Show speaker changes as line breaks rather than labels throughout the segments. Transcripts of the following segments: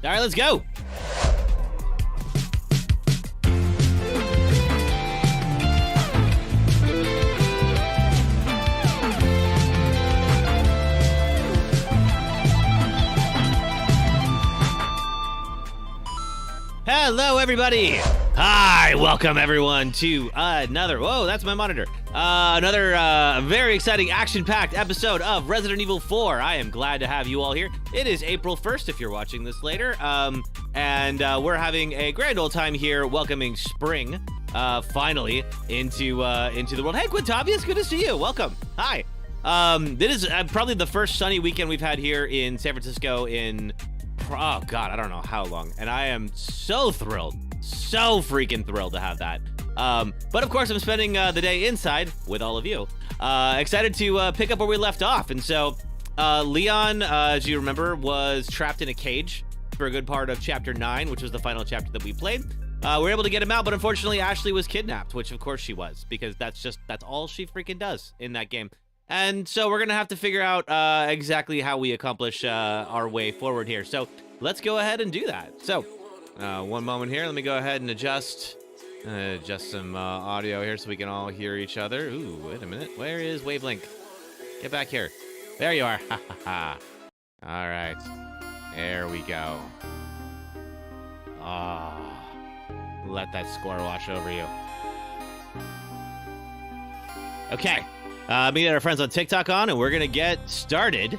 All right, let's go. Hello, everybody. Hi, welcome everyone to another, whoa, that's my monitor. Another very exciting action-packed episode of Resident Evil 4. I am glad to have you all here. It is April 1st if you're watching this later, and we're having a grand old time here welcoming spring, finally, into the world. Hey, Quintavious, good to see you. Welcome. Hi. This is probably the first sunny weekend we've had here in San Francisco in, oh God, I don't know how long, and I am so thrilled. So freaking thrilled to have that. But of course, I'm spending the day inside with all of you. Excited to pick up where we left off. And so Leon, as you remember, was trapped in a cage for a good part of Chapter 9, which was the final chapter that we played. We were able to get him out, but unfortunately, Ashley was kidnapped, which of course she was, because that's all she freaking does in that game. And so we're going to have to figure out exactly how we accomplish our way forward here. So let's go ahead and do that. So one moment here. Let me go ahead and adjust some audio here so we can all hear each other. Ooh, wait a minute. Where is Wavelink? Get back here. There you are. Ha ha ha. All right. There we go. Ah, let that score wash over you. Okay. Me and our friends on TikTok on, and we're gonna get started,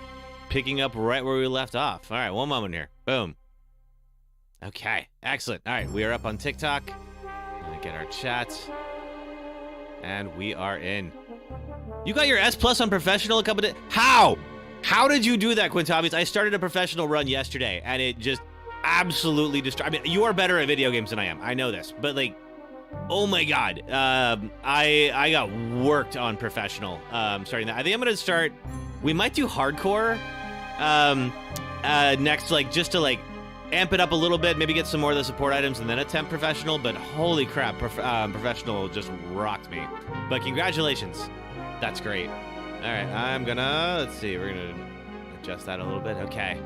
picking up right where we left off. All right, one moment here. Boom. Okay, excellent. All right, we are up on TikTok. Get our chat, and we are in. You got your S plus on professional a couple days. How did you do that, Quintavious? I started a professional run yesterday, and it just absolutely destroyed. I mean, you are better at video games than I am. I know this, but like, oh my God, I got worked on professional. Starting that. I think I'm gonna start. We might do hardcore next, like just to like amp it up a little bit, maybe get some more of the support items and then attempt professional, but holy crap, professional just rocked me. But congratulations. That's great. All right, I'm gonna, let's see, we're gonna adjust that a little bit. Okay.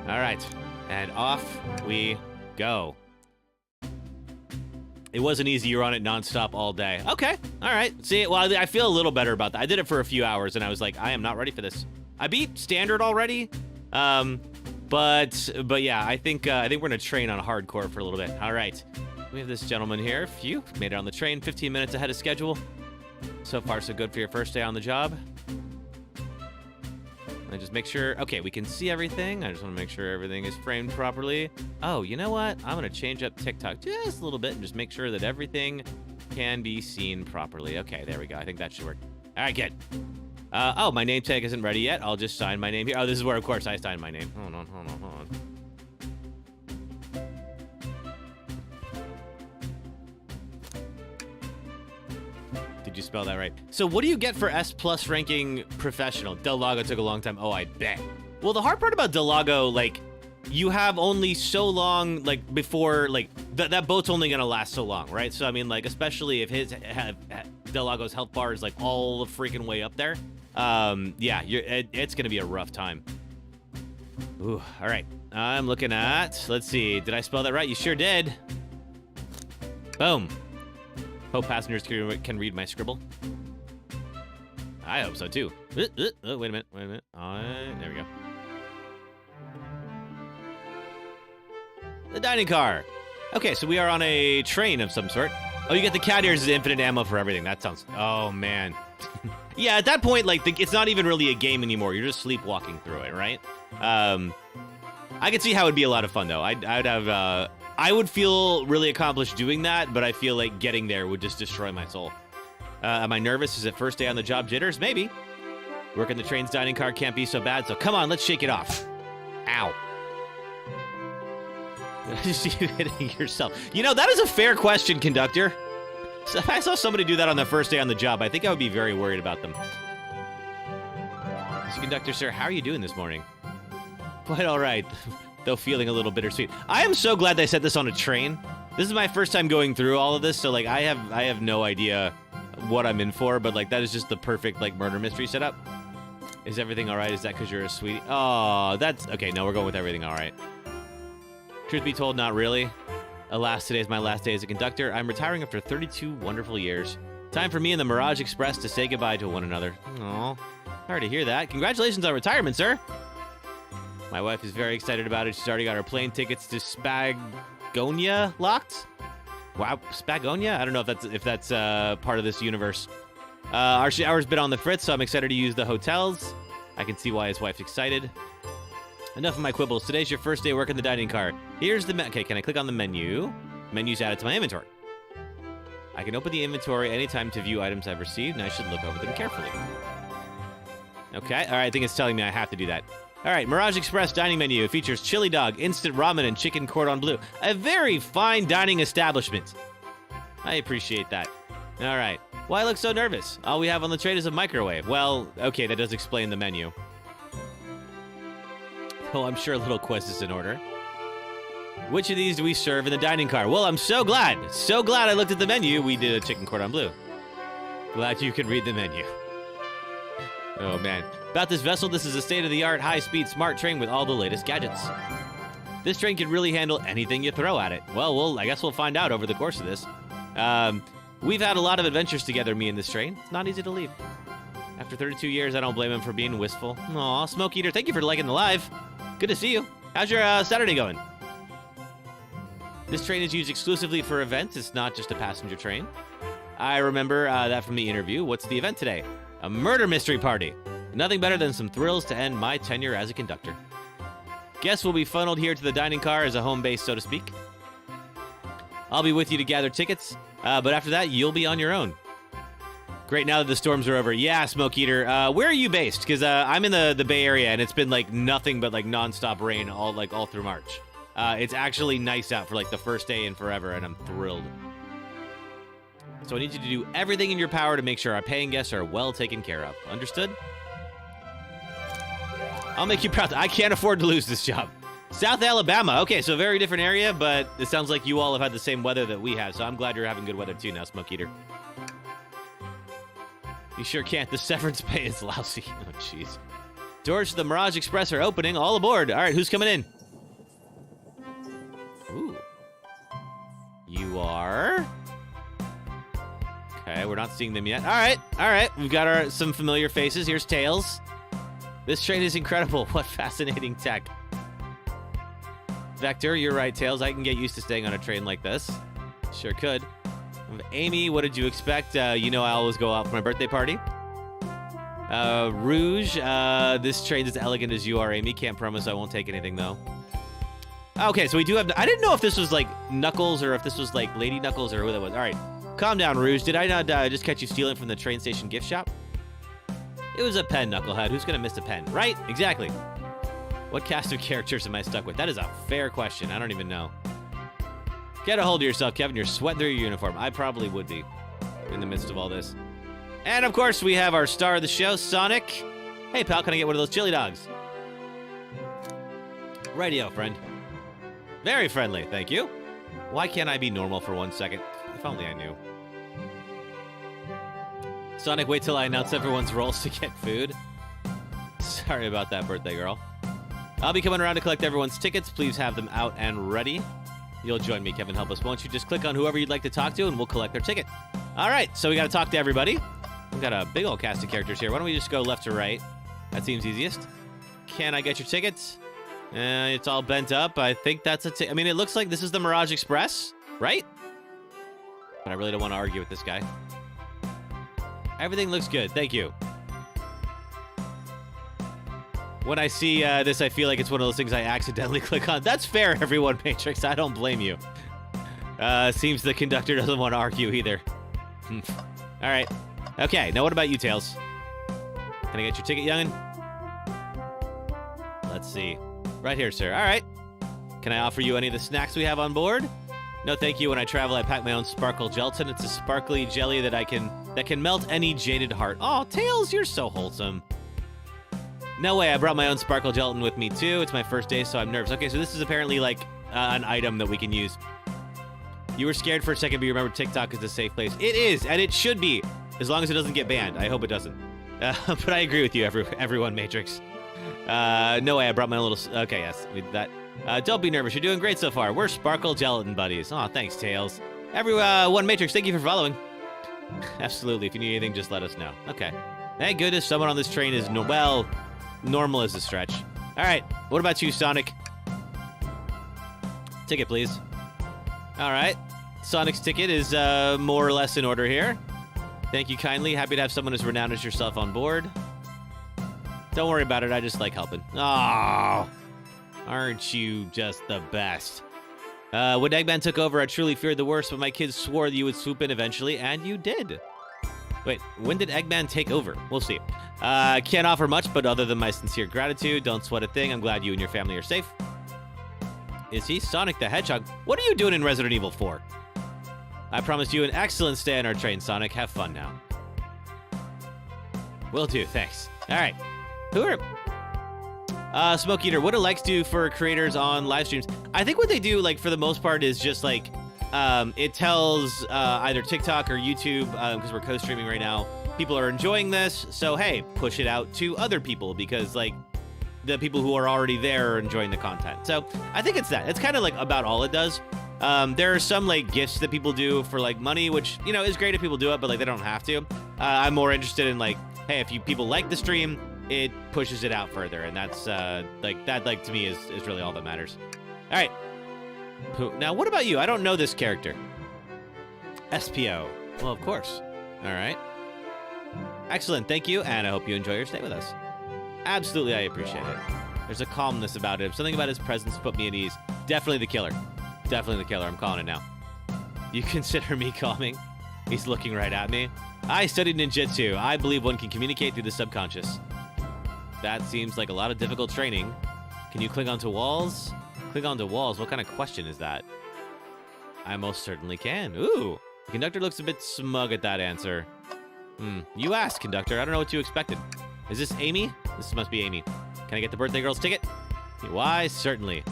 All right, and off we go. It wasn't easy. You were on it nonstop all day. Okay, all right. See, well, I feel a little better about that. I did it for a few hours, and I was like, I am not ready for this. I beat standard already, but yeah, I think we're gonna train on hardcore for a little bit. All right, we have this gentleman here. Phew, made it on the train, 15 minutes ahead of schedule. So far, so good for your first day on the job. And just make sure, okay, we can see everything. I just want to make sure everything is framed properly. Oh, you know what? I'm gonna change up TikTok just a little bit and just make sure that everything can be seen properly. Okay, there we go. I think that should work. All right, good. Oh, my name tag isn't ready yet. I'll just sign my name here. Oh, this is where, of course, I sign my name. Hold on. Did you spell that right? So what do you get for S plus ranking professional? Del Lago took a long time. Oh, I bet. Well, the hard part about Del Lago, like, you have only so long, like, before, like, that boat's only gonna last so long, right? So, I mean, like, especially if Del Lago's health bar is, like, all the freaking way up there. Yeah, it's gonna be a rough time. Ooh, all right. I'm looking at, let's see, did I spell that right? You sure did. Boom. Hope passengers can read my scribble. I hope so, too. Oh, wait a minute. There we go. The dining car. Okay, so we are on a train of some sort. Oh, you get the cat ears as infinite ammo for everything. That sounds... Oh, man. Yeah, at that point, like, it's not even really a game anymore. You're just sleepwalking through it, right? I could see how it'd be a lot of fun, though. I would feel really accomplished doing that, but I feel like getting there would just destroy my soul. Am I nervous? Is it first day on the job jitters? Maybe. Working the train's dining car can't be so bad, so come on, let's shake it off. Ow. Just you hitting yourself. You know, that is a fair question, conductor. So if I saw somebody do that on their first day on the job, I think I would be very worried about them. Mr. Conductor, sir, how are you doing this morning? Quite all right, though feeling a little bittersweet. I am so glad they set this on a train. This is my first time going through all of this, so like I have no idea what I'm in for, but like that is just the perfect like murder mystery setup. Is everything all right? Is that because you're a sweetie? Oh, that's okay. No, we're going with everything all right. Truth be told, not really. Alas, today is my last day as a conductor. I'm retiring after 32 wonderful years. Time for me and the Mirage Express to say goodbye to one another. Aw, sorry to hear that. Congratulations on retirement, sir. My wife is very excited about it. She's already got her plane tickets to Spagonia locked. Wow, Spagonia? I don't know if that's part of this universe. Our shower's been on the fritz, so I'm excited to use the hotels. I can see why his wife's excited. Enough of my quibbles. Today's your first day working the dining car. Here's the okay, can I click on the menu? Menu's added to my inventory. I can open the inventory anytime to view items I've received, and I should look over them carefully. Okay, all right, I think it's telling me I have to do that. All right, Mirage Express dining menu. It features chili dog, instant ramen, and chicken cordon bleu. A very fine dining establishment. I appreciate that. All right. Why look so nervous? All we have on the tray is a microwave. Well, okay, that does explain the menu. Oh, I'm sure a little quiz is in order. Which of these do we serve in the dining car? Well, I'm so glad I looked at the menu. We did a chicken cordon bleu. Glad you can read the menu. Oh, man. About this vessel, this is a state-of-the-art, high-speed, smart train with all the latest gadgets. This train can really handle anything you throw at it. Well, I guess we'll find out over the course of this. We've had a lot of adventures together, me and this train. It's not easy to leave. After 32 years, I don't blame him for being wistful. Aw, Smoke Eater, thank you for liking the live. Good to see you. How's your Saturday going? This train is used exclusively for events. It's not just a passenger train. I remember that from the interview. What's the event today? A murder mystery party. Nothing better than some thrills to end my tenure as a conductor. Guests will be funneled here to the dining car as a home base, so to speak. I'll be with you to gather tickets, but after that, you'll be on your own. Great, now that the storms are over. Yeah, Smoke Eater. Where are you based? Because I'm in the Bay Area, and it's been like nothing but like nonstop rain all through March. It's actually nice out for like the first day in forever, and I'm thrilled. So I need you to do everything in your power to make sure our paying guests are well taken care of. Understood? I'll make you proud. I can't afford to lose this job. South Alabama. Okay, so a very different area, but it sounds like you all have had the same weather that we have, so I'm glad you're having good weather too now, Smoke Eater. You sure can't. The severance pay is lousy. Oh, jeez. Doors to the Mirage Express are opening. All aboard. All right, who's coming in? Ooh. You are? Okay, we're not seeing them yet. All right. We've got some familiar faces. Here's Tails. This train is incredible. What fascinating tech. Vector, you're right, Tails. I can get used to staying on a train like this. Sure could. Amy, what did you expect? You know I always go out for my birthday party. Rouge, this train's as elegant as you are, Amy. Can't promise I won't take anything, though. Okay, so we do have... I didn't know if this was, like, Knuckles or if this was, like, Lady Knuckles or who that was. All right, calm down, Rouge. Did I not just catch you stealing from the train station gift shop? It was a pen, Knucklehead. Who's gonna miss a pen? Right? Exactly. What cast of characters am I stuck with? That is a fair question. I don't even know. Get a hold of yourself, Kevin. You're sweating through your uniform. I probably would be in the midst of all this. And, of course, we have our star of the show, Sonic. Hey, pal, can I get one of those chili dogs? Rightio, friend. Very friendly, thank you. Why can't I be normal for 1 second? If only I knew. Sonic, wait till I announce everyone's roles to get food. Sorry about that, birthday girl. I'll be coming around to collect everyone's tickets. Please have them out and ready. You'll join me, KevinHelpUs. Won't you just click on whoever you'd like to talk to, and we'll collect their ticket. All right, so we got to talk to everybody. We've got a big old cast of characters here. Why don't we just go left to right? That seems easiest. Can I get your tickets? It's all bent up. I think that's a ticket. I mean, it looks like this is the Mirage Express, right? but I really don't want to argue with this guy. Everything looks good. Thank you. When I see this, I feel like it's one of those things I accidentally click on. That's fair, everyone, Matrix. I don't blame you. Seems the conductor doesn't want to argue either. All right. Okay, now what about you, Tails? Can I get your ticket, youngin'? Let's see. Right here, sir. All right. Can I offer you any of the snacks we have on board? No, thank you. When I travel, I pack my own sparkle gelatin. It's a sparkly jelly that can melt any jaded heart. Oh, Tails, you're so wholesome. No way, I brought my own sparkle gelatin with me too. It's my first day, so I'm nervous. Okay, so this is apparently like an item that we can use. You were scared for a second, but you remember TikTok is a safe place. It is, and it should be, as long as it doesn't get banned. I hope it doesn't. But I agree with you, everyone, Matrix. No way, I brought my own little... Okay, yes, that. Don't be nervous, you're doing great so far. We're sparkle gelatin buddies. Aw, thanks, Tails. Everyone, Matrix, thank you for following. Absolutely, if you need anything, just let us know. Okay. Thank goodness someone on this train is, normal is a stretch. All right, what about you, Sonic? Ticket, please. All right, Sonic's ticket is more or less in order here. Thank you kindly. Happy to have someone as renowned as yourself on board. Don't worry about it. I just like helping. Oh, aren't you just the best? When Eggman took over, I truly feared the worst, but my kids swore that you would swoop in eventually, and you did. Wait, when did Eggman take over? We'll see. Can't offer much, but other than my sincere gratitude, don't sweat a thing. I'm glad you and your family are safe. Is he Sonic the Hedgehog? What are you doing in Resident Evil 4? I promised you an excellent stay on our train, Sonic. Have fun now. Will do, thanks. All right. Who are... Smoke Eater, what do likes do for creators on live streams? I think what they do, like, for the most part is just, like, it tells either TikTok or YouTube, because we're co-streaming right now, people are enjoying this, so, hey, push it out to other people, because, like, the people who are already there are enjoying the content. So, I think it's that. It's kind of, like, about all it does. There are some, like, gifts that people do for, like, money, which, you know, is great if people do it, but, like, they don't have to. I'm more interested in, like, hey, if people like the stream, it pushes it out further, and that's, like, to me is really all that matters. All right. Now, what about you? I don't know this character. SPO. Well, of course. All right. Excellent. Thank you, and I hope you enjoy your stay with us. Absolutely, I appreciate it. There's a calmness about him. Something about his presence put me at ease. Definitely the killer. Definitely the killer. I'm calling it now. You consider me calming? He's looking right at me. I studied ninjutsu. I believe one can communicate through the subconscious. That seems like a lot of difficult training. Can you click onto walls? Click onto walls? What kind of question is that? I most certainly can. Ooh. The conductor looks a bit smug at that answer. You asked, conductor. I don't know what you expected. Is this Amy? This must be Amy. Can I get the birthday girl's ticket? Why, certainly.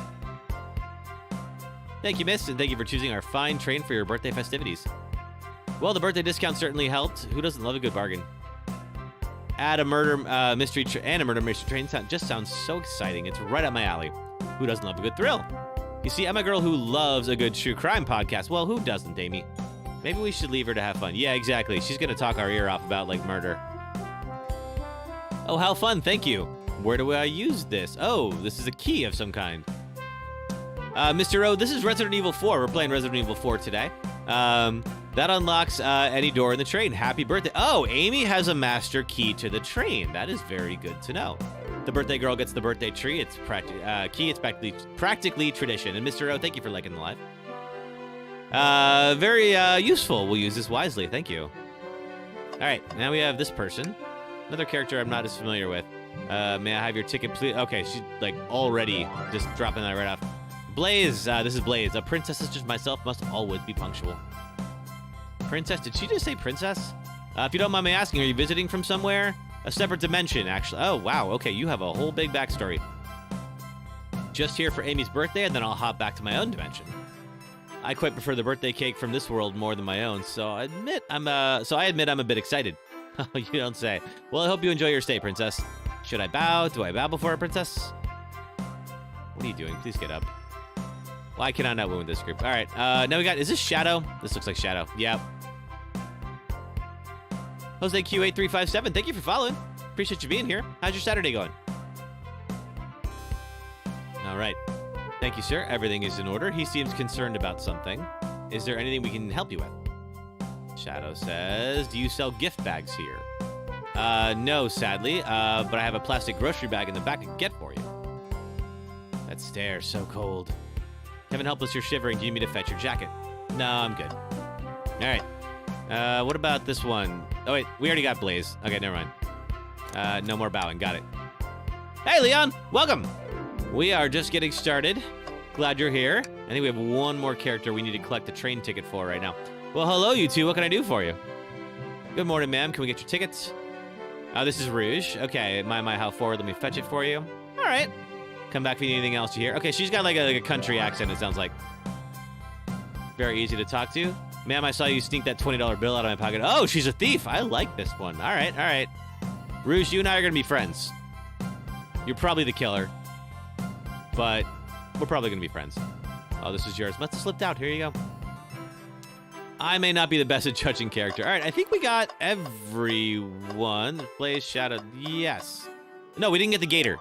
Thank you, miss, and thank you for choosing our fine train for your birthday festivities. Well, the birthday discount certainly helped. Who doesn't love a good bargain? Add a murder mystery train just sounds so exciting. It's right up my alley. Who doesn't love a good thrill? You see, I'm a girl who loves a good true crime podcast. Well, who doesn't, Amy? Maybe we should leave her to have fun. Yeah, exactly. She's going to talk our ear off about, like, murder. Oh, how fun. Thank you. Where do I use this? Oh, this is a key of some kind. Mr. O, this is Resident Evil 4. We're playing Resident Evil 4 today. That unlocks any door in the train. Happy birthday. Oh, Amy has a master key to the train. That is very good to know. The birthday girl gets the birthday tree. It's key. It's practically tradition. And Mr. O, thank you for liking the live. Very useful. We'll use this wisely. Thank you. All right, now we have this person. Another character I'm not as familiar with. May I have your ticket, please? Okay, she's like already just dropping that right off. Blaze, this is Blaze. A princess such as myself must always be punctual. Princess? Did she just say princess? If you don't mind me asking, are you visiting from somewhere? A separate dimension, actually. Oh, wow. Okay, you have a whole big backstory. Just here for Amy's birthday, and then I'll hop back to my own dimension. I quite prefer the birthday cake from this world more than my own, so I admit I'm a bit excited. Oh, you don't say. Well, I hope you enjoy your stay, princess. Should I bow? Do I bow before a princess? What are you doing? Please get up. Well, I cannot not win with this group. All right, now we got, is this Shadow? This looks like Shadow. Yep. Jose Q8357, thank you for following. Appreciate you being here. How's your Saturday going? All right. Thank you, sir. Everything is in order. He seems concerned about something. Is there anything we can help you with? Shadow says, do you sell gift bags here? No, sadly, but I have a plastic grocery bag in the back I can get for you. That stare, so cold. Kevin, help us, you're shivering. Do you need me to fetch your jacket? No, I'm good. All right. What about this one? Oh, wait, we already got Blaze. Okay, never mind. No more bowing. Got it. Hey, Leon, welcome. We are just getting started. Glad you're here. I think we have one more character we need to collect the train ticket for right now. Well, hello, you two. What can I do for you? Good morning, ma'am. Can we get your tickets? This is Rouge. Okay, my how forward. Let me fetch it for you. All right. Come back if you need anything else you hear. Okay, she's got like a country accent, it sounds like. Very easy to talk to. Ma'am, I saw you sneak that $20 bill out of my pocket. Oh, she's a thief. I like this one. All right, all right. Rouge, you and I are going to be friends. You're probably the killer. But we're probably going to be friends. Oh, this is yours. Must have slipped out. Here you go. I may not be the best at judging character. All right, I think we got everyone. Blaze, Shadow. Yes. No, we didn't get the gator.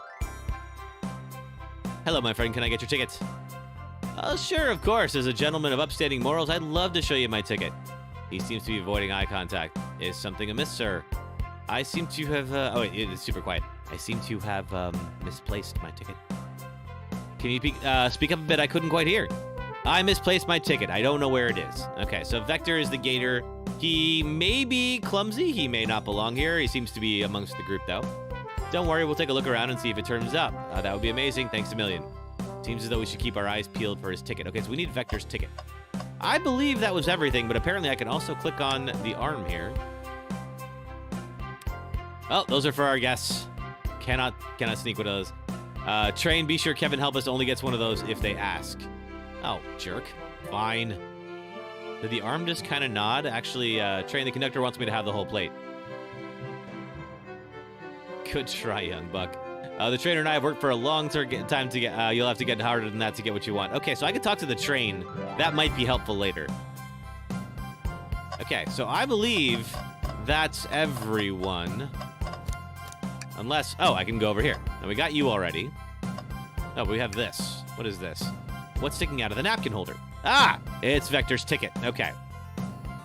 Hello, my friend. Can I get your tickets? Oh, sure, of course. As a gentleman of upstanding morals, I'd love to show you my ticket. He seems to be avoiding eye contact. Is something amiss, sir? I seem to have... oh, wait, it's super quiet. I seem to have misplaced my ticket. Can you speak up a bit? I couldn't quite hear. I misplaced my ticket. I don't know where it is. Okay, so Vector is the gator. He may be clumsy. He may not belong here. He seems to be amongst the group, though. Don't worry, we'll take a look around and see if it turns up. That would be amazing. Thanks a million. Seems as though we should keep our eyes peeled for his ticket. Okay, so we need Vector's ticket. I believe that was everything, but apparently I can also click on the arm here. Oh, those are for our guests. Cannot sneak with those. Train, be sure Kevin Help Us only gets one of those if they ask. Oh, jerk. Fine. Did the arm just kind of nod? Actually, Train, the conductor wants me to have the whole plate. Good try, young buck. The trainer and I have worked for a long time to get... you'll have to get harder than that to get what you want. Okay, so I can talk to the train. That might be helpful later. Okay, so I believe that's everyone. Unless... Oh, I can go over here. Now, we got you already. Oh, we have this. What is this? What's sticking out of the napkin holder? Ah! It's Vector's ticket. Okay.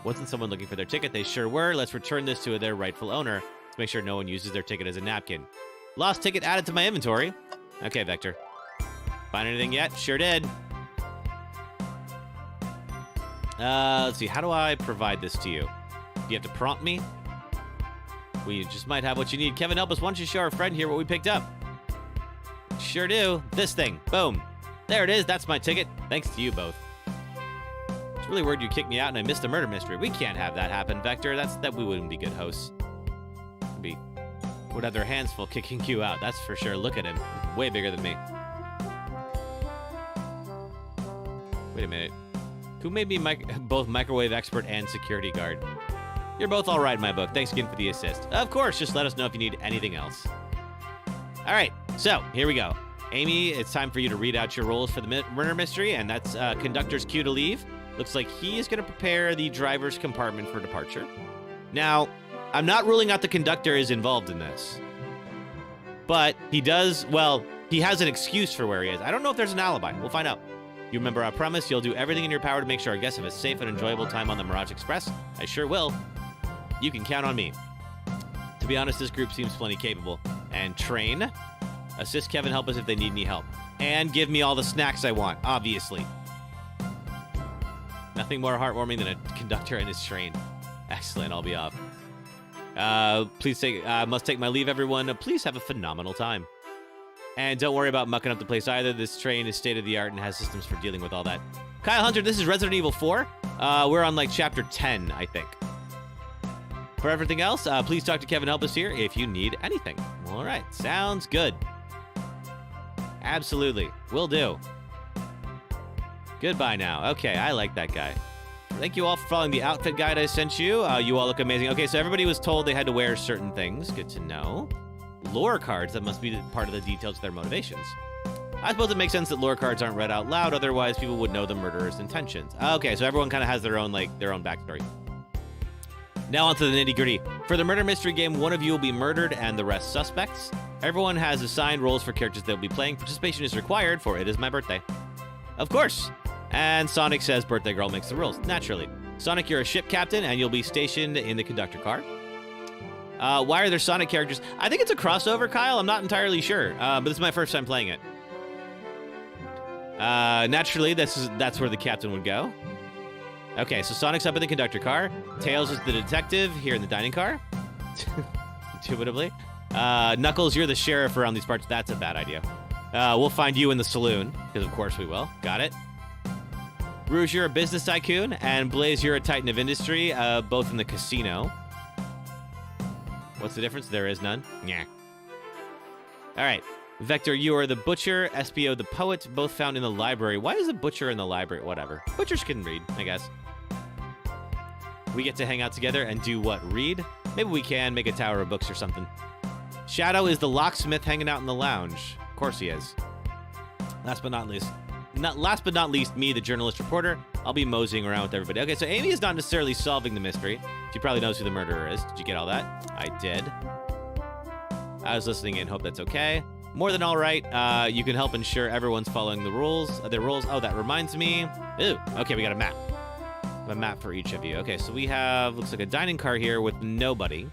Wasn't someone looking for their ticket? They sure were. Let's return this to their rightful owner. Let's make sure no one uses their ticket as a napkin. Lost ticket added to my inventory. Okay, Vector. Find anything yet? Sure did. Let's see. How do I provide this to you? Do you have to prompt me? We just might have what you need. Kevin, help us. Why don't you show our friend here what we picked up? Sure do. This thing. Boom. There it is. That's my ticket. Thanks to you both. It's really weird you kicked me out and I missed a murder mystery. We can't have that happen, Vector. That we wouldn't be good hosts. Would have their hands full kicking you out. That's for sure. Look at him. Way bigger than me. Wait a minute. Who made me both microwave expert and security guard? You're both all right in my book. Thanks again for the assist. Of course, just let us know if you need anything else. All right, so here we go. Amy, it's time for you to read out your roles for the murder mystery, and that's conductor's cue to leave. Looks like he is going to prepare the driver's compartment for departure. Now, I'm not ruling out the conductor is involved in this. But he does, well, he has an excuse for where he is. I don't know if there's an alibi. We'll find out. You remember our promise? You'll do everything in your power to make sure our guests have a safe and enjoyable time on the Mirage Express? I sure will. You can count on me. To be honest, this group seems plenty capable. And Train, assist Kevin, help us if they need any help. And give me all the snacks I want, obviously. Nothing more heartwarming than a conductor and his train. Excellent, I'll be off. Please must take my leave, everyone. Please have a phenomenal time. And don't worry about mucking up the place either. This train is state-of-the-art and has systems for dealing with all that. Kyle Hunter, this is Resident Evil 4. We're on, like, Chapter 10, I think. For everything else, please talk to Kevin Help Us here if you need anything. All right, sounds good. Absolutely, will do. Goodbye now. Okay, I like that guy. Thank you all for following the outfit guide I sent you. You all look amazing. Okay, so everybody was told they had to wear certain things. Good to know. Lore cards, that must be part of the details of their motivations. I suppose it makes sense that lore cards aren't read out loud, otherwise people would know the murderer's intentions. Okay, so everyone kind of has their own backstory. Now on to the nitty-gritty. For the murder mystery game, one of you will be murdered and the rest suspects. Everyone has assigned roles for characters they'll be playing. Participation is required, for it is my birthday. Of course. And Sonic says birthday girl makes the rules. Naturally. Sonic, you're a ship captain, and you'll be stationed in the conductor car. Why are there Sonic characters? I think it's a crossover, Kyle. I'm not entirely sure, but this is my first time playing it. Naturally, that's where the captain would go. Okay, so Sonic's up in the conductor car. Tails is the detective here in the dining car. Intuitively. Knuckles, you're the sheriff around these parts. That's a bad idea. We'll find you in the saloon, because of course we will. Got it. Rouge, you're a business tycoon, and Blaze, you're a titan of industry, both in the casino. What's the difference? There is none. Yeah. All right. Vector, you are the butcher. SPO, the poet, both found in the library. Why is the butcher in the library? Whatever. Butchers can read, I guess. We get to hang out together and do what? Read? Maybe we can make a tower of books or something. Shadow is the locksmith hanging out in the lounge. Of course he is. Last but not least, me, the journalist reporter. I'll be moseying around with everybody. Okay, so Amy is not necessarily solving the mystery. She probably knows who the murderer is. Did you get all that? I did. I was listening in. Hope that's okay. More than all right. You can help ensure everyone's following the rules. Their rules. Oh, that reminds me. Ooh. Okay, we got a map. A map for each of you. Okay, so we have looks like a dining car here with nobody.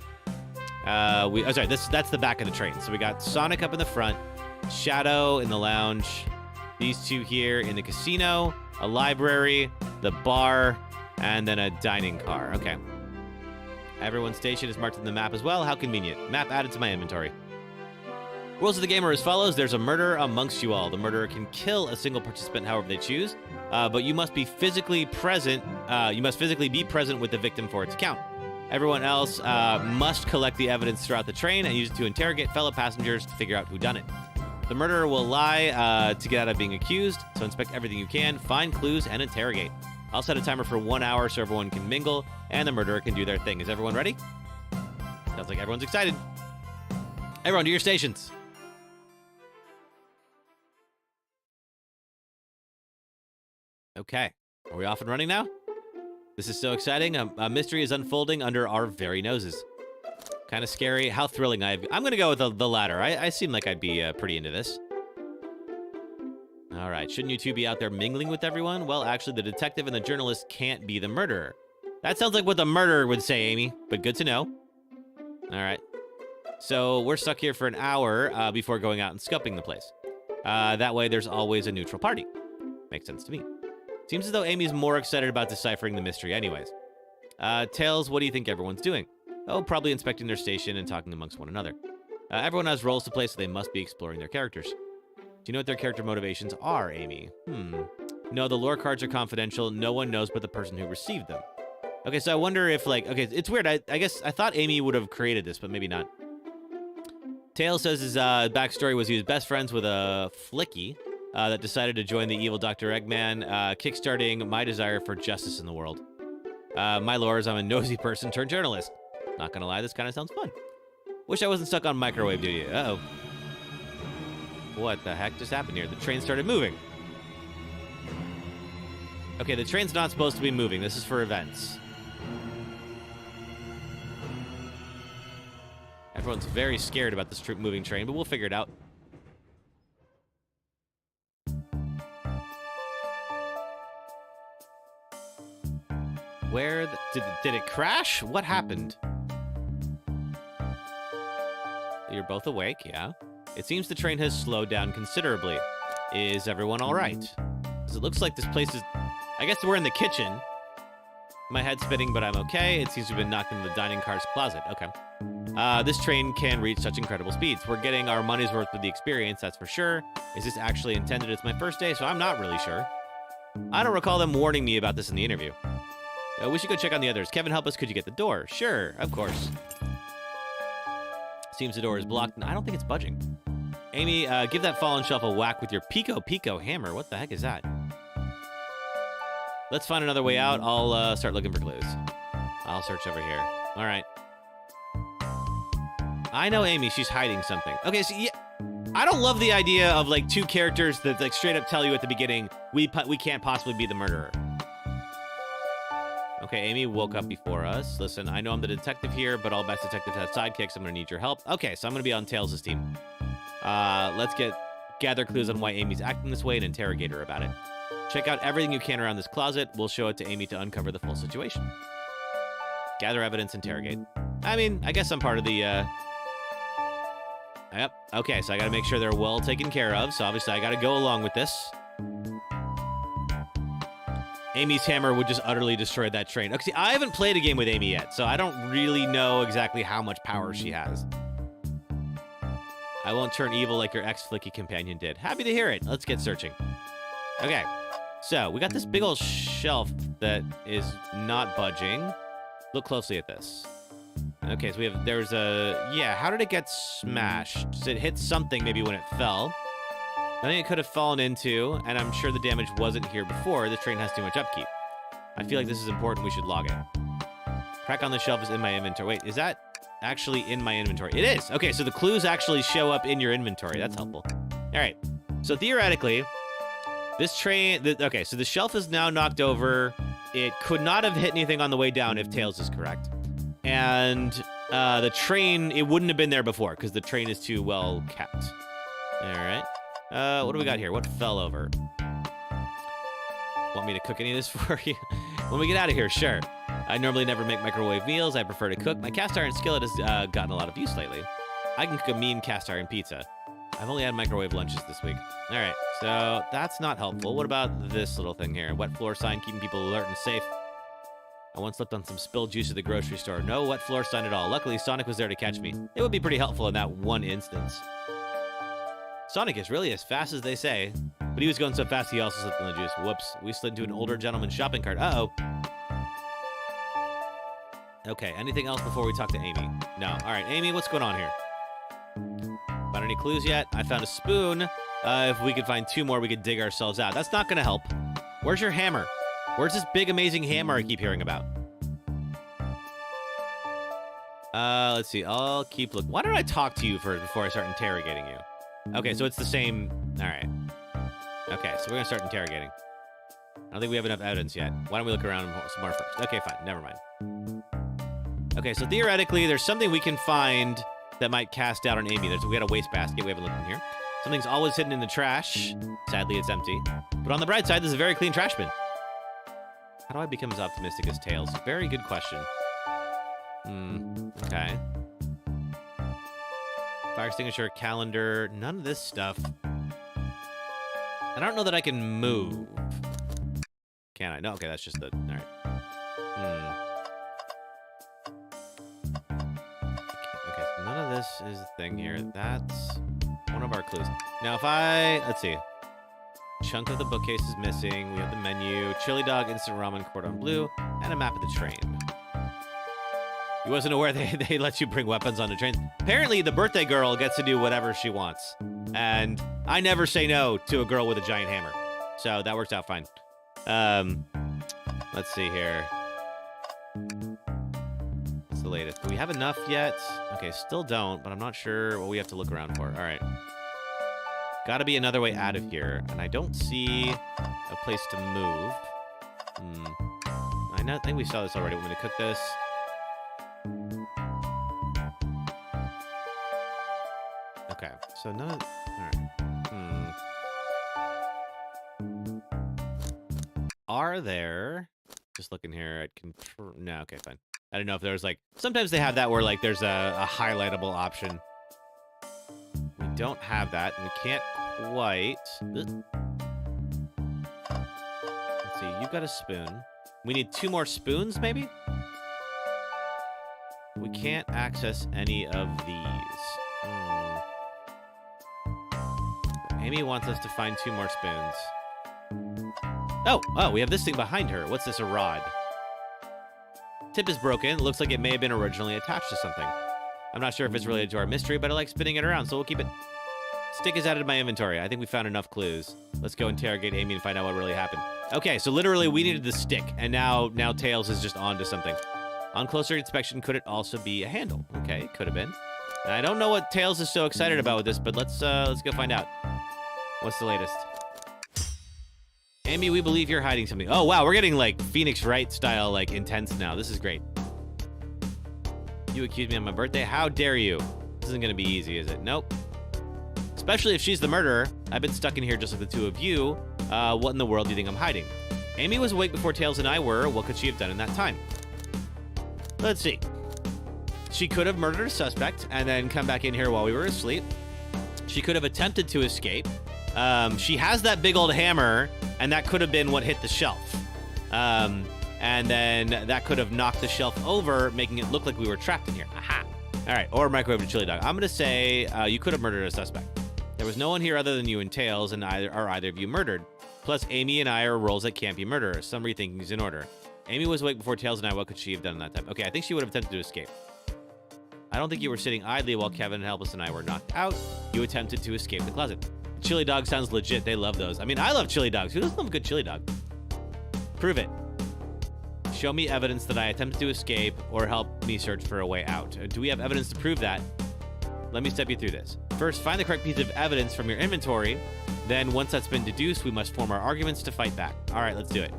Sorry. That's the back of the train. So we got Sonic up in the front, Shadow in the lounge, these two here in the casino, a library, the bar, and then a dining car. Okay. Everyone's station is marked on the map as well. How convenient. Map added to my inventory. Rules of the game are as follows. There's a murderer amongst you all. The murderer can kill a single participant however they choose, but you must be physically present. You must physically be present with the victim for it to count. Everyone else must collect the evidence throughout the train and use it to interrogate fellow passengers to figure out who done it. The murderer will lie to get out of being accused, so inspect everything you can, find clues, and interrogate. I'll set a timer for 1 hour so everyone can mingle, and the murderer can do their thing. Is everyone ready? Sounds like everyone's excited. Everyone, to your stations. Okay. Are we off and running now? This is so exciting. A mystery is unfolding under our very noses. Kind of scary. How thrilling. I'm going to go with the latter. I seem like I'd be pretty into this. All right. Shouldn't you two be out there mingling with everyone? Well, actually, the detective and the journalist can't be the murderer. That sounds like what the murderer would say, Amy, but good to know. All right. So we're stuck here for an hour before going out and scoping the place. That way, there's always a neutral party. Makes sense to me. Seems as though Amy's more excited about deciphering the mystery anyways. Tails, what do you think everyone's doing? Oh, probably inspecting their station and talking amongst one another. Everyone has roles to play, so they must be exploring their characters. Do you know what their character motivations are, Amy? No, the lore cards are confidential. No one knows but the person who received them. Okay, so I wonder if, like... Okay, it's weird. I guess I thought Amy would have created this, but maybe not. Tails says his backstory was he was best friends with a Flicky that decided to join the evil Dr. Eggman, kickstarting my desire for justice in the world. My lore is I'm a nosy person turned journalist. Not gonna lie, this kind of sounds fun. Wish I wasn't stuck on microwave duty. Uh-oh. What the heck just happened here? The train started moving. Okay, the train's not supposed to be moving. This is for events. Everyone's very scared about this moving train, but we'll figure it out. Where did it crash? What happened? You're both awake, yeah. It seems the train has slowed down considerably. Is everyone all right? Because it looks like this place is... I guess we're in the kitchen. My head's spinning, but I'm okay. It seems to have been knocked into the dining car's closet. Okay. This train can reach such incredible speeds. We're getting our money's worth with the experience, that's for sure. Is this actually intended? It's my first day, so I'm not really sure. I don't recall them warning me about this in the interview. We should go check on the others. Kevin, help us. Could you get the door? Sure, of course. Seems the door is blocked. I don't think it's budging. Amy, give that fallen shelf a whack with your Pico hammer. What the heck is that? Let's find another way out. I'll start looking for clues. I'll search over here. All right. I know Amy. She's hiding something. Okay, so yeah, I don't love the idea of like two characters that like straight up tell you at the beginning we can't possibly be the murderer. Okay, Amy woke up before us. Listen, I know I'm the detective here, but all best detectives have sidekicks. I'm going to need your help. Okay, so I'm going to be on Tails' team. Let's gather clues on why Amy's acting this way and interrogate her about it. Check out everything you can around this closet. We'll show it to Amy to uncover the full situation. Gather evidence, interrogate. I mean, I guess I'm part of the, Yep. Okay, so I gotta make sure they're well taken care of, so obviously I gotta go along with this. Amy's hammer would just utterly destroy that train. Okay, see, I haven't played a game with Amy yet, so I don't really know exactly how much power she has. I won't turn evil like your ex-flicky companion did. Happy to hear it. Let's get searching. Okay, so we got this big old shelf that is not budging. Look closely at this. Okay, so there's a, yeah, how did it get smashed? So it hit something maybe when it fell. I think it could have fallen into, and I'm sure the damage wasn't here before. The train has too much upkeep. I feel like this is important. We should log it. Crack on the shelf is in my inventory. Wait, is that actually in my inventory? It is. Okay, so the clues actually show up in your inventory. That's helpful. All right. So theoretically, this train, okay, so the shelf is now knocked over. It could not have hit anything on the way down if Tails is correct. And the train, it wouldn't have been there before because the train is too well kept. All right. What do we got here? What fell over? Want me to cook any of this for you? When we get out of here, sure. I normally never make microwave meals. I prefer to cook. My cast iron skillet has gotten a lot of use lately. I can cook a mean cast iron pizza. I've only had microwave lunches this week. All right, so that's not helpful. What about this little thing here? Wet floor sign, keeping people alert and safe. I once slipped on some spilled juice at the grocery store. No wet floor sign at all. Luckily, Sonic was there to catch me. It would be pretty helpful in that one instance. Sonic is really as fast as they say, but he was going so fast he also slipped on the juice. Whoops, we slid into an older gentleman's shopping cart. Uh-oh. Okay, anything else before we talk to Amy? No. All right, Amy, what's going on here? Found any clues yet? I found a spoon. If we could find 2 more, we could dig ourselves out. That's not going to help. Where's your hammer? Where's this big, amazing hammer I keep hearing about? Let's see. I'll keep looking. Why don't I talk to you first before I start interrogating you? Okay, so it's the same. All right. Okay, so we're going to start interrogating. I don't think we have enough evidence yet. Why don't we look around some more first? Okay, fine. Never mind. Okay, so theoretically, there's something we can find that might cast doubt on Amy. We got a wastebasket. We haven't looked in here. Something's always hidden in the trash. Sadly, it's empty. But on the bright side, this is a very clean trash bin. How do I become as optimistic as Tails? Very good question. Okay. Fire extinguisher, calendar, none of this stuff. I don't know that I can move. Can I? No, okay, that's just the... All right. Okay, so none of this is the thing here. That's one of our clues. Now, if I... Let's see. Chunk of the bookcase is missing. We have the menu. Chili dog, instant ramen, cordon bleu, and a map of the train. You wasn't aware they let you bring weapons on the train. Apparently, the birthday girl gets to do whatever she wants. And I never say no to a girl with a giant hammer. So that works out fine. Let's see here. What's the latest? Do we have enough yet? Okay, still don't, but I'm not sure what we have to look around for. All right. Gotta be another way out of here. And I don't see a place to move. I think we saw this already. Want me to cook this? Okay, so none of... All right. Are there... Just looking here at... No, okay, fine. I don't know if there's like... Sometimes they have that where like there's a highlightable option. We don't have that, and we can't quite... Let's see, you've got a spoon. We need 2 more spoons, maybe? We can't access any of these. Amy wants us to find 2 more spoons. Oh, we have this thing behind her. What's this, a rod? Tip is broken. Looks like it may have been originally attached to something. I'm not sure if it's related to our mystery, but I like spinning it around, so we'll keep it. Stick is added to my inventory. I think we found enough clues. Let's go interrogate Amy and find out what really happened. Okay, so literally we needed the stick, and now Tails is just onto something. On closer inspection, could it also be a handle? Okay, it could have been. And I don't know what Tails is so excited about with this, but let's go find out. What's the latest? Amy, we believe you're hiding something. Oh, wow, we're getting, like, Phoenix Wright style, like, intense now. This is great. You accused me on my birthday? How dare you? This isn't gonna be easy, is it? Nope. Especially if she's the murderer. I've been stuck in here just like the 2 of you. What in the world do you think I'm hiding? Amy was awake before Tails and I were. What could she have done in that time? Let's see. She could have murdered a suspect and then come back in here while we were asleep. She could have attempted to escape. She has that big old hammer, and that could have been what hit the shelf. And then that could have knocked the shelf over, making it look like we were trapped in here. Aha. All right, or microwave a chili dog. I'm going to say you could have murdered a suspect. There was no one here other than you and Tails, and either of you murdered. Plus, Amy and I are roles that can't be murderers. Some rethinking is in order. Amy was awake before Tails and I. What could she have done in that time? Okay, I think she would have attempted to escape. I don't think you were sitting idly while KevinHelpUs and I were knocked out. You attempted to escape the closet. Chili dog sounds legit. They love those. I mean, I love chili dogs. Who doesn't love a good chili dog? Prove it. Show me evidence that I attempted to escape or help me search for a way out. Do we have evidence to prove that? Let me step you through this. First, find the correct piece of evidence from your inventory. Then, once that's been deduced, we must form our arguments to fight back. All right, let's do it.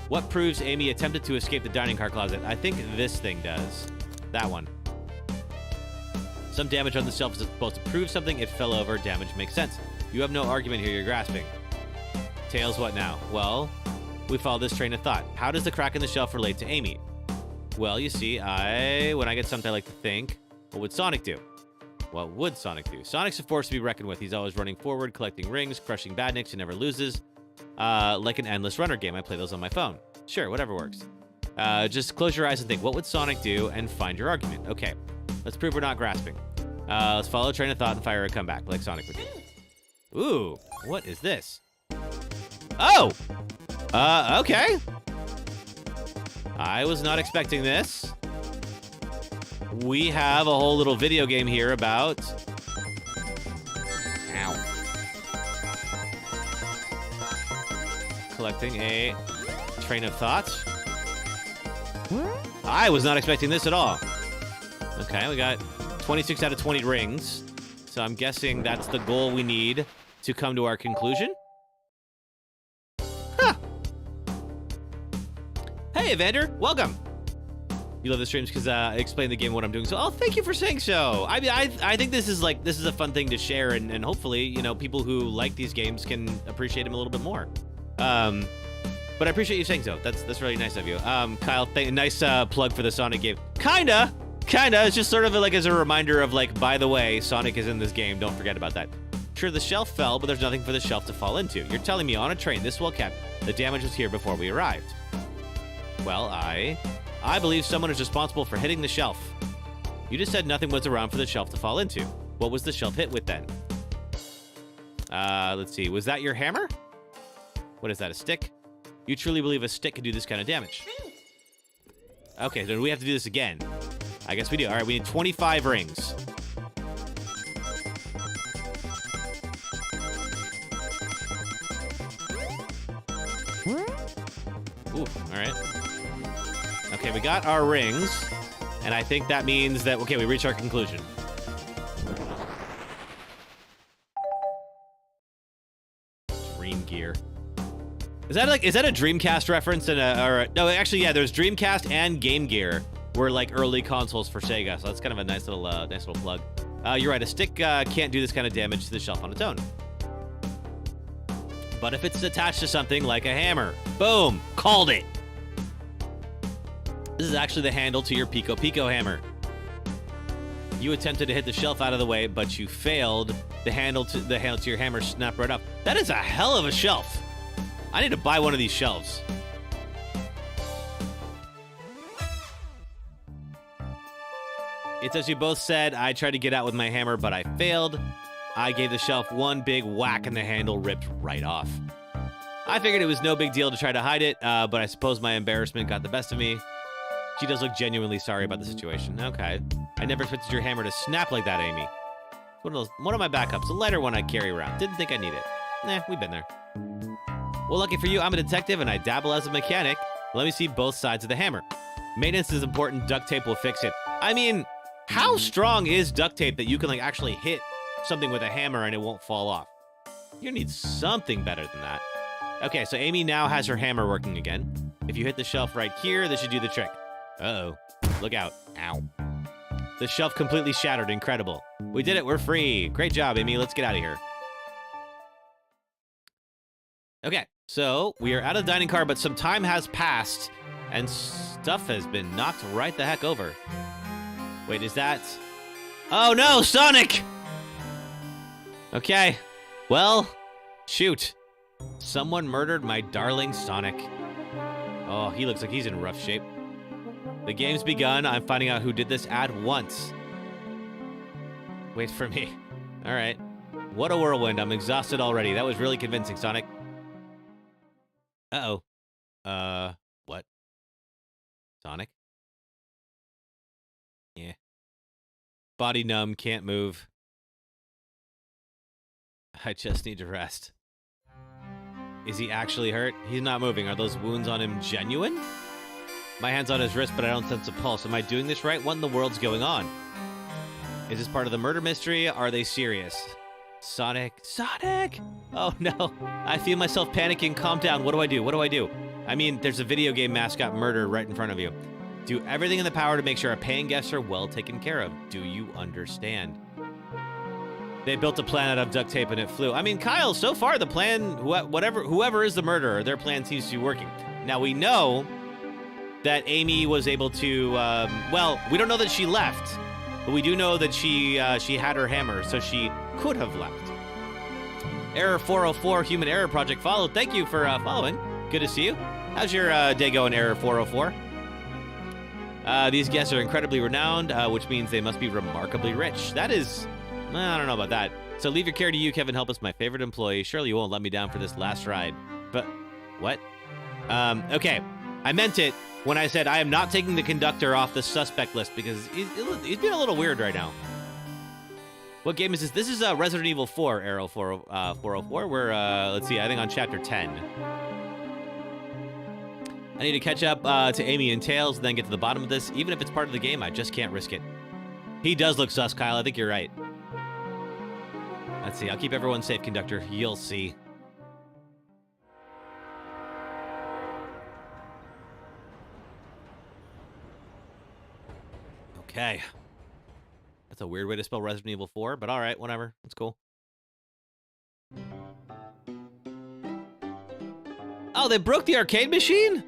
What proves Amy attempted to escape the dining car closet? I think this thing does. That one. Some damage on the shelf is supposed to prove something. It fell over. Damage makes sense. You have no argument here. You're grasping. Tails, what now? Well, we follow this train of thought. How does the crack in the shelf relate to Amy? Well, you see, when I get something I like to think, what would Sonic do? What would Sonic do? Sonic's a force to be reckoned with. He's always running forward, collecting rings, crushing badniks. He never loses. Like an endless runner game. I play those on my phone. Sure, whatever works. Just close your eyes and think, what would Sonic do? And find your argument. Okay, let's prove we're not grasping. Let's follow a train of thought and fire a comeback, like Sonic would do. Ooh, what is this? Oh! Okay. I was not expecting this. We have a whole little video game here about... Ow. Collecting a train of thought. I was not expecting this at all. Okay, we got 26 out of 20 rings. So I'm guessing that's the goal we need to come to our conclusion. Huh. Hey, Evander, welcome. You love the streams because I explain the game what I'm doing. So, thank you for saying so. I mean, I think this is a fun thing to share, and hopefully, you know, people who like these games can appreciate them a little bit more. But I appreciate you saying so. That's really nice of you. Kyle, nice plug for the Sonic game. Kinda. It's just sort of like as a reminder of like, by the way, Sonic is in this game. Don't forget about that. Sure, the shelf fell, but there's nothing for the shelf to fall into. You're telling me on a train this well kept, the damage was here before we arrived. Well, I believe someone is responsible for hitting the shelf. You just said nothing was around for the shelf to fall into. What was the shelf hit with then? Let's see. Was that your hammer? What is that, a stick? You truly believe a stick could do this kind of damage? Okay, then we have to do this again. I guess we do. All right, we need 25 rings. Ooh, all right. Okay, we got our rings, and I think that means that, okay, we reach our conclusion. Dream Gear. Is that a Dreamcast reference? No, actually, yeah, there's Dreamcast and Game Gear were like early consoles for Sega, so that's kind of a nice little plug. You're right, a stick can't do this kind of damage to the shelf on its own. But if it's attached to something like a hammer, boom, called it. This is actually the handle to your Pico Pico hammer. You attempted to hit the shelf out of the way, but you failed. The handle to your hammer snapped right up. That is a hell of a shelf. I need to buy one of these shelves. It's as you both said, I tried to get out with my hammer, but I failed. I gave the shelf one big whack and the handle ripped right off. I figured it was no big deal to try to hide it, but I suppose my embarrassment got the best of me. She does look genuinely sorry about the situation. Okay. I never expected your hammer to snap like that, Amy. One of my backups, a lighter one I carry around. Didn't think I need it. Nah, we've been there. Well, lucky for you, I'm a detective and I dabble as a mechanic. Let me see both sides of the hammer. Maintenance is important. Duct tape will fix it. I mean, how strong is duct tape that you can like actually hit something with a hammer and it won't fall off? You need something better than that. Okay, so Amy now has her hammer working again. If you hit the shelf right here, this should do the trick. Uh-oh. Look out. Ow. The shelf completely shattered. Incredible. We did it. We're free. Great job, Amy. Let's get out of here. Okay. So, we are out of the dining car, but some time has passed, and stuff has been knocked right the heck over. Wait, is that... Oh no, Sonic! Okay, well, shoot. Someone murdered my darling Sonic. Oh, he looks like he's in rough shape. The game's begun. I'm finding out who did this at once. Wait for me. All right. What a whirlwind. I'm exhausted already. That was really convincing, Sonic. Uh-oh. What? Sonic? Yeah. Body numb, can't move. I just need to rest. Is he actually hurt? He's not moving. Are those wounds on him genuine? My hand's on his wrist, but I don't sense a pulse. Am I doing this right? What in the world's going on? Is this part of the murder mystery? Are they serious? Sonic? Sonic! Oh no. I feel myself panicking. Calm down. What do I do? What do I do? I mean, there's a video game mascot murder right in front of you. Do everything in the power to make sure our paying guests are well taken care of. Do you understand? They built a plan out of duct tape and it flew. I mean, Kyle, so far the plan, whoever is the murderer, their plan seems to be working. Now we know that Amy was able to, well, we don't know that she left, but we do know that she had her hammer, so she could have left. Error 404, Human Error Project followed. Thank you for following. Good to see you. How's your day going, Error 404? These guests are incredibly renowned, which means they must be remarkably rich. That is, I don't know about that. So leave your care to you, KevinHelpUs, my favorite employee. Surely you won't let me down for this last ride. But, what? Okay, I meant it when I said I am not taking the conductor off the suspect list because he's being a little weird right now. What game is this? This is Resident Evil 4, Arrow 404. We're, let's see, I think on Chapter 10. I need to catch up to Amy and Tails and then get to the bottom of this. Even if it's part of the game, I just can't risk it. He does look sus, Kyle. I think you're right. Let's see. I'll keep everyone safe, conductor. You'll see. Okay. That's a weird way to spell Resident Evil 4, but all right, whatever. It's cool. Oh, they broke the arcade machine?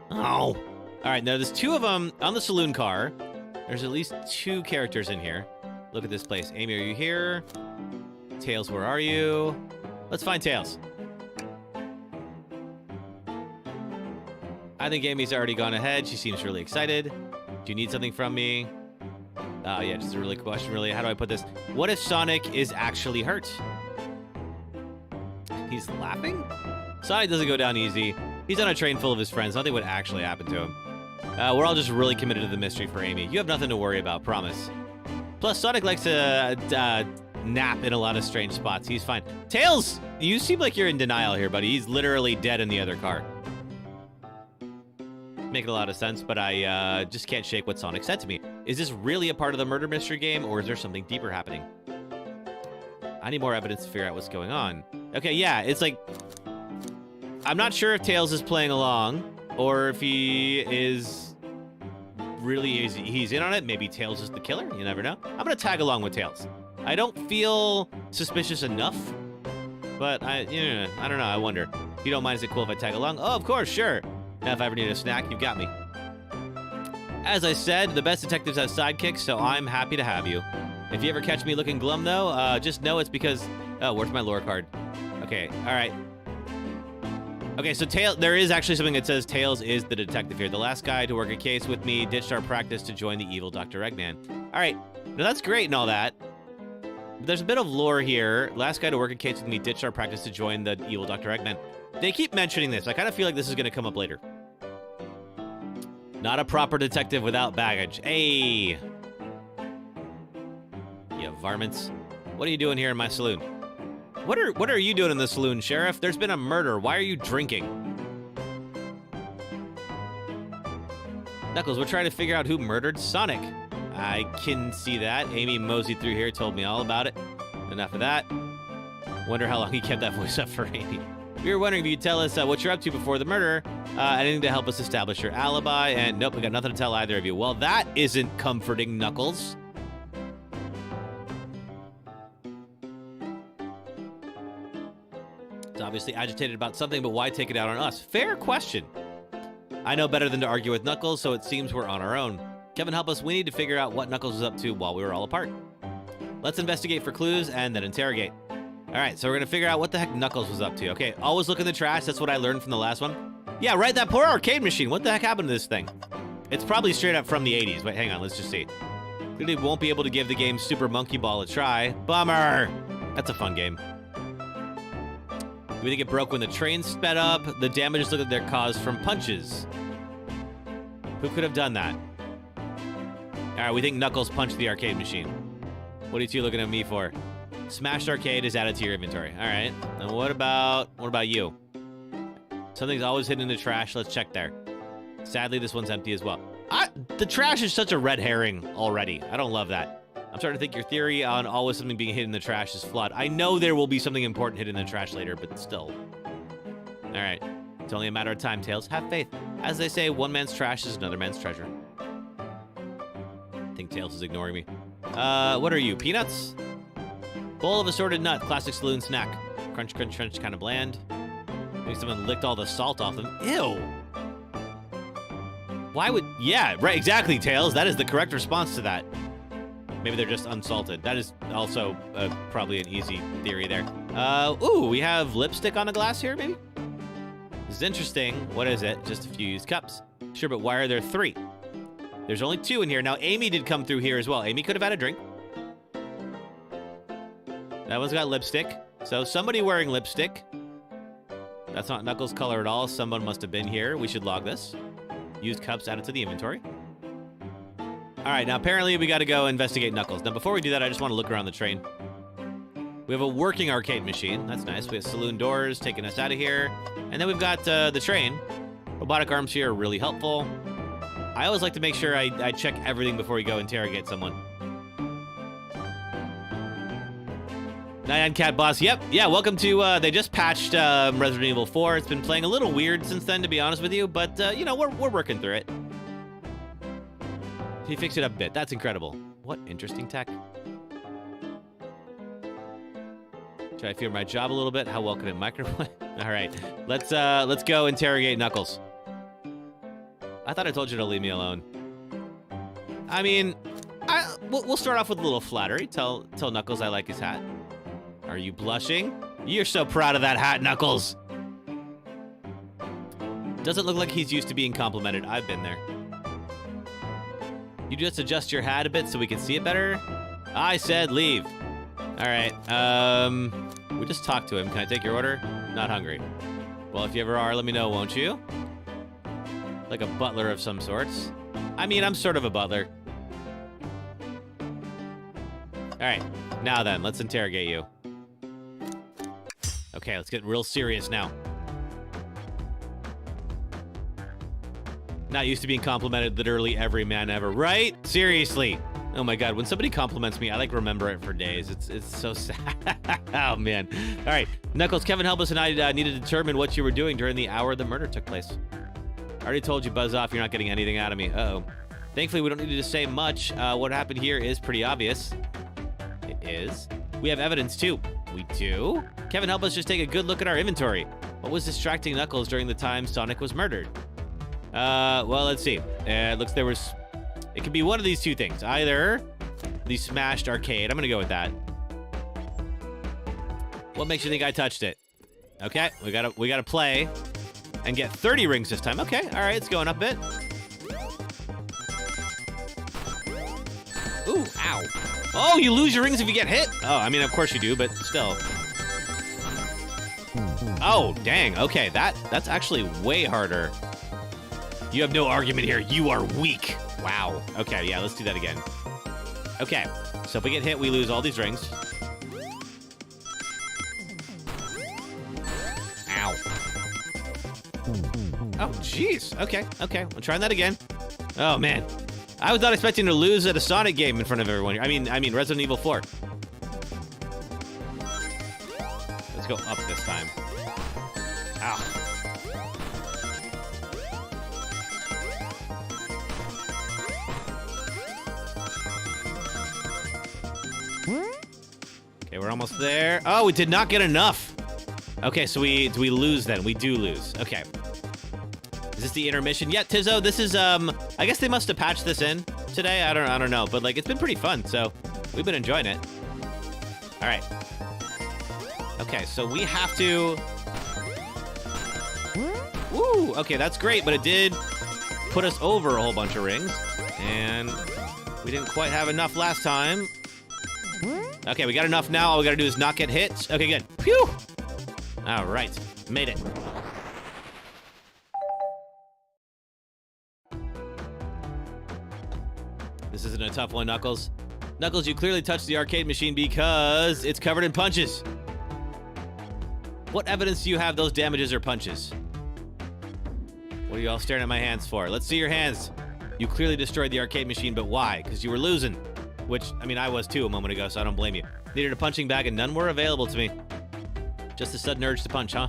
Oh. All right, now there's two of them on the saloon car. There's at least two characters in here. Look at this place. Amy, are you here? Tails, where are you? Let's find Tails. I think Amy's already gone ahead. She seems really excited. Do you need something from me? Yeah, just a really question, really. How do I put this? What if Sonic is actually hurt? He's laughing? Sonic doesn't go down easy. He's on a train full of his friends. Nothing would actually happen to him. We're all just really committed to the mystery for Amy. You have nothing to worry about, promise. Plus, Sonic likes to nap in a lot of strange spots. He's fine. Tails, you seem like you're in denial here, buddy. He's literally dead in the other car. Making a lot of sense, but I just can't shake what Sonic said to me. Is this really a part of the murder mystery game, or is there something deeper happening? I need more evidence to figure out what's going on. Okay, yeah, it's like... I'm not sure if Tails is playing along, or if he is really... he's in on it. Maybe Tails is the killer. You never know. I'm going to tag along with Tails. I don't feel suspicious enough, but I don't know. I wonder. If you don't mind, is it cool if I tag along? Oh, of course, sure. Now, if I ever need a snack, you've got me. As I said, the best detectives have sidekicks, so I'm happy to have you. If you ever catch me looking glum, though, just know it's because... Oh, where's my lore card? Okay, all right. Okay, so there is actually something that says Tails is the detective here. The last guy to work a case with me ditched our practice to join the evil Dr. Eggman. All right, now that's great and all that. But there's a bit of lore here. Last guy to work a case with me ditched our practice to join the evil Dr. Eggman. They keep mentioning this. I kind of feel like this is going to come up later. Not a proper detective without baggage. Hey! You varmints. What are you doing here in my saloon? What are you doing in the saloon, Sheriff? There's been a murder. Why are you drinking? Knuckles, we're trying to figure out who murdered Sonic. I can see that. Amy moseyed through here, told me all about it. Enough of that. Wonder how long he kept that voice up for Amy. We were wondering if you could tell us what you're up to before the murder. Anything to help us establish your alibi. And nope, we got nothing to tell either of you. Well, that isn't comforting, Knuckles. Obviously agitated about something, but why take it out on us? Fair question. I know better than to argue with Knuckles, so it seems we're on our own. Kevin, help us. We need to figure out what Knuckles was up to while we were all apart. Let's investigate for clues and then interrogate. All right, so we're going to figure out what the heck Knuckles was up to. Okay, always look in the trash. That's what I learned from the last one. Yeah, right, that poor arcade machine. What the heck happened to this thing? It's probably straight up from the 80s. Wait, hang on. Let's just see. Really won't be able to give the game Super Monkey Ball a try. Bummer. That's a fun game. We think it broke when the train sped up. The damages look like they're caused from punches. Who could have done that? All right, we think Knuckles punched the arcade machine. What are you two looking at me for? Smashed arcade is added to your inventory. All right. And what about you? Something's always hidden in the trash. Let's check there. Sadly, this one's empty as well. The trash is such a red herring already. I don't love that. I'm starting to think your theory on always something being hidden in the trash is flawed. I know there will be something important hidden in the trash later, but still. All right. It's only a matter of time, Tails. Have faith. As they say, one man's trash is another man's treasure. I think Tails is ignoring me. What are you, peanuts? Bowl of assorted nut, classic saloon snack. Crunch, crunch, crunch, kind of bland. Maybe someone licked all the salt off them. Ew. Why would... Yeah, right, exactly, Tails. That is the correct response to that. Maybe they're just unsalted. That is also probably an easy theory there. Ooh, we have lipstick on a glass here, maybe? This is interesting. What is it? Just a few used cups. Sure, but why are there 3? There's only 2 in here. Now, Amy did come through here as well. Amy could have had a drink. That one's got lipstick. So somebody wearing lipstick. That's not Knuckles' color at all. Someone must have been here. We should log this. Used cups added to the inventory. All right, now apparently we got to go investigate Knuckles. Now, before we do that, I just want to look around the train. We have a working arcade machine. That's nice. We have saloon doors taking us out of here. And then we've got the train. Robotic arms here are really helpful. I always like to make sure I check everything before we go interrogate someone. Nyan Cat Boss. Yep. Yeah, welcome to... they just patched Resident Evil 4. It's been playing a little weird since then, to be honest with you. But, you know, we're working through it. He fixed it up a bit. That's incredible. What interesting tech. Should I fear my job a little bit? How well can it microplay? All right. Let's go interrogate Knuckles. I thought I told you to leave me alone. I mean, we'll start off with a little flattery. Tell Knuckles I like his hat. Are you blushing? You're so proud of that hat, Knuckles. Doesn't look like he's used to being complimented. I've been there. You just adjust your hat a bit so we can see it better? I said leave. All right. We just talked to him. Can I take your order? Not hungry. Well, if you ever are, let me know, won't you? Like a butler of some sorts. I mean, I'm sort of a butler. All right. Now then, let's interrogate you. Okay, let's get real serious now. Not used to being complimented literally every man ever, right? Seriously. Oh my god, when somebody compliments me, I like remember it for days. It's so sad. Oh man. All right, Knuckles, Kevin, help us, and I need to determine what you were doing during the hour the murder took place. I already told you, buzz off. You're not getting anything out of me. Uh-oh. Thankfully, we don't need to say much. What happened here is pretty obvious. It is. We have evidence too. We do. Kevin, help us just take a good look at our inventory. What was distracting Knuckles during the time Sonic was murdered? Well, let's see. It looks there was... It could be one of these 2 things. Either the smashed arcade. I'm gonna go with that. What makes you think I touched it? Okay, we gotta play and get 30 rings this time. Okay, all right, it's going up a bit. Ooh, ow. Oh, you lose your rings if you get hit? Oh, I mean, of course you do, but still. Oh, dang. Okay, that's actually way harder. You have no argument here. You are weak. Wow. Okay, yeah, let's do that again. Okay, so if we get hit, we lose all these rings. Ow. Oh, jeez. Okay, we're trying that again. Oh, man. I was not expecting to lose at a Sonic game in front of everyone here. I mean, Resident Evil 4. Let's go up this time. Ow. Okay, we're almost there. Oh, we did not get enough. Okay, so we lose then. We do lose. Okay. Is this the intermission? Yeah, Tizzo, this is, I guess they must have patched this in today. I don't know, but like, it's been pretty fun, so we've been enjoying it. All right. Okay, so we have to... Woo! Okay, that's great, but it did put us over a whole bunch of rings, and we didn't quite have enough last time. Okay, we got enough now. All we gotta do is not get hit. Okay, good. Phew! All right, made it. This isn't a tough one, Knuckles. Knuckles, you clearly touched the arcade machine because it's covered in punches. What evidence do you have those damages are punches? What are you all staring at my hands for? Let's see your hands. You clearly destroyed the arcade machine, but why? Because you were losing. Which, I mean, I was too a moment ago, so I don't blame you. Needed a punching bag and none were available to me. Just a sudden urge to punch, huh?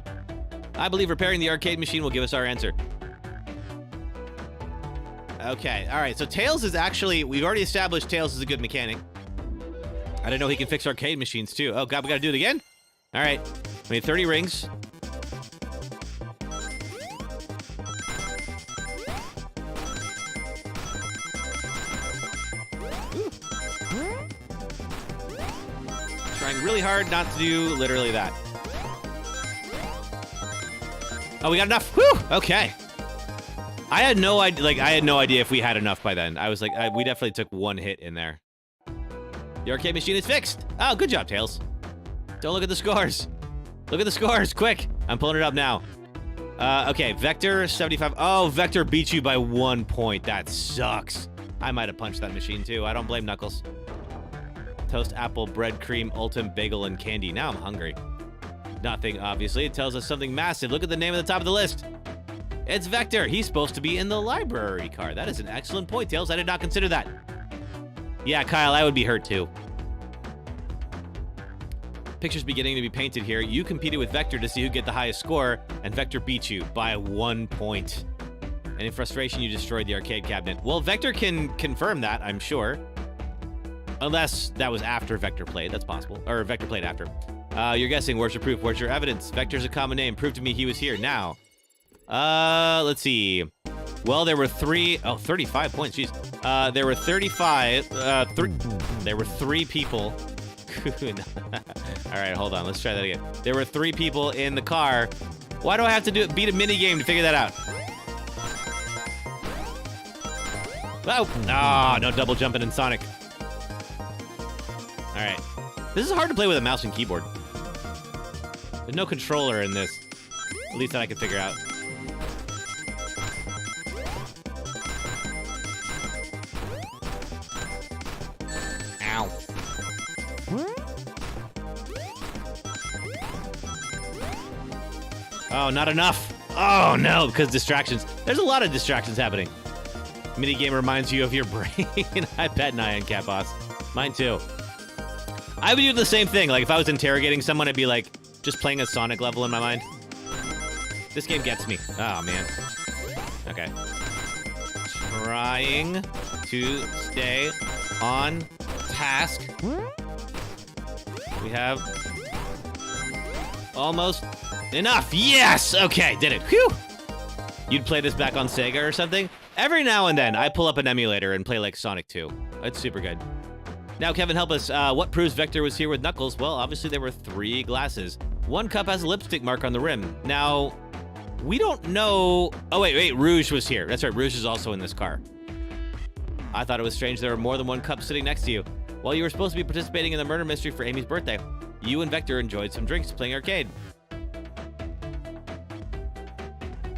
I believe repairing the arcade machine will give us our answer. Okay, all right, so Tails is actually, we've already established Tails is a good mechanic. I didn't know he can fix arcade machines too. Oh God, we gotta do it again? All right, we need 30 rings. Ooh. Trying really hard not to do literally that. Oh, we got enough, whew, okay. I had no idea, like, I had no idea if we had enough by then. I was like, we definitely took one hit in there. The arcade machine is fixed. Oh, good job, Tails. Don't look at the scores. Look at the scores, quick. I'm pulling it up now. Okay, Vector, 75. Oh, Vector beat you by 1 point. That sucks. I might have punched that machine, too. I don't blame Knuckles. Toast, apple, bread, cream, ultim, bagel, and candy. Now I'm hungry. Nothing, obviously. It tells us something massive. Look at the name at the top of the list. It's Vector. He's supposed to be in the library car. That is an excellent point, Tails. I did not consider that. Yeah, Kyle, I would be hurt too. Pictures beginning to be painted here. You competed with Vector to see who get the highest score, and Vector beat you by 1 point. And in frustration, you destroyed the arcade cabinet. Well, Vector can confirm that, I'm sure. Unless that was after Vector played. That's possible. Or Vector played after. You're guessing. Where's your proof? Where's your evidence? Vector's a common name. Prove to me he was here now. Let's see. Well, there were 35 points. Jeez. There were 35. There were 3 people. All right, hold on. Let's try that again. There were 3 people in the car. Why do I have to beat a mini game to figure that out? Oh, no double jumping in Sonic. All right. This is hard to play with a mouse and keyboard. There's no controller in this. At least that I can figure out. Ow. Oh, not enough. Oh, no, because distractions. There's a lot of distractions happening. Minigame reminds you of your brain. I bet Nyan Cat Boss. Mine too. I would do the same thing. Like, if I was interrogating someone, I'd be like, just playing a Sonic level in my mind. This game gets me. Oh, man. Okay. Trying to stay on task. We have almost enough. Yes! Okay, did it. Phew! You'd play this back on Sega or something? Every now and then, I pull up an emulator and play like Sonic 2. It's super good. Now, Kevin, help us. What proves Vector was here with Knuckles? Well, obviously there were 3 glasses. One cup has a lipstick mark on the rim. Now, we don't know... Oh, wait, Rouge was here. That's right, Rouge is also in this car. I thought it was strange there were more than 1 cup sitting next to you. While you were supposed to be participating in the murder mystery for Amy's birthday, you and Vector enjoyed some drinks playing arcade.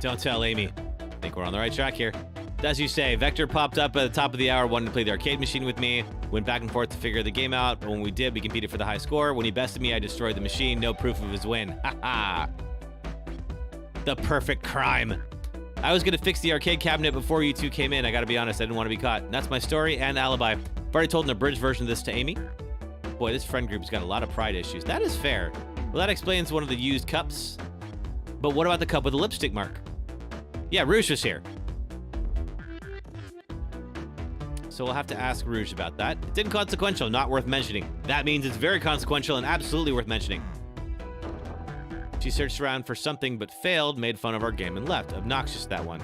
Don't tell Amy. I think we're on the right track here. As you say, Vector popped up at the top of the hour, wanted to play the arcade machine with me, went back and forth to figure the game out, but when we did, we competed for the high score. When he bested me, I destroyed the machine. No proof of his win. Ha-ha. The perfect crime. I was going to fix the arcade cabinet before you 2 came in. I got to be honest, I didn't want to be caught. And that's my story and alibi. I've already told an abridged version of this to Amy. Boy, this friend group's got a lot of pride issues. That is fair. Well, that explains one of the used cups. But what about the cup with the lipstick mark? Yeah, Rouge was here. So we'll have to ask Rouge about that. It's inconsequential, not worth mentioning. That means it's very consequential and absolutely worth mentioning. She searched around for something but failed, made fun of our game and left. Obnoxious, that one.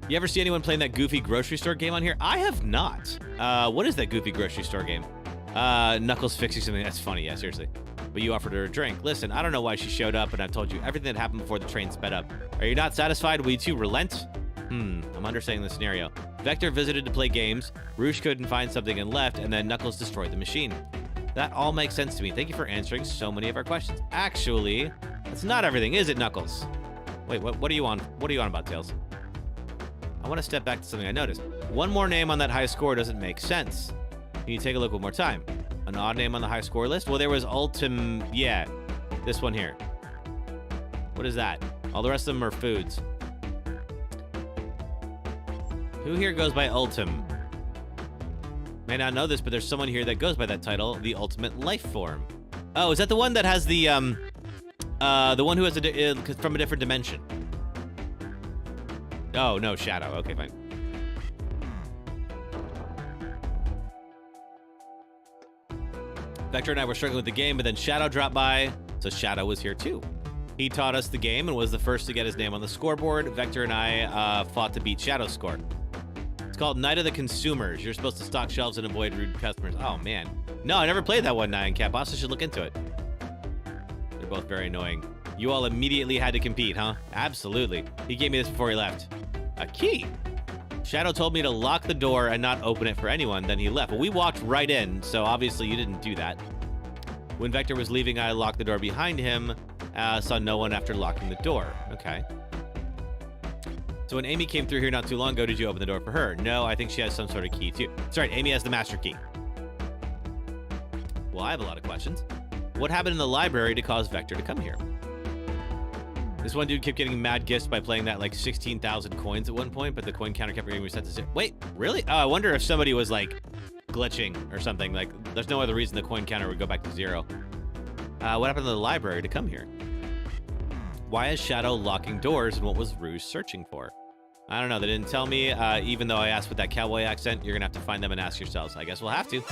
You ever see anyone playing that goofy grocery store game on here? I have not. What is that goofy grocery store game? Knuckles fixing something. That's funny, yeah, seriously. But you offered her a drink. Listen, I don't know why she showed up, and I've told you everything that happened before the train sped up. Are you not satisfied? Will you two relent? I'm understanding the scenario. Vector visited to play games, Rouge couldn't find something and left, and then Knuckles destroyed the machine. That all makes sense to me. Thank you for answering so many of our questions. Actually, that's not everything, is it, Knuckles? Wait, what are you on? What are you on about, Tails? I want to step back to something I noticed. One more name on that high score doesn't make sense. Can you take a look one more time? An odd name on the high score list? Well, there was yeah, this one here. What is that? All the rest of them are foods. Who here goes by Ultim? May not know this, but there's someone here that goes by that title, the Ultimate Life Form. Oh, is that the one that has the one who has from a different dimension? Oh, no, Shadow. Okay, fine. Vector and I were struggling with the game, but then Shadow dropped by, so Shadow was here too. He taught us the game and was the first to get his name on the scoreboard. Vector and I fought to beat Shadow's score. It's called Night of the Consumers. You're supposed to stock shelves and avoid rude customers. Oh, man. No, I never played that one, Nyan Cat Boss. I should look into it. They're both very annoying. You all immediately had to compete, huh? Absolutely. He gave me this before he left. A key. Shadow told me to lock the door and not open it for anyone, then he left. Well, we walked right in, so obviously you didn't do that. When Vector was leaving, I locked the door behind him. Saw no one after locking the door. Okay. So when Amy came through here not too long ago, did you open the door for her? No, I think she has some sort of key too. That's right, Amy has the master key. Well, I have a lot of questions. What happened in the library to cause Vector to come here? This one dude kept getting mad gifts by playing that like 16,000 coins at one point, but the coin counter kept getting reset to zero. Wait, really? Oh, I wonder if somebody was like glitching or something. Like, there's no other reason the coin counter would go back to zero. What happened to the library to come here? Why is Shadow locking doors, and what was Rouge searching for? I don't know. They didn't tell me. Even though I asked with that cowboy accent, you're gonna have to find them and ask yourselves. I guess we'll have to.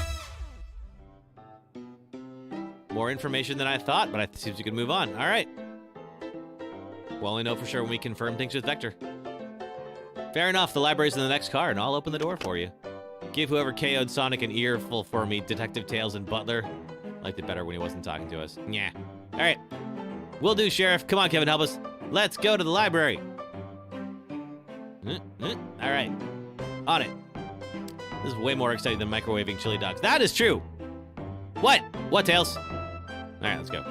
More information than I thought, but it seems we can move on. All right. We'll only know for sure when we confirm things with Vector. Fair enough. The library's in the next car, and I'll open the door for you. Give whoever KO'd Sonic an earful for me, Detective Tails and Butler. Liked it better when he wasn't talking to us. Yeah. All right. Will do, Sheriff. Come on, Kevin, help us. Let's go to the library. All right. On it. This is way more exciting than microwaving chili dogs. That is true. What? What, Tails? All right, let's go.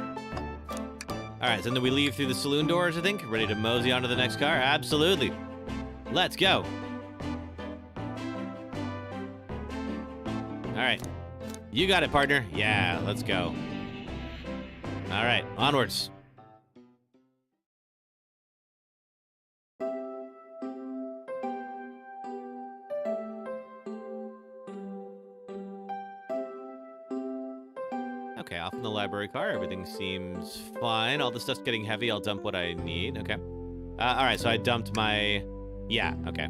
All right, so then we leave through the saloon doors, I think. Ready to mosey onto the next car? Absolutely. Let's go. All right. You got it, partner. Yeah, let's go. All right, onwards. Okay, off in the library car. Everything seems fine. All the stuff's getting heavy. I'll dump what I need. Okay. All right, so I dumped my... Yeah, okay.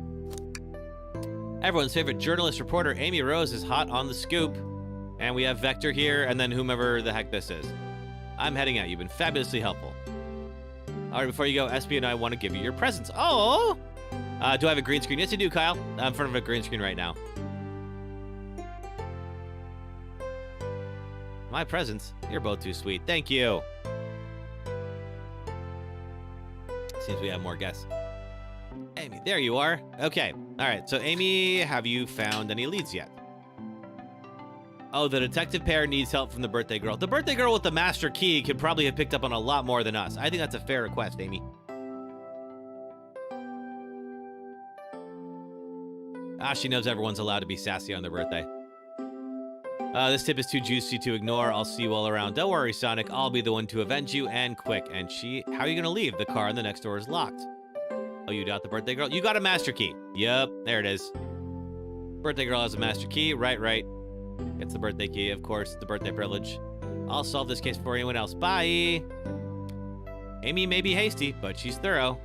Everyone's favorite journalist reporter, Amy Rose, is hot on the scoop. And we have Vector here, and then whomever the heck this is. I'm heading out. You've been fabulously helpful. All right, before you go, SB and I want to give you your presents. Oh! Do I have a green screen? Yes, I do, Kyle. I'm in front of a green screen right now. My presents? You're both too sweet. Thank you. Seems we have more guests. Amy, there you are. Okay. All right. So, Amy, have you found any leads yet? Oh, the detective pair needs help from the birthday girl. The birthday girl with the master key could probably have picked up on a lot more than us. I think that's a fair request, Amy. She knows everyone's allowed to be sassy on their birthday. This tip is too juicy to ignore. I'll see you all around. Don't worry, Sonic. I'll be the one to avenge you, and quick. And how are you going to leave? The car in the next door is locked. Oh, you got the birthday girl? You got a master key. Yep, there it is. Birthday girl has a master key. Right. It's the birthday key, of course. The birthday privilege. I'll solve this case before anyone else. Bye. Amy may be hasty, but she's thorough.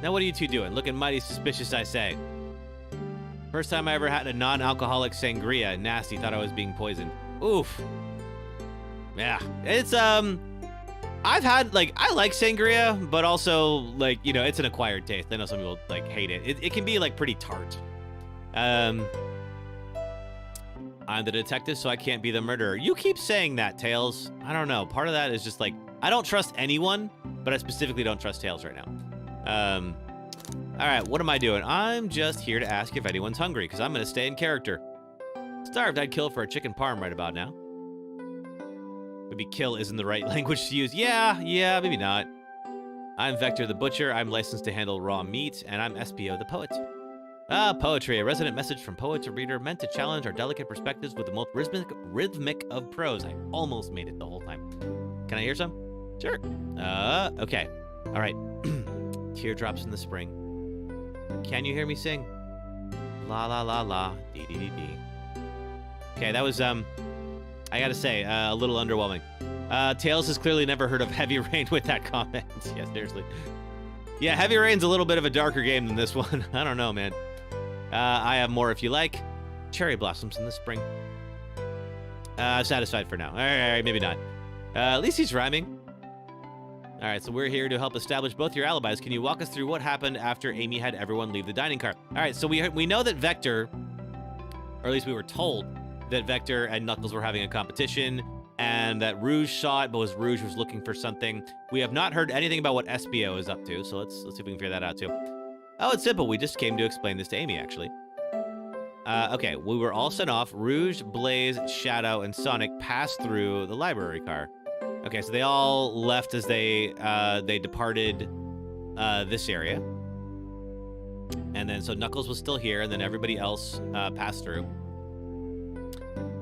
Now what are you two doing? Looking mighty suspicious, I say. First time I ever had a non-alcoholic sangria. Nasty, thought I was being poisoned. Oof. Yeah, it's, I I've had, like, I like sangria, but also, like, you know, it's an acquired taste. I know some people, like, hate it. It can be, like, pretty tart. I'm the detective, so I can't be the murderer. You keep saying that, Tails. I don't know. Part of that is just, like, I don't trust anyone, but I specifically don't trust Tails right now. All right, what am I doing? I'm just here to ask if anyone's hungry, because I'm going to stay in character. Starved, I'd kill for a chicken parm right about now. Maybe kill isn't the right language to use. Yeah, maybe not. I'm Vector the Butcher. I'm licensed to handle raw meat, and I'm SPO the Poet. Poetry, a resonant message from poet to reader meant to challenge our delicate perspectives with the most rhythmic of prose. I almost made it the whole time. Can I hear some? Sure. Okay. All right. Teardrops in the spring. Can you hear me sing? La la la la, dee dee dee dee. Okay, that was, I gotta say, a little underwhelming. Tails has clearly never heard of Heavy Rain with that comment. Yeah, seriously. Yeah, Heavy Rain's a little bit of a darker game than this one. I don't know, man. I have more if you like. Cherry blossoms in the spring. Satisfied for now. All right, maybe not. At least he's rhyming. All right, so we're here to help establish both your alibis. Can you walk us through what happened after Amy had everyone leave the dining car? All right, so we know that Vector, or at least we were told that Vector and Knuckles were having a competition, and that Rouge saw it, but Rouge was looking for something. We have not heard anything about what SBO is up to, so let's see if we can figure that out too. Oh, it's simple. We just came to explain this to Amy, actually. Okay, we were all sent off. Rouge, Blaze, Shadow, and Sonic passed through the library car. Okay, so they all left as they departed this area. And then, so Knuckles was still here, and then everybody else passed through.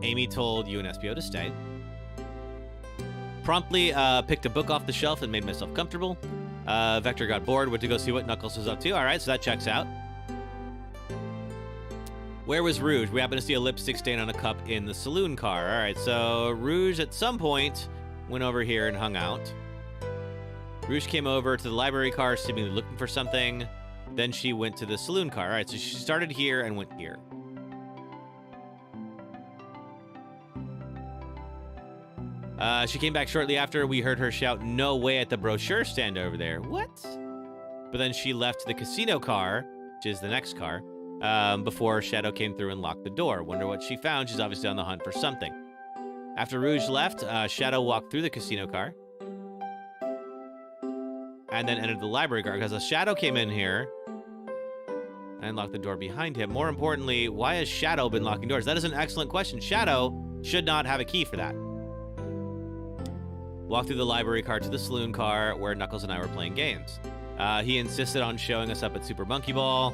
Amy told you and SPO to stay. Promptly picked a book off the shelf and made myself comfortable. Vector got bored, went to go see what Knuckles was up to. All right, so that checks out. Where was Rouge? We happened to see a lipstick stain on a cup in the saloon car. All right, so Rouge at some point went over here and hung out. Rouge came over to the library car, seemingly looking for something. Then she went to the saloon car. All right, so she started here and went here. She came back shortly after. We heard her shout, "No way," at the brochure stand over there. What? But then she left the casino car, which is the next car, before Shadow came through and locked the door. Wonder what she found. She's obviously on the hunt for something. After Rouge left, Shadow walked through the casino car and then entered the library car, because a Shadow came in here and locked the door behind him. More importantly, why has Shadow been locking doors? That is an excellent question. Shadow should not have a key for that. Walked through the library car to the saloon car where Knuckles and I were playing games. He insisted on showing us up at Super Monkey Ball.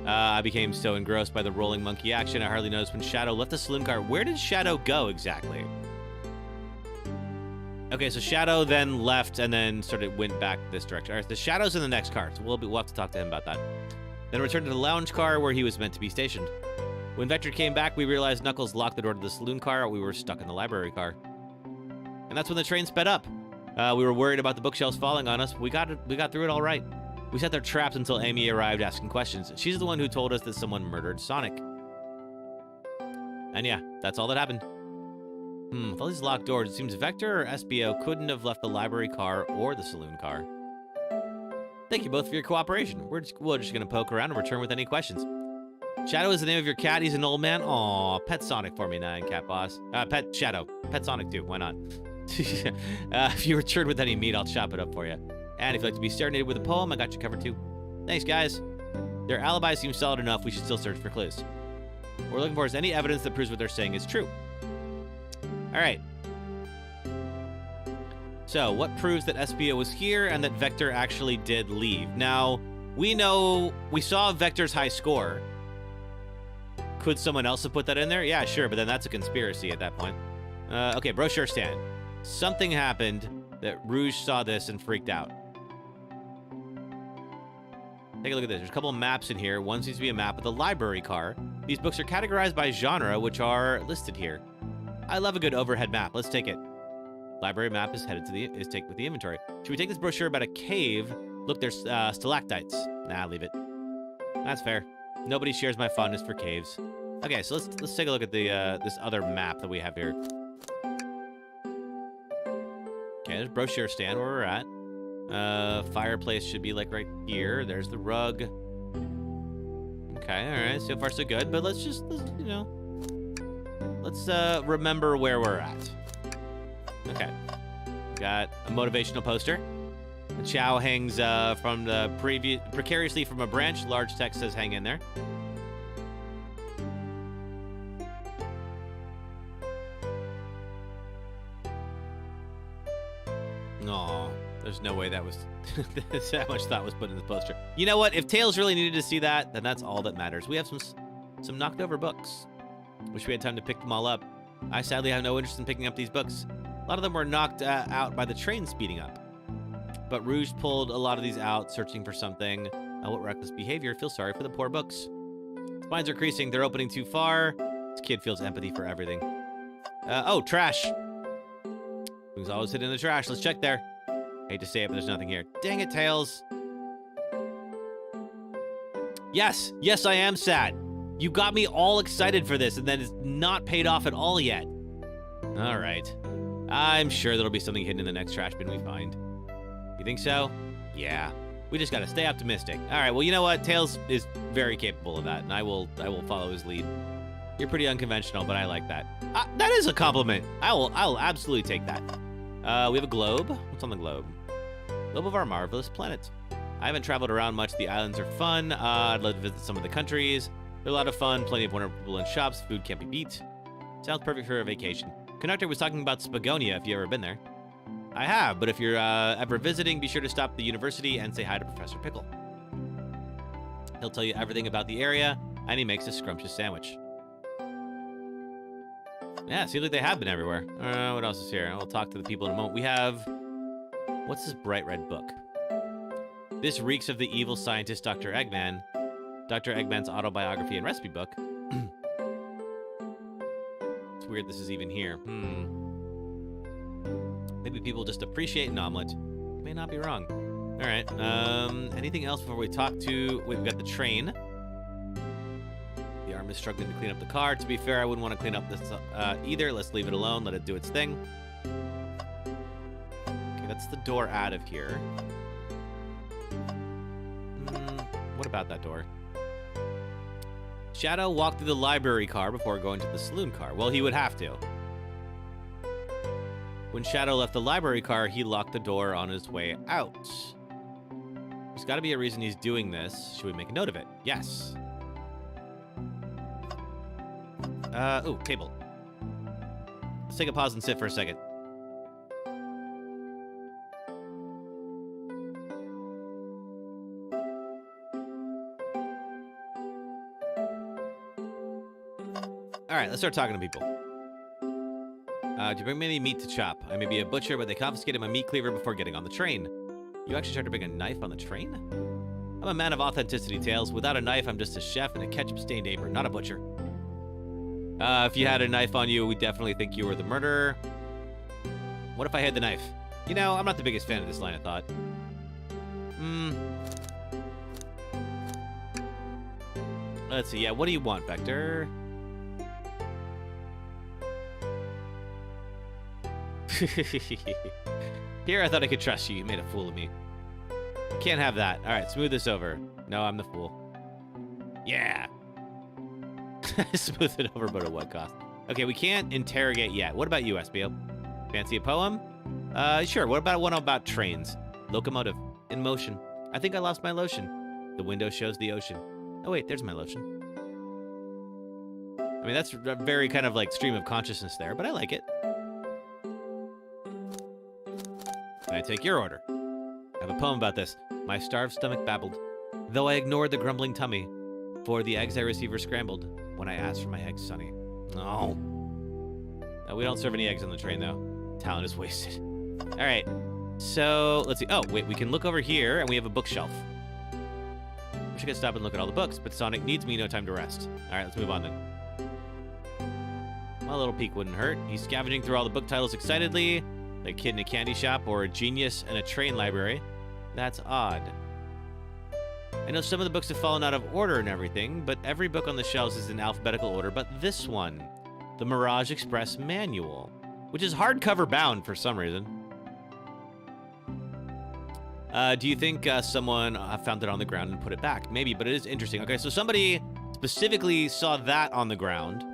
I became so engrossed by the rolling monkey action, I hardly noticed when Shadow left the saloon car. Where did Shadow go exactly? Okay, so Shadow then left and then went back this direction. All right, the Shadow's in the next car, so we'll have to talk to him about that. Then returned to the lounge car where he was meant to be stationed. When Vector came back, we realized Knuckles locked the door to the saloon car. We were stuck in the library car. And that's when the train sped up. We were worried about the bookshelves falling on us. We got through it all right. We sat there trapped until Amy arrived asking questions. She's the one who told us that someone murdered Sonic. And yeah, that's all that happened. With all these locked doors, it seems Vector or SBO couldn't have left the library car or the saloon car. Thank you both for your cooperation. We're just going to poke around and return with any questions. Shadow is the name of your cat. He's an old man. Aw, pet Sonic for me, Cat Boss. Pet Shadow. Pet Sonic too. Why not? If you return with any meat, I'll chop it up for you. And if you'd like to be serenaded with a poem, I got you covered too. Thanks, guys. Their alibi seems solid enough. We should still search for clues. What we're looking for is any evidence that proves what they're saying is true. All right. So, what proves that SBO was here and that Vector actually did leave? Now, we saw Vector's high score. Could someone else have put that in there? Yeah, sure, but then that's a conspiracy at that point. Okay, brochure stand. Something happened that Rouge saw this and freaked out. Take a look at this. There's a couple of maps in here. One seems to be a map of the library car. These books are categorized by genre, which are listed here. I love a good overhead map. Let's take it. Library map is headed to taken with the inventory. Should we take this brochure about a cave? Look, there's stalactites. Nah, leave it. That's fair. Nobody shares my fondness for caves. Okay, so let's take a look at the this other map that we have here. Okay, there's brochure stand where we're at. Fireplace should be like right here. There's the rug. Okay, all right. So far so good. But let's remember where we're at. Okay. Got a motivational poster. The chow hangs from the precariously from a branch. Large text says hang in there. No, there's no way that was that much thought was put in the poster. You know what? If Tails really needed to see that, then that's all that matters. We have some knocked over books. Wish we had time to pick them all up. I sadly have no interest in picking up these books. A lot of them were knocked out by the train speeding up. But Rouge pulled a lot of these out, searching for something. What reckless behavior. Feel sorry for the poor books. Spines are creasing. They're opening too far. This kid feels empathy for everything. Oh, trash. Things always hid in the trash. Let's check there. Hate to say it, but there's nothing here. Dang it, Tails. Yes, I am sad. You got me all excited for this, and then it's not paid off at all yet. All right. I'm sure there'll be something hidden in the next trash bin we find. You think so? Yeah. We just gotta stay optimistic. All right, well, you know what? Tails is very capable of that, and I will follow his lead. You're pretty unconventional, but I like that. That is a compliment. I'll absolutely take that. We have a globe. What's on the globe? Globe of our marvelous planet. I haven't traveled around much. The islands are fun. I'd love to visit some of the countries. They're a lot of fun. Plenty of wonderful people and shops. Food can't be beat. Sounds perfect for a vacation. Conductor was talking about Spagonia, if you've ever been there. I have, but if you're ever visiting, be sure to stop at the university and say hi to Professor Pickle. He'll tell you everything about the area, and he makes a scrumptious sandwich. Yeah, seems like they have been everywhere. What else is here? I'll talk to the people in a moment. We have... What's this bright red book? This reeks of the evil scientist Dr. Eggman. Dr. Eggman's autobiography and recipe book. It's weird this is even here. Maybe people just appreciate an omelet. You may not be wrong. All right. Anything else before we talk to... Wait, we've got the train. The arm is struggling to clean up the car. To be fair, I wouldn't want to clean up this either. Let's leave it alone. Let it do its thing. Okay, that's the door out of here. What about that door? Shadow walked through the library car before going to the saloon car. Well, he would have to. When Shadow left the library car, he locked the door on his way out. There's got to be a reason he's doing this. Should we make a note of it? Yes. Oh, table. Let's take a pause and sit for a second. All right, let's start talking to people. Do you bring me any meat to chop? I may be a butcher, but they confiscated my meat cleaver before getting on the train. You actually tried to bring a knife on the train? I'm a man of authenticity, Tails. Without a knife, I'm just a chef in a ketchup-stained apron, not a butcher. If you had a knife on you, we definitely think you were the murderer. What if I had the knife? You know, I'm not the biggest fan of this line of thought. Let's see, yeah, what do you want, Vector? Here, I thought I could trust you. You made a fool of me. Can't have that. All right, smooth this over. No, I'm the fool. Yeah. Smooth it over, but at what cost? Okay, we can't interrogate yet. What about you, SBO? Fancy a poem? Sure. What about one about trains? Locomotive. In motion. I think I lost my lotion. The window shows the ocean. Oh, wait, there's my lotion. I mean, that's a very kind of like stream of consciousness there, but I like it. Can I take your order? I have a poem about this. My starved stomach babbled, though I ignored the grumbling tummy, for the eggs I received were scrambled when I asked for my eggs sunny. No. No, we don't serve any eggs on the train, though. Talent is wasted. All right. So, let's see. Oh, wait, we can look over here, and we have a bookshelf. Wish I could stop and look at all the books, but Sonic needs me, no time to rest. All right, let's move on then. Well, a little peek wouldn't hurt. He's scavenging through all the book titles excitedly. Like a kid in a candy shop or a genius in a train library. That's odd. I know some of the books have fallen out of order and everything, but every book on the shelves is in alphabetical order, but this one, the Mirage Express Manual, which is hardcover bound for some reason. Do you think someone found it on the ground and put it back? Maybe, but it is interesting. Okay, so somebody specifically saw that on the ground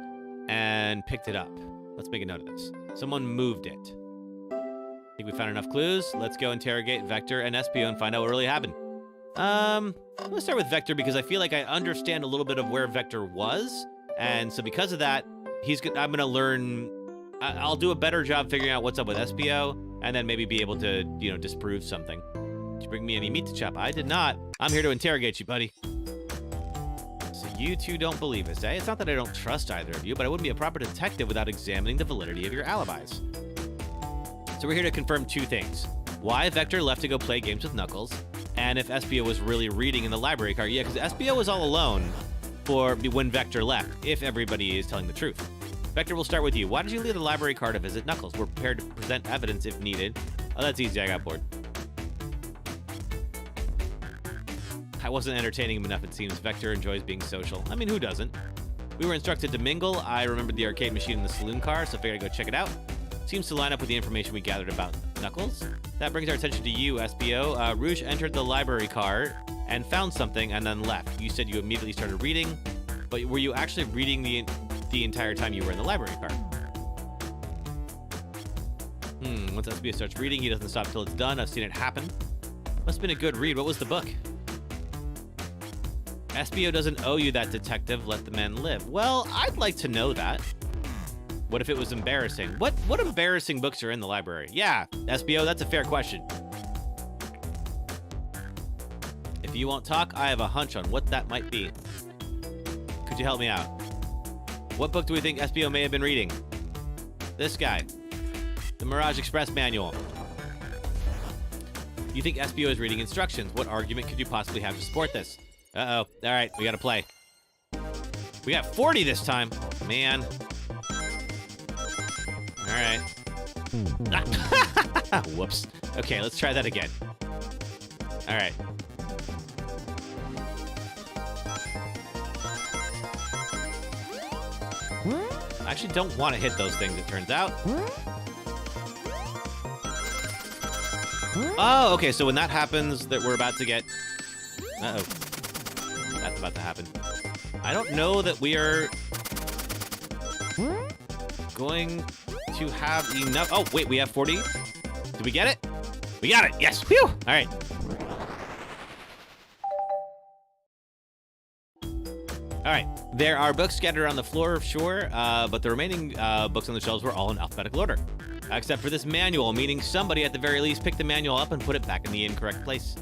and picked it up. Let's make a note of this. Someone moved it. I think we found enough clues. Let's go interrogate Vector and SPO and find out what really happened. Let's start with Vector because I feel like I understand a little bit of where Vector was. And so because of that, I'm going to learn... I'll do a better job figuring out what's up with SPO and then maybe be able to, disprove something. Did you bring me any meat to chop? I did not. I'm here to interrogate you, buddy. So you two don't believe us, eh? It's not that I don't trust either of you, but I wouldn't be a proper detective without examining the validity of your alibis. So we're here to confirm two things. Why Vector left to go play games with Knuckles, and if SPO was really reading in the library card. Yeah, because SPO was all alone when Vector left, if everybody is telling the truth. Vector, we'll start with you. Why did you leave the library card to visit Knuckles? We're prepared to present evidence if needed. Oh, that's easy. I got bored. I wasn't entertaining him enough, it seems. Vector enjoys being social. I mean, who doesn't? We were instructed to mingle. I remembered the arcade machine in the saloon car, so I figured I'd go check it out. Seems to line up with the information we gathered about Knuckles. That brings our attention to you, SPO. Rouge entered the library card and found something and then left. You said you immediately started reading, but were you actually reading the entire time you were in the library card? Once SPO starts reading, he doesn't stop till it's done. I've seen it happen. Must have been a good read. What was the book? SPO doesn't owe you that, detective. Let the man live. Well, I'd like to know that. What if it was embarrassing? What embarrassing books are in the library? Yeah, SPO, that's a fair question. If you won't talk, I have a hunch on what that might be. Could you help me out? What book do we think SPO may have been reading? This guy. The Mirage Express Manual. You think SPO is reading instructions. What argument could you possibly have to support this? Uh-oh. All right, we gotta play. We got 40 this time. Man. All right. Whoops. Okay, let's try that again. All right. I actually don't want to hit those things, it turns out. Oh, okay, so when that happens, that we're about to get... Uh-oh. That's about to happen. I don't know that we are going to have enough... Oh, wait, we have 40? Did we get it? We got it, yes, whew! All right. All right, there are books scattered around the floor, sure, but the remaining books on the shelves were all in alphabetical order. Except for this manual, meaning somebody at the very least picked the manual up and put it back in the incorrect place.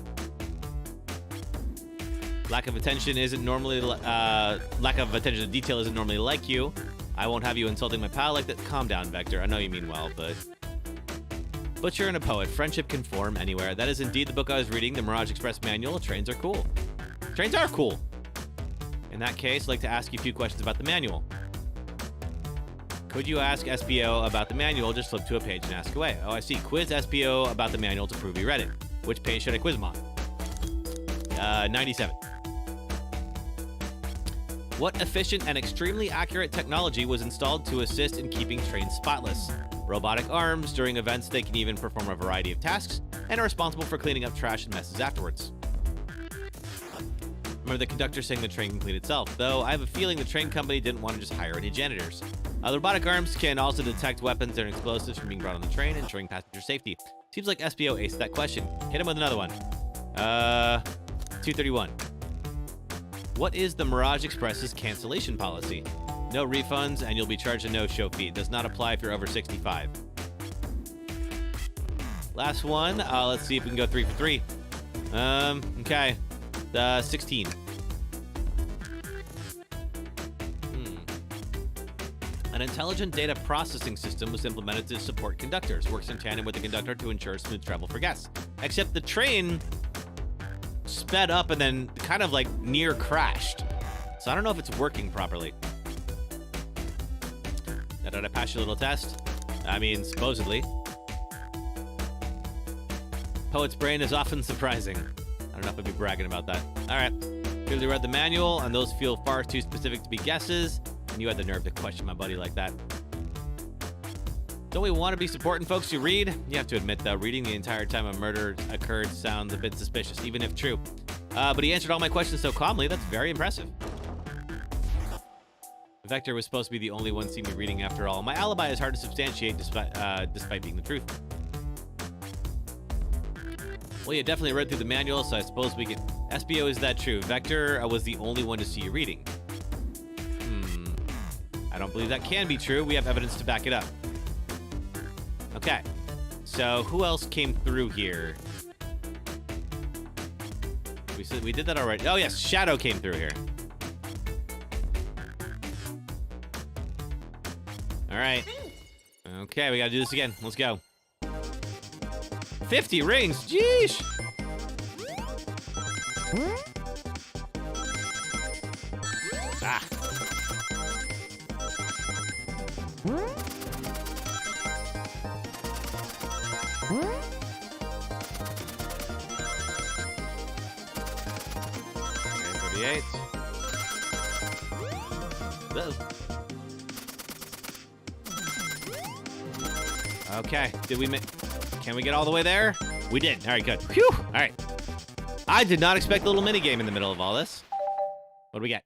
Lack of attention to detail isn't normally like you. I won't have you insulting my pal like that. Calm down, Vector. I know you mean well, but... Butcher and a poet. Friendship can form anywhere. That is indeed the book I was reading, the Mirage Express Manual. Trains are cool. Trains are cool. In that case, I'd like to ask you a few questions about the manual. Could you ask SPO about the manual? Just flip to a page and ask away. Oh, I see. Quiz SPO about the manual to prove you read it. Which page should I quiz him on? 97. What efficient and extremely accurate technology was installed to assist in keeping trains spotless? Robotic arms. During events, they can even perform a variety of tasks and are responsible for cleaning up trash and messes afterwards. Remember the conductor saying the train can clean itself, though I have a feeling the train company didn't want to just hire any janitors. The robotic arms can also detect weapons and explosives from being brought on the train, ensuring passenger safety. Seems like SPO aced that question. Hit him with another one. 231. What is the Mirage Express's cancellation policy? No refunds, and you'll be charged a no-show fee. Does not apply if you're over 65. Last one. Let's see if we can go 3 for 3. Okay. 16. An intelligent data processing system was implemented to support conductors. Works in tandem with the conductor to ensure smooth travel for guests. Except the train sped up and then kind of like near crashed. So I don't know if it's working properly. Now, did I pass your little test? I mean, supposedly. Poet's brain is often surprising. I don't know if I'd be bragging about that. All right. Clearly read the manual, and those feel far too specific to be guesses. And you had the nerve to question my buddy like that. Don't we want to be supporting folks who read? You have to admit, though, reading the entire time a murder occurred sounds a bit suspicious, even if true. But he answered all my questions so calmly, that's very impressive. Vector was supposed to be the only one seeing me reading after all. My alibi is hard to substantiate despite being the truth. Well, you definitely read through the manual, so I suppose we can... SBO, is that true? Vector was the only one to see you reading. I don't believe that can be true. We have evidence to back it up. Okay. So, who else came through here? We did that already. Oh, yes. Shadow came through here. All right. Okay, we got to do this again. Let's go. 50 rings. Jeesh. Ah. Okay, 38. Okay, can we get all the way there? We did. All right, good. Whew. All right. I did not expect a little mini game in the middle of all this. What do we get?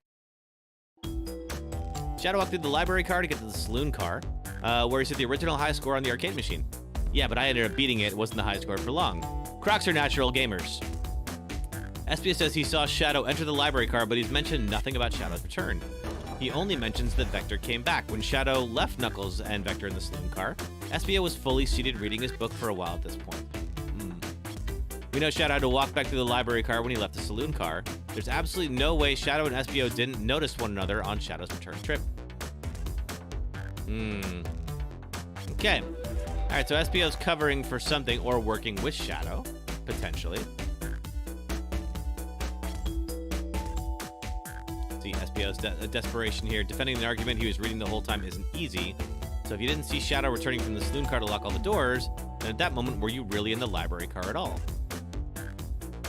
Shadow walked through the library car to get to the saloon car, where he set the original high score on the arcade machine. Yeah, but I ended up beating it. It wasn't the high score for long. Crocs are natural gamers. SPS says he saw Shadow enter the library car, but he's mentioned nothing about Shadow's return. He only mentions that Vector came back. When Shadow left Knuckles and Vector in the saloon car, SBO was fully seated reading his book for a while at this point. We know Shadow had to walk back through the library car when he left the saloon car. There's absolutely no way Shadow and SBO didn't notice one another on Shadow's return trip. Okay. All right, so SBO's covering for something or working with Shadow, potentially. See, SBO's desperation here. Defending the argument he was reading the whole time isn't easy. So if you didn't see Shadow returning from the saloon car to lock all the doors, then at that moment, were you really in the library car at all?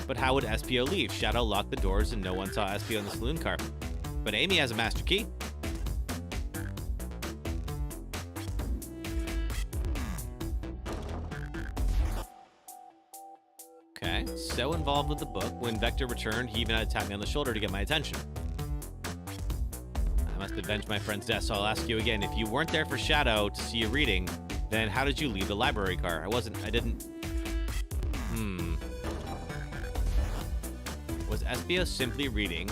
But how would SPO leave? Shadow locked the doors and no one saw SPO in the saloon car. But Amy has a master key. Okay, so involved with the book. When Vector returned, he even had to tap me on the shoulder to get my attention. I must avenge my friend's death, so I'll ask you again. If you weren't there for Shadow to see you reading, then how did you leave the library car? I didn't... Was SBO simply reading,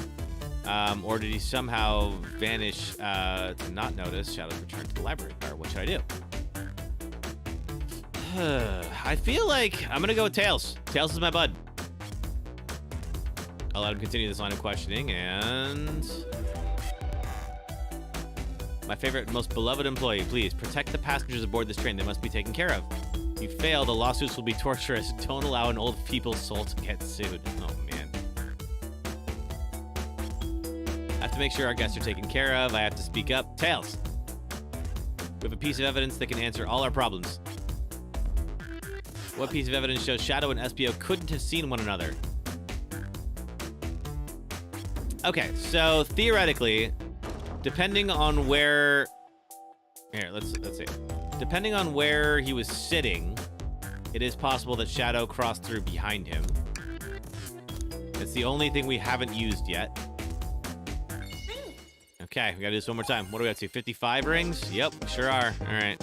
or did he somehow vanish to not notice Shadow's return to the library car? What should I do? I feel like I'm going to go with Tails. Tails is my bud. I'll let him continue this line of questioning, and... My favorite, most beloved employee, please protect the passengers aboard this train. They must be taken care of. If you fail, the lawsuits will be torturous. Don't allow an old people's soul to get sued. Oh, man. I have to make sure our guests are taken care of. I have to speak up. Tails. We have a piece of evidence that can answer all our problems. What piece of evidence shows Shadow and SPO couldn't have seen one another? Okay, so theoretically, depending on where... Here, let's see. Depending on where he was sitting, it is possible that Shadow crossed through behind him. It's the only thing we haven't used yet. Okay, we gotta do this one more time. What do we got to? 55 rings? Yep, sure are. All right.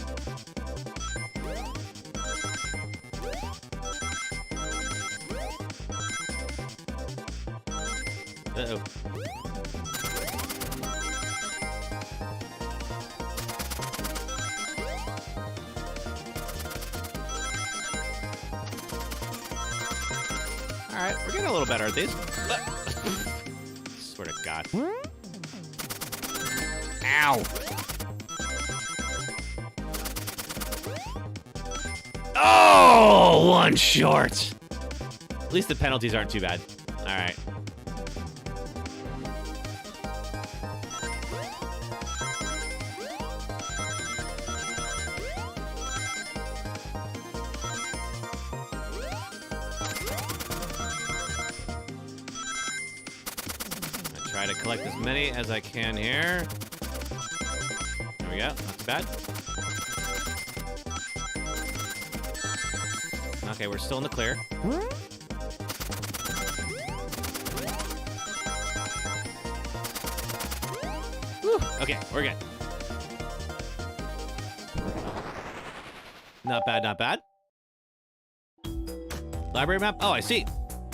Uh-oh. All right, we're getting a little better at these. Swear to God. Ow. Oh, one short. At least the penalties aren't too bad. All right. Try to collect as many as I can here. There we go. Not too bad. Okay, we're still in the clear. Whew. Okay, we're good. Not bad, not bad. Library map? Oh, I see.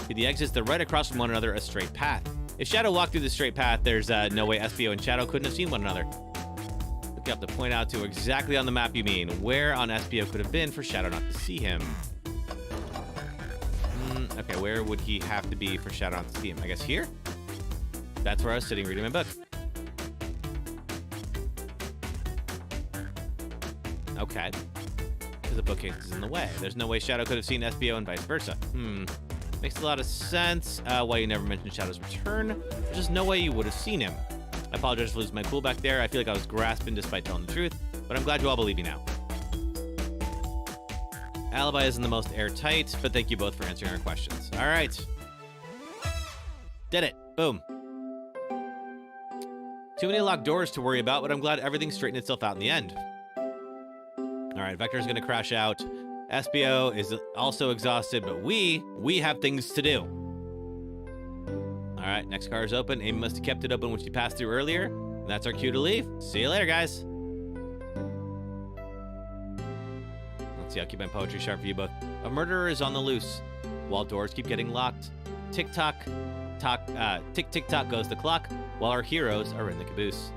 The exits, they're right across from one another, a straight path. If Shadow walked through the straight path, there's no way SBO and Shadow couldn't have seen one another. Look up to point out to exactly on the map you mean. Where on SBO could have been for Shadow not to see him? Okay, where would he have to be for Shadow not to see him? I guess here? That's where I was sitting reading my book. Okay. Because the bookcase is in the way. There's no way Shadow could have seen SBO and vice versa. Makes a lot of sense. Why you never mentioned Shadow's return. There's just no way you would have seen him. I apologize for losing my cool back there. I feel like I was grasping despite telling the truth, but I'm glad you all believe me now. Alibi isn't the most airtight, but thank you both for answering our questions. All right. Did it. Boom. Too many locked doors to worry about, but I'm glad everything straightened itself out in the end. All right, Vector's going to crash out. SBO is also exhausted, but we have things to do. All right, next car is open. Amy must have kept it open when she passed through earlier. And that's our cue to leave. See you later, guys. Let's see, I'll keep my poetry sharp for you both. A murderer is on the loose. While doors keep getting locked. Tick-tock, tick-tick-tock goes the clock, while our heroes are in the caboose.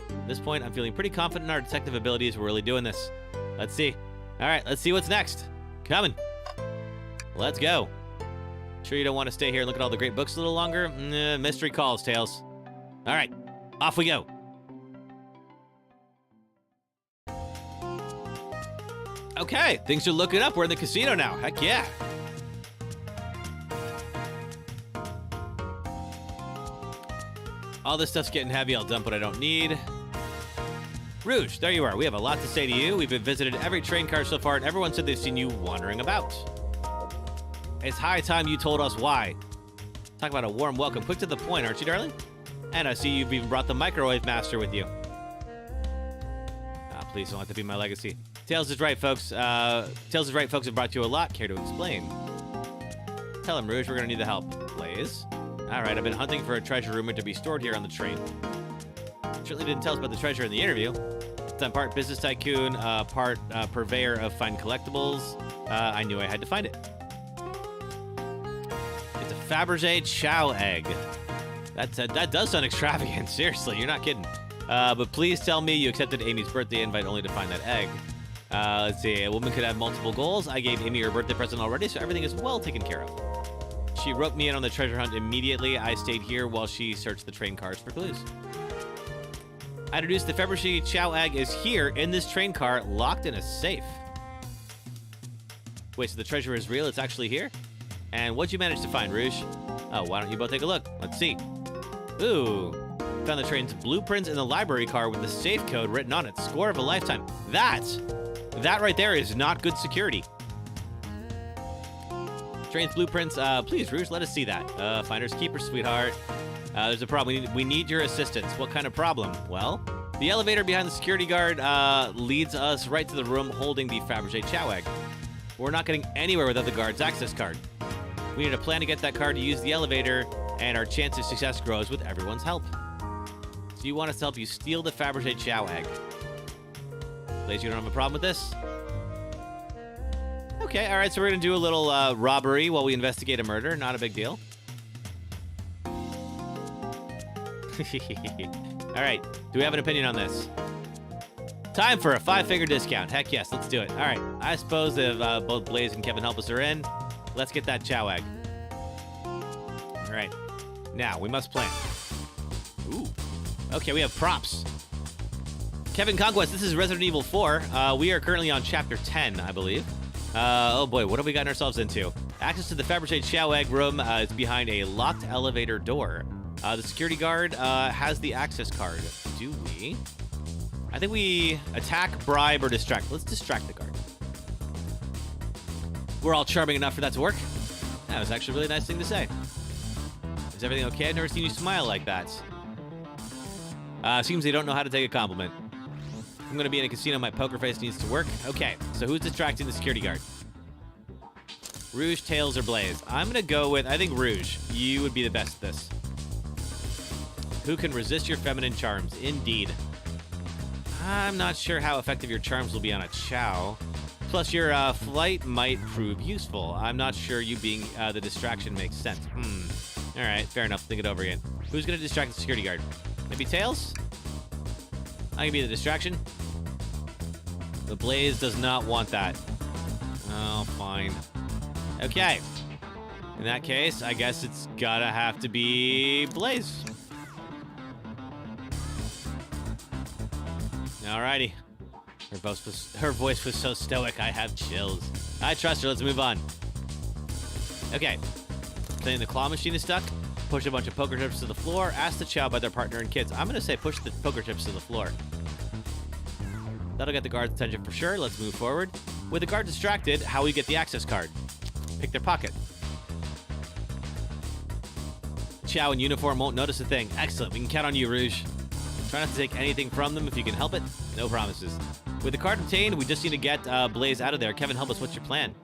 At this point, I'm feeling pretty confident in our detective abilities. We're really doing this. Let's see. All right, let's see what's next. Coming. Let's go. Sure you don't want to stay here and look at all the great books a little longer? Mystery calls, Tails. All right, off we go. Okay, things are looking up. We're in the casino now. Heck yeah. All this stuff's getting heavy. I'll dump what I don't need. Rouge, there you are. We have a lot to say to you. We've visited every train car so far, and everyone said they've seen you wandering about. It's high time you told us why. Talk about a warm welcome. Quick to the point, aren't you, darling? And I see you've even brought the microwave master with you. Please don't let that be my legacy. Tails is right, folks. Tails is right, folks have brought you a lot. Care to explain? Tell him, Rouge, we're going to need the help. Blaze? All right, I've been hunting for a treasure rumored to be stored here on the train. Certainly didn't tell us about the treasure in the interview. I'm part business tycoon, part purveyor of fine collectibles. I knew I had to find it. It's a Fabergé Chow egg. That does sound extravagant. Seriously, you're not kidding. But please tell me you accepted Amy's birthday invite only to find that egg. Let's see. A woman could have multiple goals. I gave Amy her birthday present already, so everything is well taken care of. She roped me in on the treasure hunt immediately. I stayed here while she searched the train cars for clues. I deduced the Fabergé Chow egg is here in this train car, locked in a safe. Wait, so the treasure is real? It's actually here? And what'd you manage to find, Rouge? Oh, why don't you both take a look? Let's see. Ooh. Found the train's blueprints in the library car with the safe code written on it. Score of a lifetime. That right there is not good security. Train's blueprints. Please, Rouge, let us see that. Finders keepers, sweetheart. There's a problem. We need your assistance. What kind of problem? Well, the elevator behind the security guard leads us right to the room holding the Fabergé Chow egg. We're not getting anywhere without the guard's access card. We need a plan to get that card to use the elevator, and our chance of success grows with everyone's help. So you want us to help you steal the Fabergé Chow egg. Blaze, you don't have a problem with this? Okay, all right, so we're going to do a little robbery while we investigate a murder. Not a big deal. All right, do we have an opinion on this? Time for a 5-figure discount. Heck yes, let's do it. All right, I suppose if both Blaze and KevinHelpUs are in, let's get that Chow egg. All right, now we must plan. Ooh, okay, we have props. Kevin Conquest, this is Resident Evil 4. We are currently on Chapter 10, I believe. Oh boy, what have we gotten ourselves into? Access to the Fabergé Chow egg room is behind a locked elevator door. The security guard has the access card. Do we? I think we attack, bribe, or distract. Let's distract the guard. We're all charming enough for that to work. That was actually a really nice thing to say. Is everything okay? I've never seen you smile like that. Seems they don't know how to take a compliment. I'm going to be in a casino. My poker face needs to work. Okay, so who's distracting the security guard? Rouge, Tails, or Blaze? I'm going to go with, I think Rouge. You would be the best at this. Who can resist your feminine charms? Indeed. I'm not sure how effective your charms will be on a Chow. Plus, your flight might prove useful. I'm not sure you being the distraction makes sense. All right, fair enough. Think it over again. Who's going to distract the security guard? Maybe Tails? I can be the distraction. The Blaze does not want that. Oh, fine. Okay. In that case, I guess it's gotta have to be Blaze. Alrighty. Her voice was so stoic, I have chills. I trust her, let's move on. Okay. Saying the claw machine is stuck. Push a bunch of poker chips to the floor. Ask the Chow by their partner and kids. I'm gonna say push the poker chips to the floor. That'll get the guard's attention for sure. Let's move forward. With the guard distracted, how will you get the access card? Pick their pocket. Chow in uniform won't notice a thing. Excellent, we can count on you, Rouge. Try not to take anything from them if you can help it. No promises. With the card obtained, we just need to get Blaze out of there. Kevin, help us. What's your plan?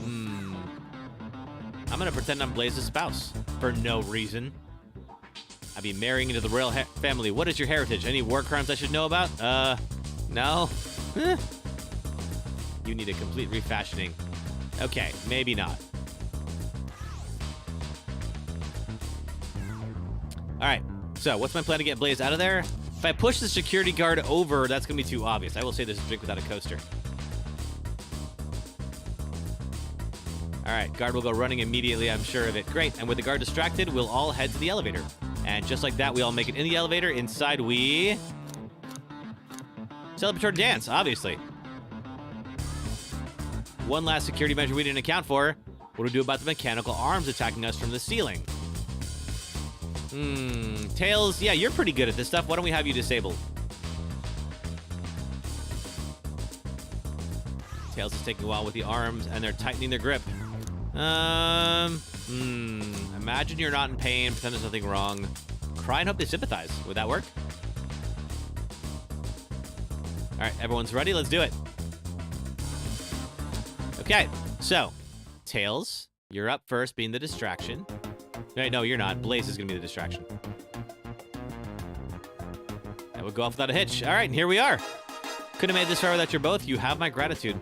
I'm going to pretend I'm Blaze's spouse. For no reason. I'd be marrying into the royal family. What is your heritage? Any war crimes I should know about? No? You need a complete refashioning. Okay, maybe not. Alright, so what's my plan to get Blaze out of there? If I push the security guard over, that's going to be too obvious. I will say there's a drink without a coaster. Alright, guard will go running immediately, I'm sure of it. Great, and with the guard distracted, we'll all head to the elevator. And just like that, we all make it in the elevator. Inside we... celebratory dance, obviously. One last security measure we didn't account for. What do we do about the mechanical arms attacking us from the ceiling? Tails, yeah, you're pretty good at this stuff. Why don't we have you disabled? Tails is taking a while with the arms, and they're tightening their grip. Imagine you're not in pain, pretend there's nothing wrong. Cry and hope they sympathize. Would that work? All right, everyone's ready. Let's do it. Okay, so Tails, you're up first, being the distraction. No, you're not. Blaze is going to be the distraction. That would go off without a hitch. All right, and here we are. Couldn't have made this far without your both. You have my gratitude.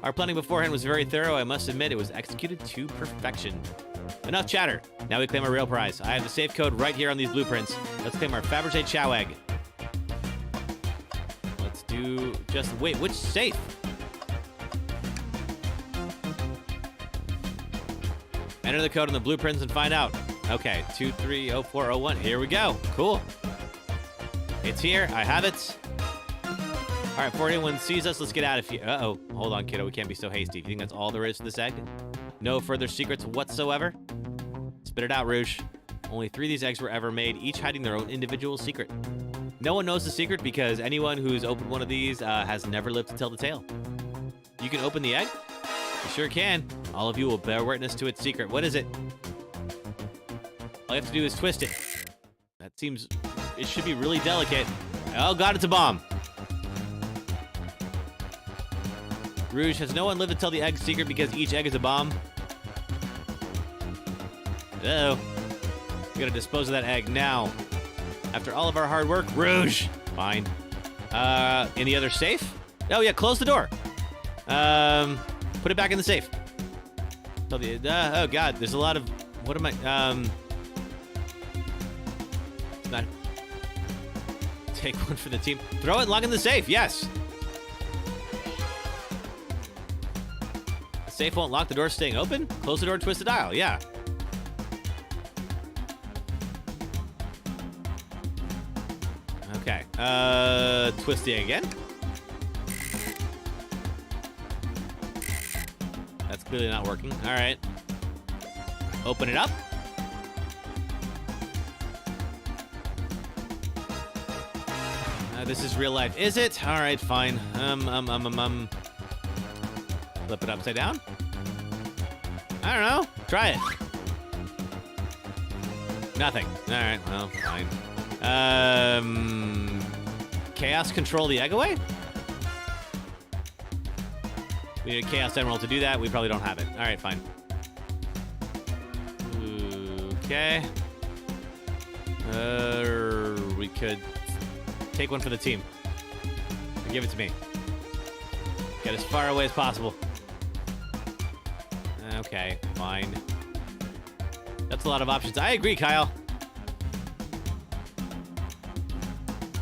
Our planning beforehand was very thorough. I must admit, it was executed to perfection. Enough chatter. Now we claim our real prize. I have the safe code right here on these blueprints. Let's claim our Fabergé Chow egg. Let's do just... Wait, which safe? Enter the code on the blueprints and find out. Okay, 230401. Here we go. Cool. It's here. I have it. All right, before anyone sees us, let's get out of here. Uh-oh. Hold on, kiddo. We can't be so hasty. Do you think that's all there is to this egg? No further secrets whatsoever? Spit it out, Rouge. Only 3 of these eggs were ever made, each hiding their own individual secret. No one knows the secret because anyone who's opened one of these has never lived to tell the tale. You can open the egg? You sure can. All of you will bear witness to its secret. What is it? All you have to do is twist it. That seems... It should be really delicate. Oh, God, it's a bomb. Rouge, has no one lived to tell the egg's secret because each egg is a bomb? Uh-oh. We gotta dispose of that egg now. After all of our hard work, Rouge! Fine. Any other safe? Oh, yeah, close the door. Put it back in the safe. Oh, God, there's a lot of... What am I... Not... Take one for the team. Throw it, lock in the safe, yes! The safe won't lock, the door staying open? Close the door, twist the dial, yeah. Okay, twist the egg again. That's clearly not working. All right. Open it up. This is real life. Is it? All right, fine. Flip it upside down. I don't know. Try it. Nothing. All right, well, fine. Chaos control the egg away? We need a Chaos Emerald to do that. We probably don't have it. All right, fine. Okay. We could take one for the team. Or give it to me. Get as far away as possible. Okay, fine. That's a lot of options. I agree, Kyle.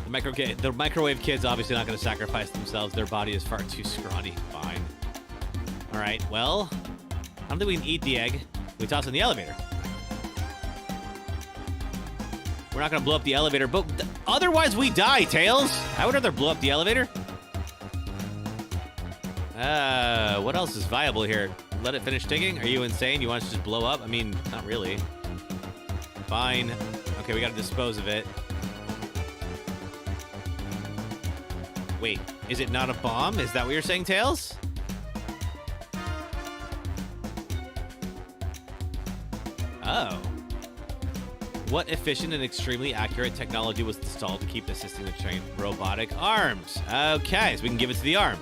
The microwave kid's obviously not going to sacrifice themselves. Their body is far too scrawny. Fine. All right, well, I don't think we can eat the egg. We toss it in the elevator. We're not going to blow up the elevator, but otherwise we die, Tails. I would rather blow up the elevator. What else is viable here? Let it finish digging? Are you insane? You want us to just blow up? I mean, not really. Fine. Okay, we got to dispose of it. Wait, is it not a bomb? Is that what you're saying, Tails? Oh. What efficient and extremely accurate technology was installed to keep assisting the train? Robotic arms. Okay, so we can give it to the arm.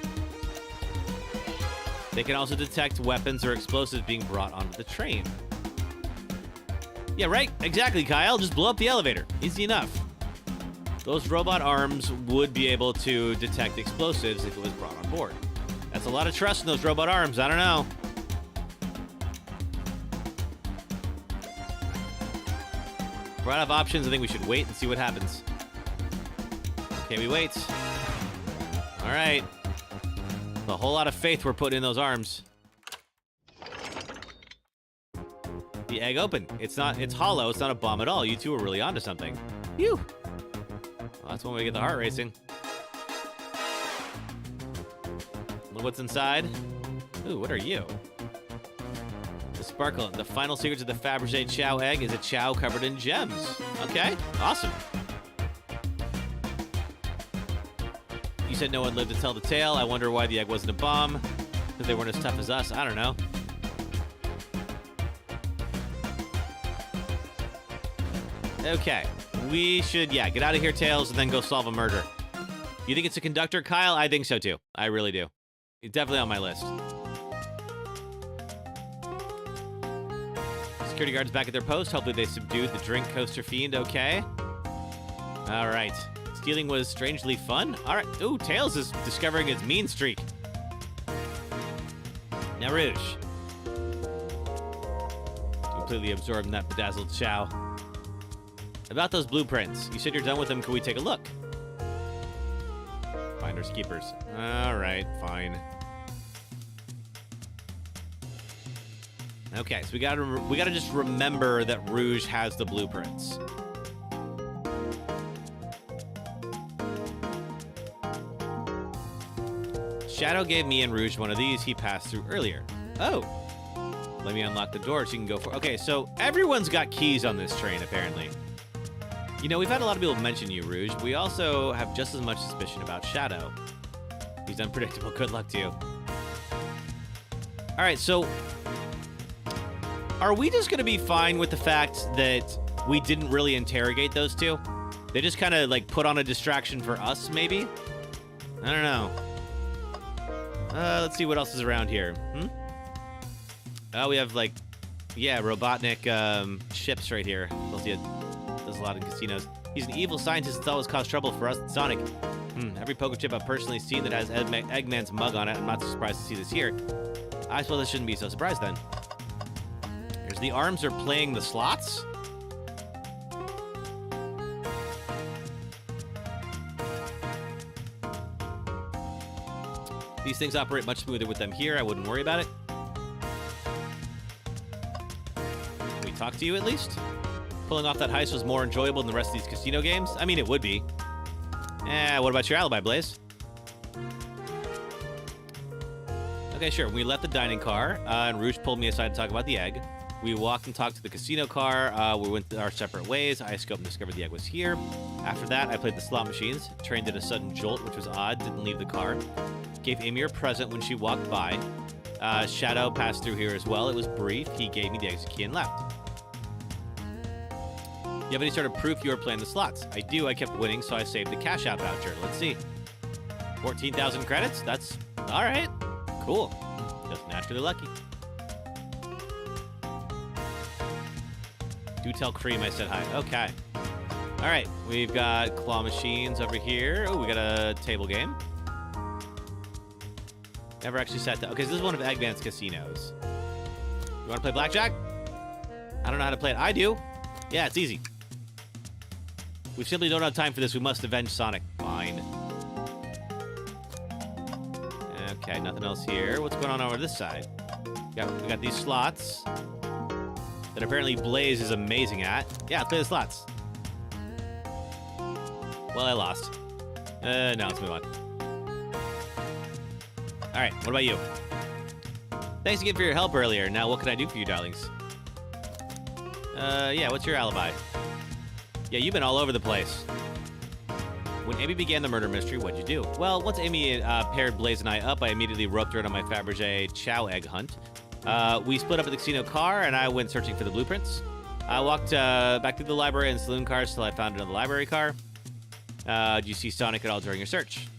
They can also detect weapons or explosives being brought onto the train. Yeah, right? Exactly, Kyle. Just blow up the elevator. Easy enough. Those robot arms would be able to detect explosives if it was brought on board. That's a lot of trust in those robot arms. I don't know. We're out of options. I think we should wait and see what happens. Okay, we wait. All right. A whole lot of faith we're putting in those arms. The egg opened. It's hollow. It's not a bomb at all. You two are really onto something. Phew. Well, that's when we get the heart racing. Look what's inside. Ooh, what are you? The sparkle. The final secret to the Fabergé Chow egg is a chow covered in gems. Okay, awesome. You said no one lived to tell the tale. I wonder why the egg wasn't a bomb. Because they weren't as tough as us. I don't know. Okay. We should, get out of here, Tails, and then go solve a murder. You think it's a conductor, Kyle? I think so, too. I really do. It's definitely on my list. Security guards back at their post. Hopefully they subdued the drink coaster fiend. Okay. All right. Stealing was strangely fun. All right. Ooh, Tails is discovering his mean streak. Now, Rouge. Completely absorbed in that bedazzled chow. About those blueprints. You said you're done with them. Can we take a look? Finders keepers. All right, fine. Okay, so we gotta just remember that Rouge has the blueprints. Shadow gave me and Rouge one of these he passed through earlier. Oh. Let me unlock the door so you can go for... Okay, so everyone's got keys on this train, apparently. You know, we've had a lot of people mention you, Rouge. We also have just as much suspicion about Shadow. He's unpredictable. Good luck to you. All right, so... Are we just going to be fine with the fact that we didn't really interrogate those two? They just kind of, like, put on a distraction for us, maybe? I don't know. Let's see what else is around here. Oh, we have, like, Robotnik ships right here. Does a lot in casinos. He's an evil scientist that's always caused trouble for us at Sonic. Every poker chip I've personally seen that has Eggman's mug on it. I'm not so surprised to see this here. I suppose I shouldn't be so surprised then. Here's the arms are playing the slots. These things operate much smoother with them here. I wouldn't worry about it. Can we talk to you at least? Pulling off that heist was more enjoyable than the rest of these casino games? I mean, it would be. What about your alibi, Blaze? Okay, sure. We left the dining car, and Rouge pulled me aside to talk about the egg. We walked and talked to the casino car. We went our separate ways. I scoped and discovered the egg was here. After that, I played the slot machines. Train did a sudden jolt, which was odd. Didn't leave the car. Gave Amy a present when she walked by. Shadow passed through here as well. It was brief. He gave me the exit key and left. You have any sort of proof you were playing the slots? I do. I kept winning, so I saved the cash out voucher. Let's see. 14,000 credits? That's all right. Cool. Really lucky. Do tell Cream I said hi. Okay. All right, we've got claw machines over here. Oh, we got a table game. Never actually sat down. Okay, so this is one of Eggman's casinos. You want to play blackjack? I don't know how to play it. I do. Yeah, it's easy. We simply don't have time for this. We must avenge Sonic. Fine. Okay, nothing else here. What's going on over this side? We got these slots that apparently Blaze is amazing at. Yeah, let's play the slots. Well, I lost. No, let's move on. All right, what about you? Thanks again for your help earlier. Now, what can I do for you, darlings? Yeah, what's your alibi? Yeah, you've been all over the place. When Amy began the murder mystery, what'd you do? Well, once Amy paired Blaze and I up, I immediately roped her in on my Fabergé Chow egg hunt. We split up at the casino car, and I went searching for the blueprints. I walked back through the library and saloon cars till I found another library car. Did you see Sonic at all during your search?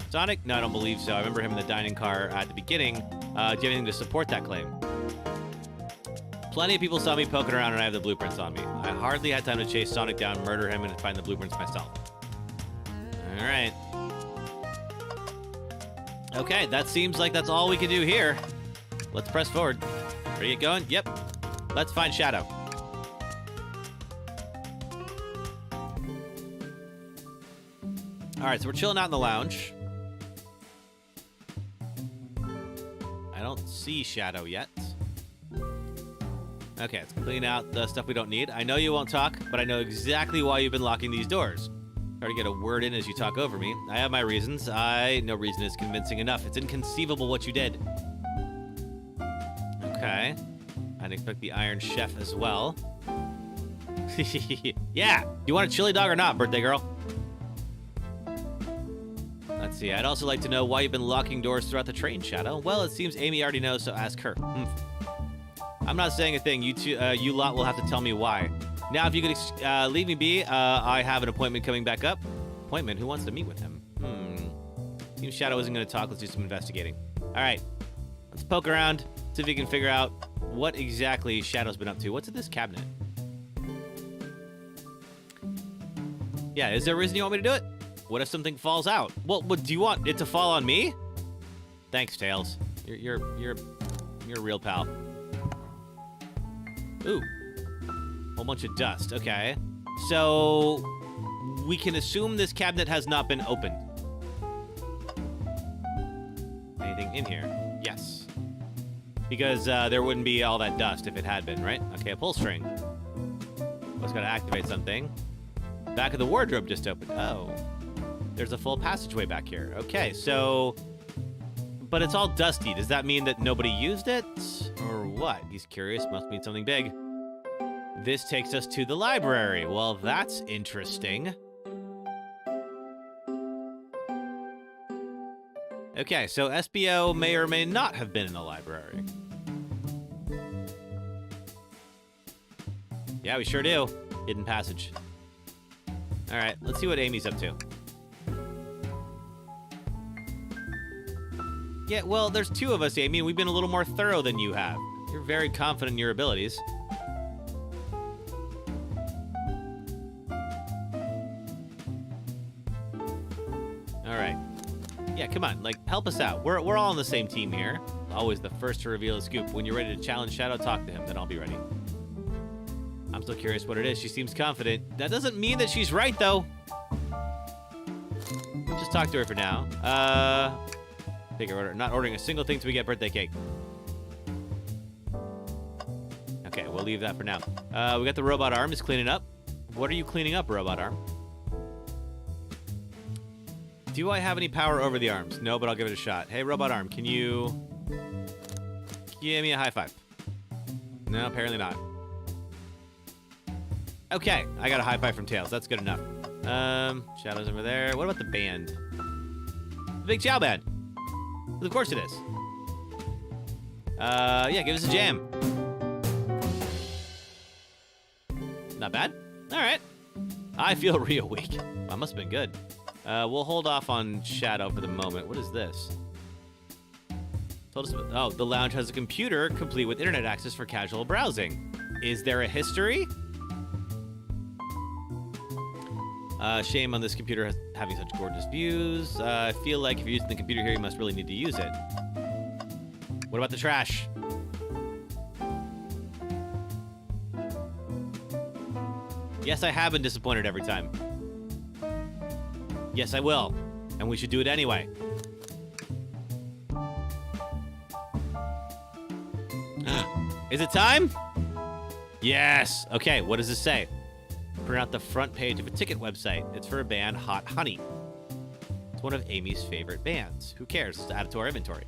Sonic? No, I don't believe so. I remember him in the dining car at the beginning. Do you have anything to support that claim? Plenty of people saw me poking around and I have the blueprints on me. I hardly had time to chase Sonic down, murder him, and find the blueprints myself. All right. Okay, that seems like that's all we can do here. Let's press forward. Ready to get going? Yep. Let's find Shadow. All right, so we're chilling out in the lounge. I don't see Shadow yet. Okay, let's clean out the stuff we don't need. I know you won't talk, but I know exactly why you've been locking these doors. Try to get a word in as you talk over me. I have my reasons. No reason is convincing enough. It's inconceivable what you did. Okay. I'd expect the Iron Chef as well. Yeah! Do you want a chili dog or not, birthday girl? Let's see. I'd also like to know why you've been locking doors throughout the train, Shadow. Well, it seems Amy already knows, so ask her. I'm not saying a thing. You lot will have to tell me why. Now, if you could leave me be, I have an appointment coming back up. Appointment? Who wants to meet with him? Seems Shadow isn't going to talk. Let's do some investigating. All right. Let's poke around, see if we can figure out what exactly Shadow's been up to. What's in this cabinet? Yeah, is there a reason you want me to do it? What if something falls out? Well, what do you want it to fall on me? Thanks, Tails. You're a real pal. Ooh. Whole bunch of dust. Okay. So we can assume this cabinet has not been opened. Anything in here? Yes. Because there wouldn't be all that dust if it had been, right? Okay, a pull string. Let's gotta activate something. Back of the wardrobe just opened. Oh. There's a full passageway back here. Okay, so... But it's all dusty. Does that mean that nobody used it? Or what? He's curious. Must mean something big. This takes us to the library. Well, that's interesting. Okay, so SBO may or may not have been in the library. Yeah, we sure do. Hidden passage. All right, let's see what Amy's up to. Yeah, well, there's two of us, Amy, and we've been a little more thorough than you have. You're very confident in your abilities. All right. Yeah, come on, like, help us out. We're all on the same team here. Always the first to reveal a scoop. When you're ready to challenge Shadow, talk to him, then I'll be ready. I'm still curious what it is. She seems confident. That doesn't mean that she's right, though. Just talk to her for now. Take her order. Not ordering a single thing till we get birthday cake. Okay, we'll leave that for now. We got the robot arm. Is cleaning up. What are you cleaning up, robot arm? Do I have any power over the arms? No, but I'll give it a shot. Hey, robot arm, can you give me a high five? No, apparently not. Okay, I got a high five from Tails. That's good enough. Shadow's over there. What about the band? The Big Chow Band. Of course it is. Yeah, give us a jam. Not bad. All right. I feel real weak. That must have been good. We'll hold off on Shadow for the moment. What is this? Told us oh, the lounge has a computer complete with internet access for casual browsing. Is there a history? Shame on this computer having such gorgeous views. I feel like if you're using the computer here, you must really need to use it. What about the trash? Yes, I have been disappointed every time. Yes, I will. And we should do it anyway. Is it time? Yes. Okay, what does this say? Print out the front page of a ticket website. It's for a band, Hot Honey. It's one of Amy's favorite bands. Who cares? Let's add it to our inventory.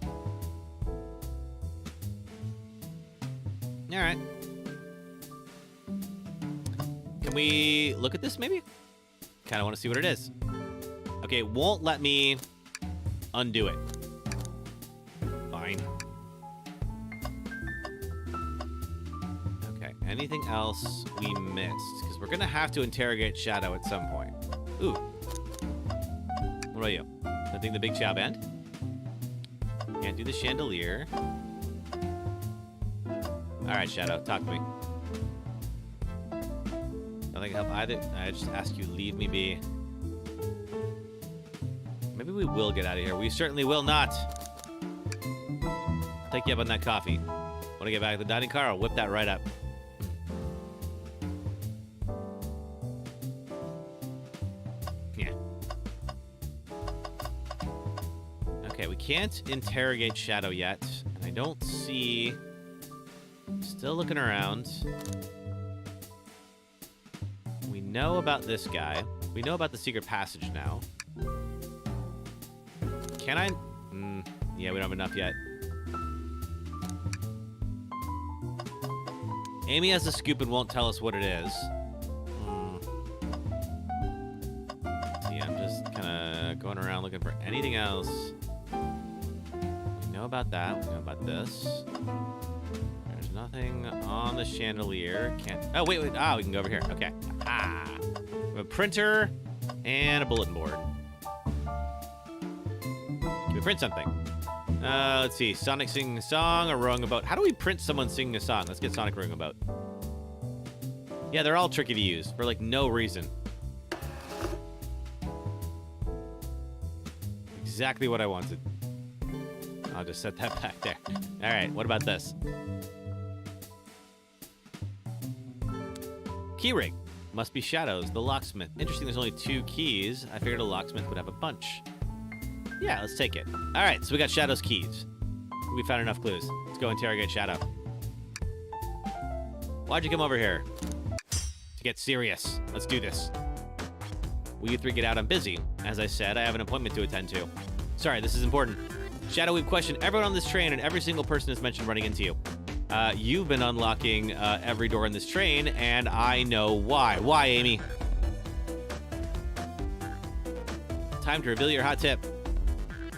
All right. Can we look at this, maybe? Kind of want to see what it is. Okay, it won't let me undo it. Fine. Okay, anything else we missed? Because we're going to have to interrogate Shadow at some point. Ooh. What about you? Nothing the big chow band? Can't do the chandelier. All right, Shadow, talk to me. Nothing help either. I just ask you, leave me be. Maybe we will get out of here. We certainly will not. I'll take you up on that coffee. Want to get back to the dining car? I'll whip that right up. Yeah. Okay, we can't interrogate Shadow yet. And I don't see... Still looking around. We know about this guy. We know about the secret passage now. Can I? Yeah, we don't have enough yet. Amy has a scoop and won't tell us what it is. Yeah, I'm just kind of going around looking for anything else. We know about that. We know about this. There's nothing on the chandelier. Can't. Oh, wait. Ah, we can go over here. Okay. Ah. We have a printer and a bulletin board. Can we print something? Let's see. Sonic singing a song, a rowing a boat. How do we print someone singing a song? Let's get Sonic rowing a boat. Yeah, they're all tricky to use for, like, no reason. Exactly what I wanted. I'll just set that back there. All right, what about this? Keyring. Must be Shadows, the locksmith. Interesting, there's only 2 keys. I figured a locksmith would have a bunch. Yeah, let's take it. All right, so we got Shadow's keys. We found enough clues. Let's go interrogate Shadow. Why'd you come over here? To get serious. Let's do this. Will you 3 get out? I'm busy. As I said, I have an appointment to attend to. Sorry, this is important. Shadow, we've questioned everyone on this train, and every single person has mentioned running into you. You've been unlocking every door in this train, and I know why. Why, Amy? Time to reveal your hot tip.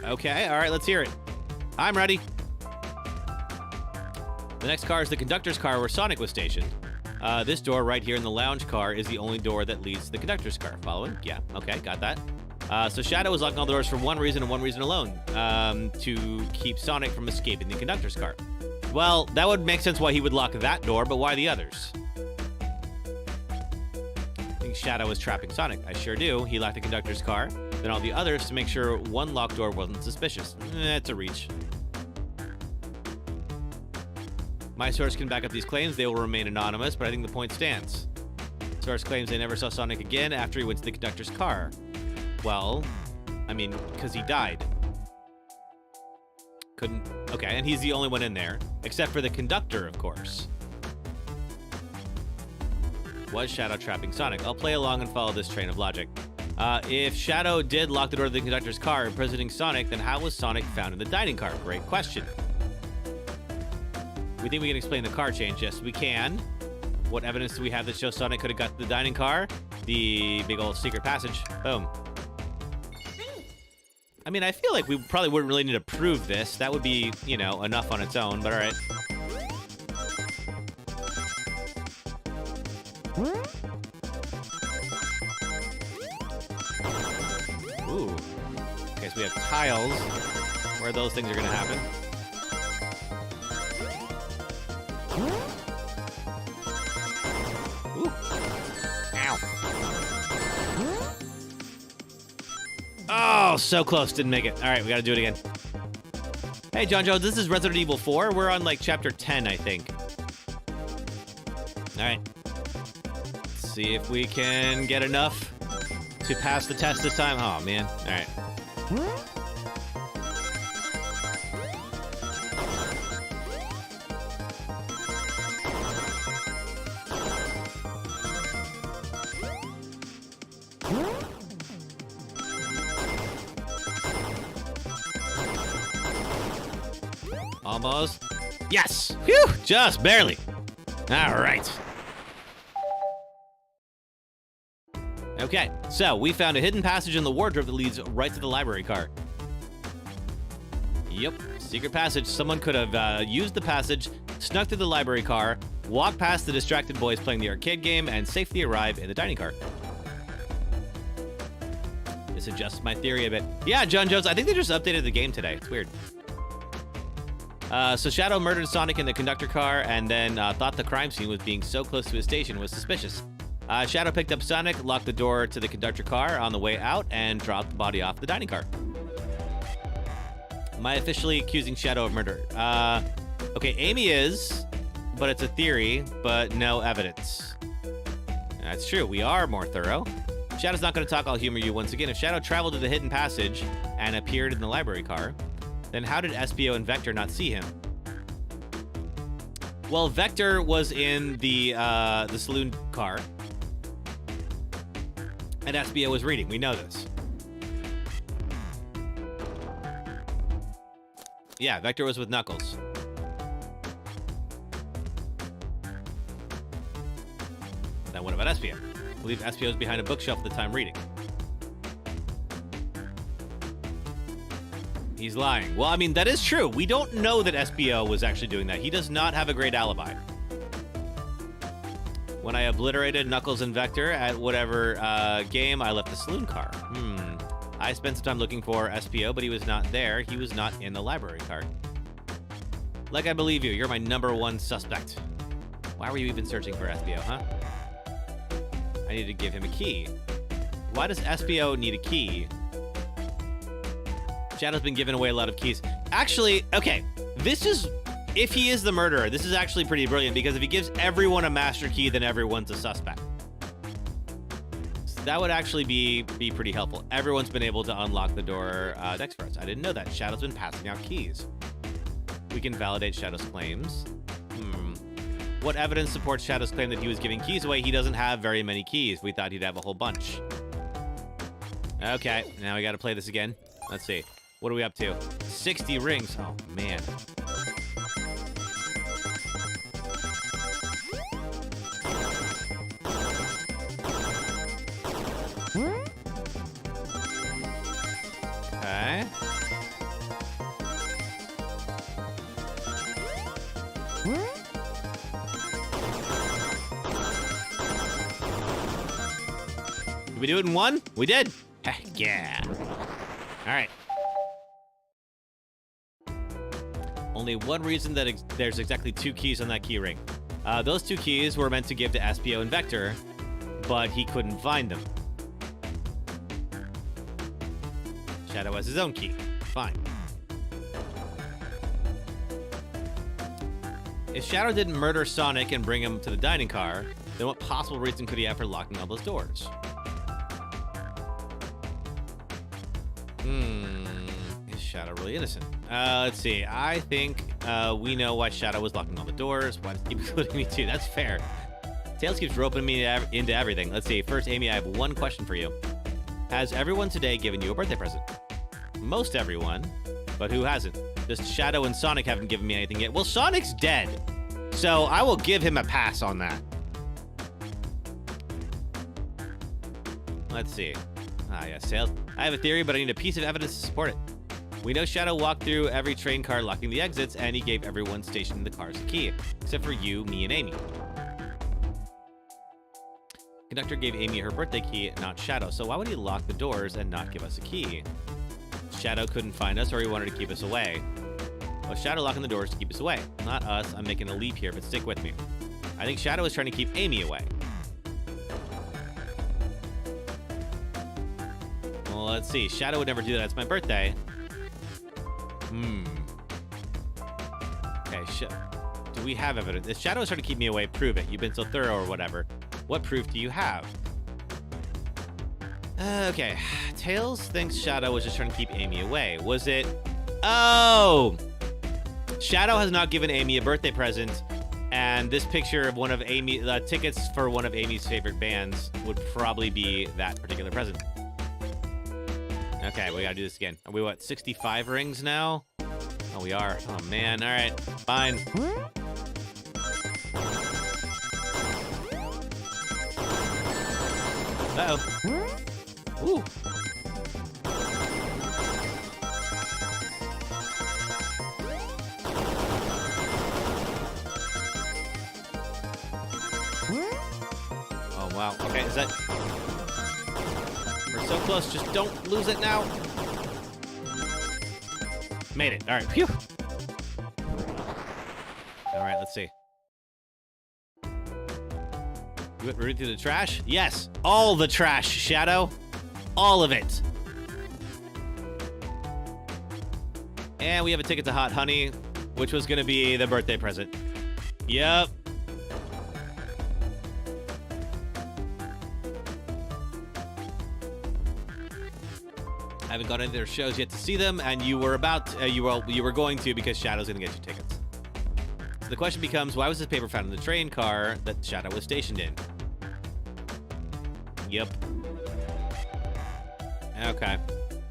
Okay, all right, let's hear it. I'm ready. The next car is the conductor's car where Sonic was stationed. This door right here in the lounge car is the only door that leads to the conductor's car. Following? Yeah, okay, got that. So Shadow was locking all the doors for one reason and one reason alone, to keep Sonic from escaping the conductor's car. Well, that would make sense why he would lock that door, but why the others? I think Shadow was trapping Sonic. I sure do. He locked the conductor's car, then all the others to make sure one locked door wasn't suspicious. It's a reach. My source can back up these claims. They will remain anonymous, but I think the point stands. Source claims they never saw Sonic again after he went to the conductor's car. Well, I mean, because he died. Couldn't... Okay, and he's the only one in there, except for the conductor, of course. Was Shadow trapping Sonic? I'll play along and follow this train of logic. If Shadow did lock the door to the conductor's car, imprisoning Sonic, then how was Sonic found in the dining car? Great question. We think we can explain the car change. Yes, we can. What evidence do we have that shows Sonic could have got to the dining car? The big old secret passage. Boom. I mean, I feel like we probably wouldn't really need to prove this. That would be, you know, enough on its own, but all right. Ooh. Okay, so we have tiles where those things are going to happen. Oh, so close. Didn't make it. All right, we got to do it again. Hey, John Jones, this is Resident Evil 4. We're on, like, Chapter 10, I think. All right. Let's see if we can get enough to pass the test this time. Oh, man. All right. Almost. Yes! Phew! Just barely. All right. Okay, so we found a hidden passage in the wardrobe that leads right to the library car. Yep, secret passage. Someone could have used the passage, snuck through the library car, walked past the distracted boys playing the arcade game, and safely arrive in the dining car. This adjusts my theory a bit. Yeah, John Jones, I think they just updated the game today. It's weird. So Shadow murdered Sonic in the conductor car and then thought the crime scene with being so close to his station was suspicious. Shadow picked up Sonic, locked the door to the conductor car on the way out, and dropped the body off the dining car. Am I officially accusing Shadow of murder? Okay, Amy is, but it's a theory, but no evidence. That's true. We are more thorough. Shadow's not going to talk. I'll humor you once again. If Shadow traveled to the hidden passage and appeared in the library car, then how did SBO and Vector not see him? Well, Vector was in the saloon car, and SBO was reading. We know this. Yeah, Vector was with Knuckles. Then what about SBO? I believe SBO was behind a bookshelf at the time reading. He's lying. Well, I mean, that is true. We don't know that SBO was actually doing that. He does not have a great alibi. When I obliterated Knuckles and Vector at whatever game, I left the saloon car. I spent some time looking for SBO, but he was not there. He was not in the library car. Like, I believe you. You're my #1 suspect. Why were you even searching for SBO, huh? I need to give him a key. Why does SBO need a key? Shadow's been giving away a lot of keys. Actually, okay, this is, if he is the murderer, this is actually pretty brilliant, because if he gives everyone a master key, then everyone's a suspect. So that would actually be pretty helpful. Everyone's been able to unlock the door next for us. I didn't know that. Shadow's been passing out keys. We can validate Shadow's claims. What evidence supports Shadow's claim that he was giving keys away? He doesn't have very many keys. We thought he'd have a whole bunch. Okay, now we gotta play this again. Let's see. What are we up to? 60 rings. Oh, man. Okay. Did we do it in one? We did. Heck yeah. All right. Only one reason that there's exactly 2 keys on that key ring. Those 2 keys were meant to give to SBO and Vector, but he couldn't find them. Shadow has his own key. Fine. If Shadow didn't murder Sonic and bring him to the dining car, then what possible reason could he have for locking all those doors? Is Shadow really innocent? Let's see. I think we know why Shadow was locking all the doors. Why does he keep including me too? That's fair. Tails keeps roping me into everything. Let's see. First, Amy, I have one question for you. Has everyone today given you a birthday present? Most everyone, but who hasn't? Just Shadow and Sonic haven't given me anything yet. Well, Sonic's dead, so I will give him a pass on that. Let's see. Yes, Tails. I have a theory, but I need a piece of evidence to support it. We know Shadow walked through every train car locking the exits, and he gave everyone stationed in the cars a key, except for you, me, and Amy. Conductor gave Amy her birthday key, not Shadow, so why would he lock the doors and not give us a key? Shadow couldn't find us, or he wanted to keep us away. Well, Shadow locking the doors to keep us away. Not us. I'm making a leap here, but stick with me. I think Shadow is trying to keep Amy away. let's see. Shadow would never do that. It's my birthday. Okay, do we have evidence? If Shadow is trying to keep me away, prove it. You've been so thorough or whatever. What proof do you have? Okay. Tails thinks Shadow was just trying to keep Amy away. Was it? Oh! Shadow has not given Amy a birthday present, and this picture of one of Amy, the tickets for one of Amy's favorite bands would probably be that particular present. Okay, we gotta do this again. Are we, what, 65 rings now? Oh, we are. Oh, man. All right. Fine. Uh-oh. Ooh. Oh, wow. Okay, is that... We're so close. Just don't lose it now. Made it. All right. Phew. All right, let's see. You went right through the trash? Yes. All the trash, Shadow. All of it. And we have a ticket to Hot Honey, which was going to be the birthday present. Yep. I haven't gone into their shows yet to see them, and you were you were going to because Shadow's going to get you tickets. So the question becomes, why was this paper found in the train car that Shadow was stationed in? Yep. Okay.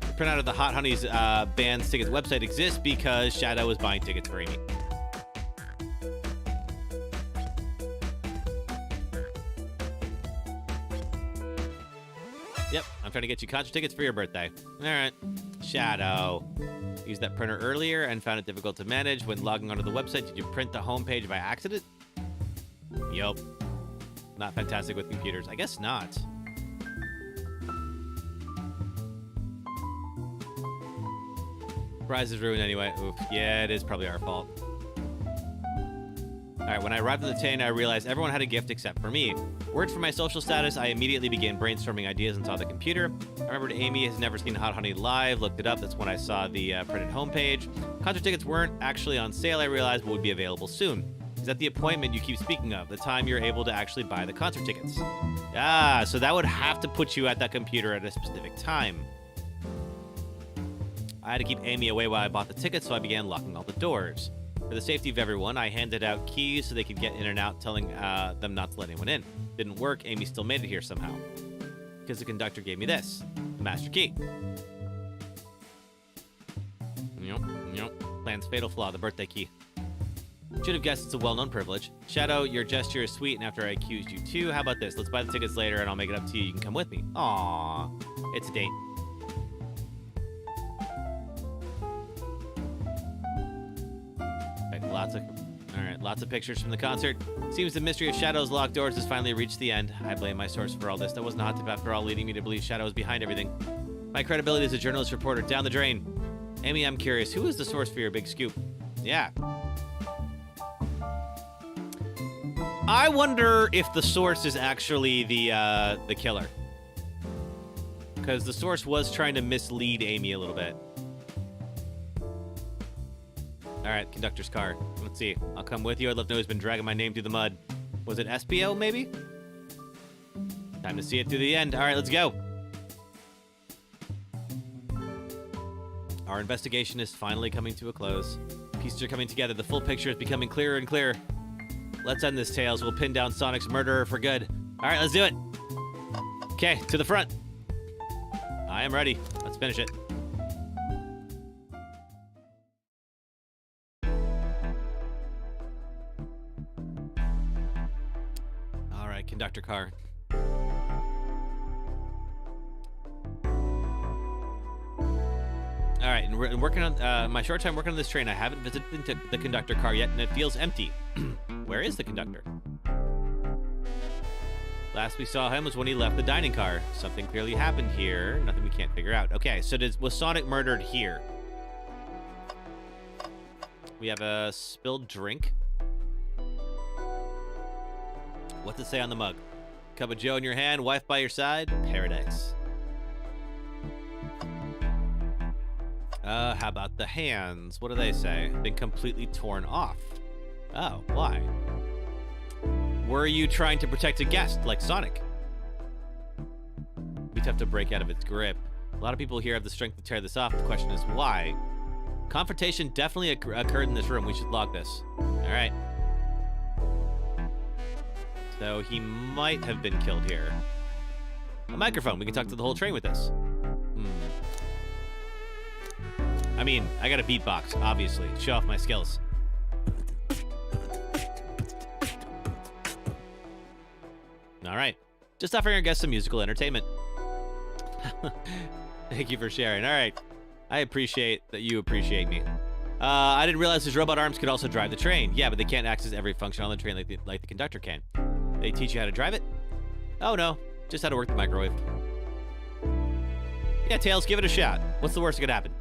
The printout of the Hot Honey's band's tickets website exists because Shadow was buying tickets for Amy. Yep, I'm trying to get you concert tickets for your birthday. All right. Shadow. Used that printer earlier and found it difficult to manage. When logging onto the website, did you print the homepage by accident? Yup. Not fantastic with computers. I guess not. Prize is ruined anyway. Oof. Yeah, it is probably our fault. All right, when I arrived at the train, I realized everyone had a gift except for me. Word for my social status, I immediately began brainstorming ideas and saw the computer. I remembered Amy has never seen Hot Honey live, looked it up. That's when I saw the printed homepage. Concert tickets weren't actually on sale, I realized, but would be available soon. Is that the appointment you keep speaking of, the time you're able to actually buy the concert tickets? Ah, so that would have to put you at that computer at a specific time. I had to keep Amy away while I bought the tickets, so I began locking all the doors. For the safety of everyone, I handed out keys so they could get in and out, telling them not to let anyone in. Didn't work. Amy still made it here somehow. Because the conductor gave me this, the master key. Yep. Plan's fatal flaw, the birthday key. Should have guessed it's a well-known privilege. Shadow, your gesture is sweet, and after I accused you too, how about this? Let's buy the tickets later, and I'll make it up to you. You can come with me. Aww. It's a date. Lots of pictures from the concert. Seems the mystery of Shadow's locked doors has finally reached the end. I blame my source for all this. That wasn't a hot tip after all, leading me to believe Shadow was behind everything. My credibility as a journalist reporter down the drain. Amy, I'm curious, who is the source for your big scoop? Yeah. I wonder if the source is actually the killer. Because the source was trying to mislead Amy a little bit. All right, conductor's car. Let's see. I'll come with you. I'd love to know who's been dragging my name through the mud. Was it SPO, maybe? Time to see it through the end. All right, let's go. Our investigation is finally coming to a close. Pieces are coming together. The full picture is becoming clearer and clearer. Let's end this, Tails. We'll pin down Sonic's murderer for good. All right, let's do it. Okay, to the front. I am ready. Let's finish it. Conductor car. All right, and we're working on my short time working on this train. I haven't visited the conductor car yet, and it feels empty. Where is the conductor? Last we saw him was when he left the dining car. Something clearly happened here. Nothing we can't figure out. Okay, so was Sonic murdered here? We have a spilled drink. What's it say on the mug? Cup of Joe in your hand, wife by your side, paradise. How about the hands? What do they say? Been completely torn off. Oh, why? Were you trying to protect a guest, like Sonic? Be tough to break out of its grip. A lot of people here have the strength to tear this off. The question is why? Confrontation definitely occurred in this room. We should log this. All right. So he might have been killed here. A microphone. We can talk to the whole train with this. I mean, I got a beatbox, obviously. Show off my skills. All right. Just offering our guests some musical entertainment. Thank you for sharing. All right. I appreciate that you appreciate me. I didn't realize his robot arms could also drive the train. Yeah, but they can't access every function on the train like the conductor can. They teach you how to drive it? Oh, no. Just how to work the microwave. Yeah, Tails, give it a shot. What's the worst that could happen?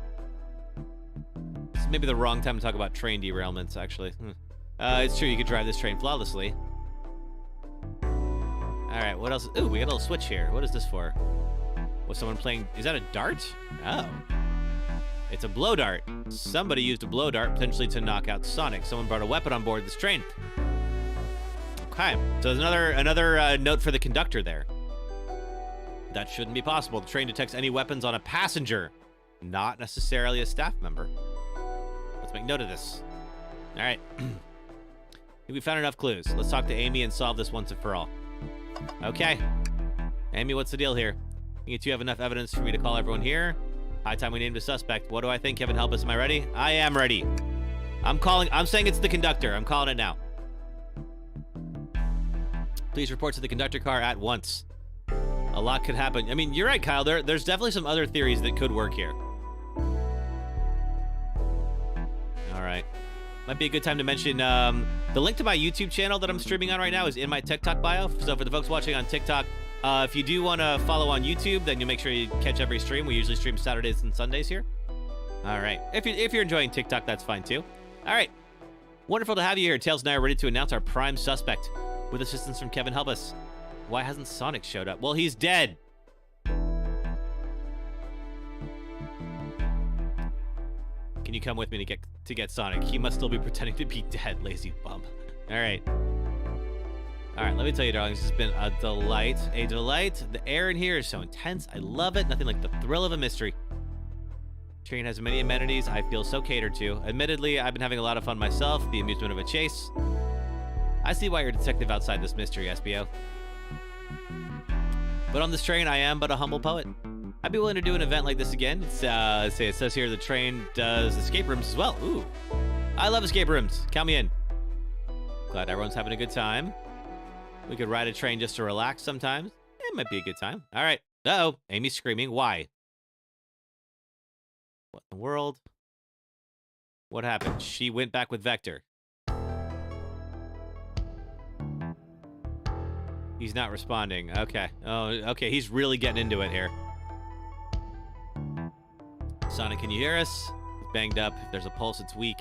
This is maybe the wrong time to talk about train derailments, actually. It's true, you could drive this train flawlessly. All right, what else? Ooh, we got a little switch here. What is this for? Was someone playing? Is that a dart? Oh. It's a blow dart. Somebody used a blow dart potentially to knock out Sonic. Someone brought a weapon on board this train. Okay, so there's another note for the conductor there. That shouldn't be possible. The train detects any weapons on a passenger, not necessarily a staff member. Let's make note of this. All right. We found enough clues. Let's talk to Amy and solve this once and for all. Okay. Amy, what's the deal here? You two have enough evidence for me to call everyone here. High time we named a suspect. What do I think? Kevin, help us. Am I ready? I am ready. I'm saying it's the conductor. I'm calling it now. Please report to the conductor car at once. A lot could happen. I mean, you're right, Kyle. There's definitely some other theories that could work here. All right. Might be a good time to mention the link to my YouTube channel that I'm streaming on right now is in my TikTok bio. So for the folks watching on TikTok, if you do want to follow on YouTube, then you make sure you catch every stream. We usually stream Saturdays and Sundays here. All right. If you're enjoying TikTok, that's fine too. All right. Wonderful to have you here. Tails and I are ready to announce our prime suspect with assistance from Kevin Help Us. Why hasn't Sonic showed up? Well, he's dead. Can you come with me to get Sonic? He must still be pretending to be dead, lazy bum. All right. All right, let me tell you, darlings, this has been a delight. A delight. The air in here is so intense. I love it. Nothing like the thrill of a mystery. Train has many amenities I feel so catered to. Admittedly, I've been having a lot of fun myself, the amusement of a chase. I see why you're a detective outside this mystery, SBO. But on this train, I am but a humble poet. I'd be willing to do an event like this again. It says here the train does escape rooms as well. Ooh, I love escape rooms. Count me in. Glad everyone's having a good time. We could ride a train just to relax sometimes. It might be a good time. All right. Uh-oh, Amy's screaming. Why? What in the world? What happened? She went back with Vector. He's not responding. Okay. Oh, okay. He's really getting into it here. Sonic, can you hear us? He's banged up. If there's a pulse, it's weak.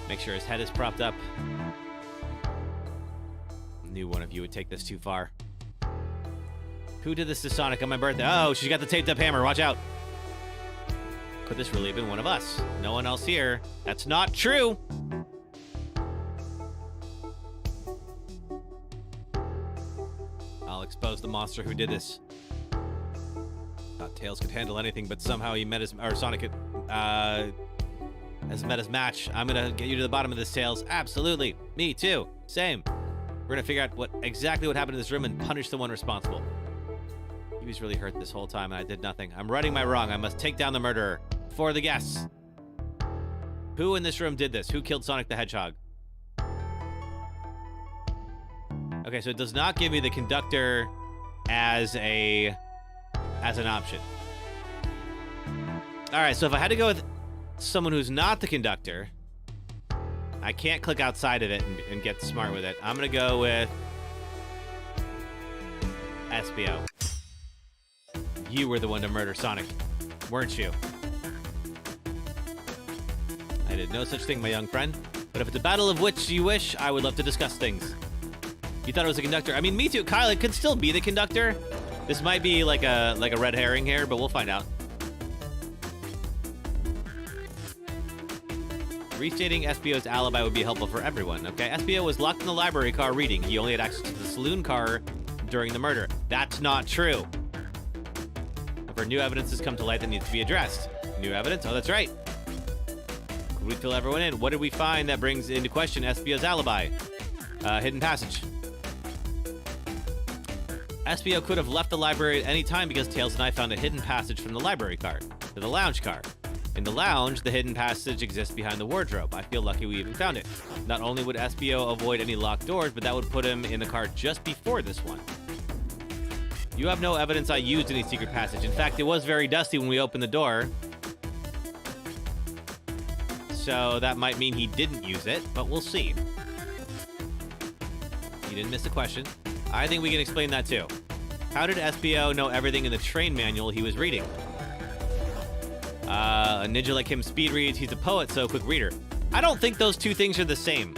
Make sure his head is propped up. Knew one of you would take this too far. Who did this to Sonic on my birthday? Oh, she's got the taped up hammer. Watch out. Could this really have been one of us? No one else here. That's not true. I'll expose the monster who did this. Thought Tails could handle anything, but somehow he met his, or Sonic has met his match. I'm gonna get you to the bottom of this, Tails. Absolutely. Me too. Same. We're gonna figure out exactly what happened in this room and punish the one responsible. He was really hurt this whole time and I did nothing. I'm righting my wrong. I must take down the murderer. For the guests. Who in this room did this? Who killed Sonic the Hedgehog? Okay, so it does not give me the conductor as an option. All right, so if I had to go with someone who's not the conductor, I can't click outside of it and get smart with it. I'm gonna go with SBO. You were the one to murder Sonic, weren't you? I did no such thing, my young friend. But if it's a battle of which you wish, I would love to discuss things. You thought it was a conductor. I mean, me too. Kyle, it could still be the conductor. This might be like a red herring here, but we'll find out. Restating SBO's alibi would be helpful for everyone. Okay, SBO was locked in the library car reading. He only had access to the saloon car during the murder. That's not true. For new evidence has come to light that needs to be addressed. New evidence? Oh, that's right. Could we fill everyone in? What did we find that brings into question SBO's alibi? Hidden passage. SBO could have left the library at any time because Tails and I found a hidden passage from the library car to the lounge car. In the lounge, the hidden passage exists behind the wardrobe. I feel lucky we even found it. Not only would SBO avoid any locked doors, but that would put him in the car just before this one. You have no evidence I used any secret passage. In fact, it was very dusty when we opened the door. So that might mean he didn't use it, but we'll see. You didn't miss a question. I think we can explain that too. How did SBO know everything in the train manual he was reading? A ninja like him speed reads. He's a poet, so a quick reader. I don't think those two things are the same.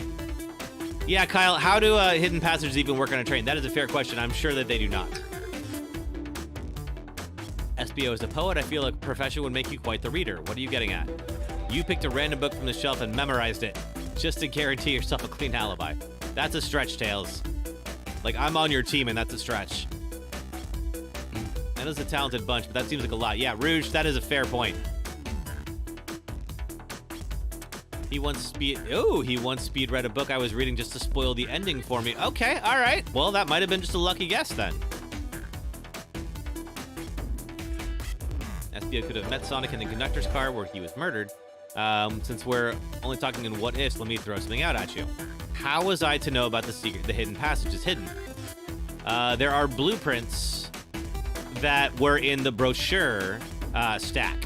Yeah, Kyle, how do hidden passages even work on a train? That is a fair question. I'm sure that they do not. SBO is a poet. I feel a profession would make you quite the reader. What are you getting at? You picked a random book from the shelf and memorized it just to guarantee yourself a clean alibi. That's a stretch, Tails. Like, I'm on your team, and that's a stretch. That is a talented bunch, but that seems like a lot. Yeah, Rouge, that is a fair point. He once speed read a book I was reading just to spoil the ending for me. Okay, all right. Well, that might have been just a lucky guess then. SBO could have met Sonic in the conductor's car where he was murdered. Since we're only talking in what ifs, let me throw something out at you. How was I to know about the secret? The hidden passage is hidden. There are blueprints that were in the brochure stack.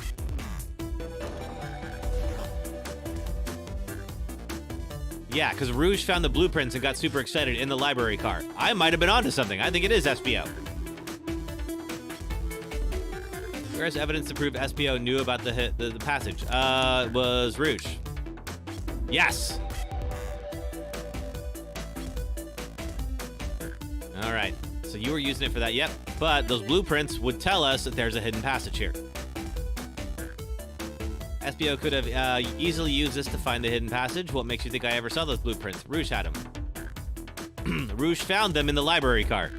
Yeah, because Rouge found the blueprints and got super excited in the library car. I might have been onto something. I think it is SBO. Where's evidence to prove SBO knew about the passage? Was Rouge. Yes. All right. So you were using it for that. Yep. But those blueprints would tell us that there's a hidden passage here. SBO could have easily used this to find the hidden passage. What makes you think I ever saw those blueprints? Rouge had them. Rouge found them in the library car.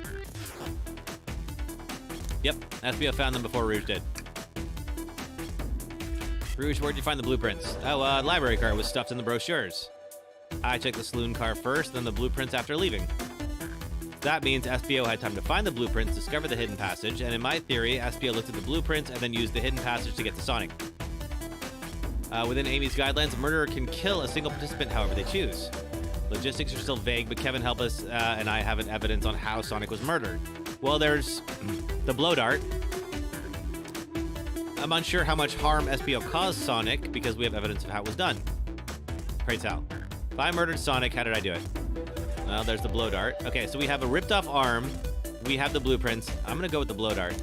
Yep, SBO found them before Rouge did. Rouge, where'd you find the blueprints? Oh, library car was stuffed in the brochures. I checked the saloon car first, then the blueprints after leaving. That means SBO had time to find the blueprints, discover the hidden passage, and in my theory, SBO looked at the blueprints and then used the hidden passage to get to Sonic. Within Amy's guidelines, a murderer can kill a single participant however they choose. Logistics are still vague, but KevinHelpUs and I have evidence on how Sonic was murdered. Well, there's the blow dart. I'm unsure how much harm SBO caused Sonic because we have evidence of how it was done. Pray tell. If I murdered Sonic, how did I do it? Well, there's the blow dart. Okay, so we have a ripped off arm. We have the blueprints. I'm going to go with the blow dart.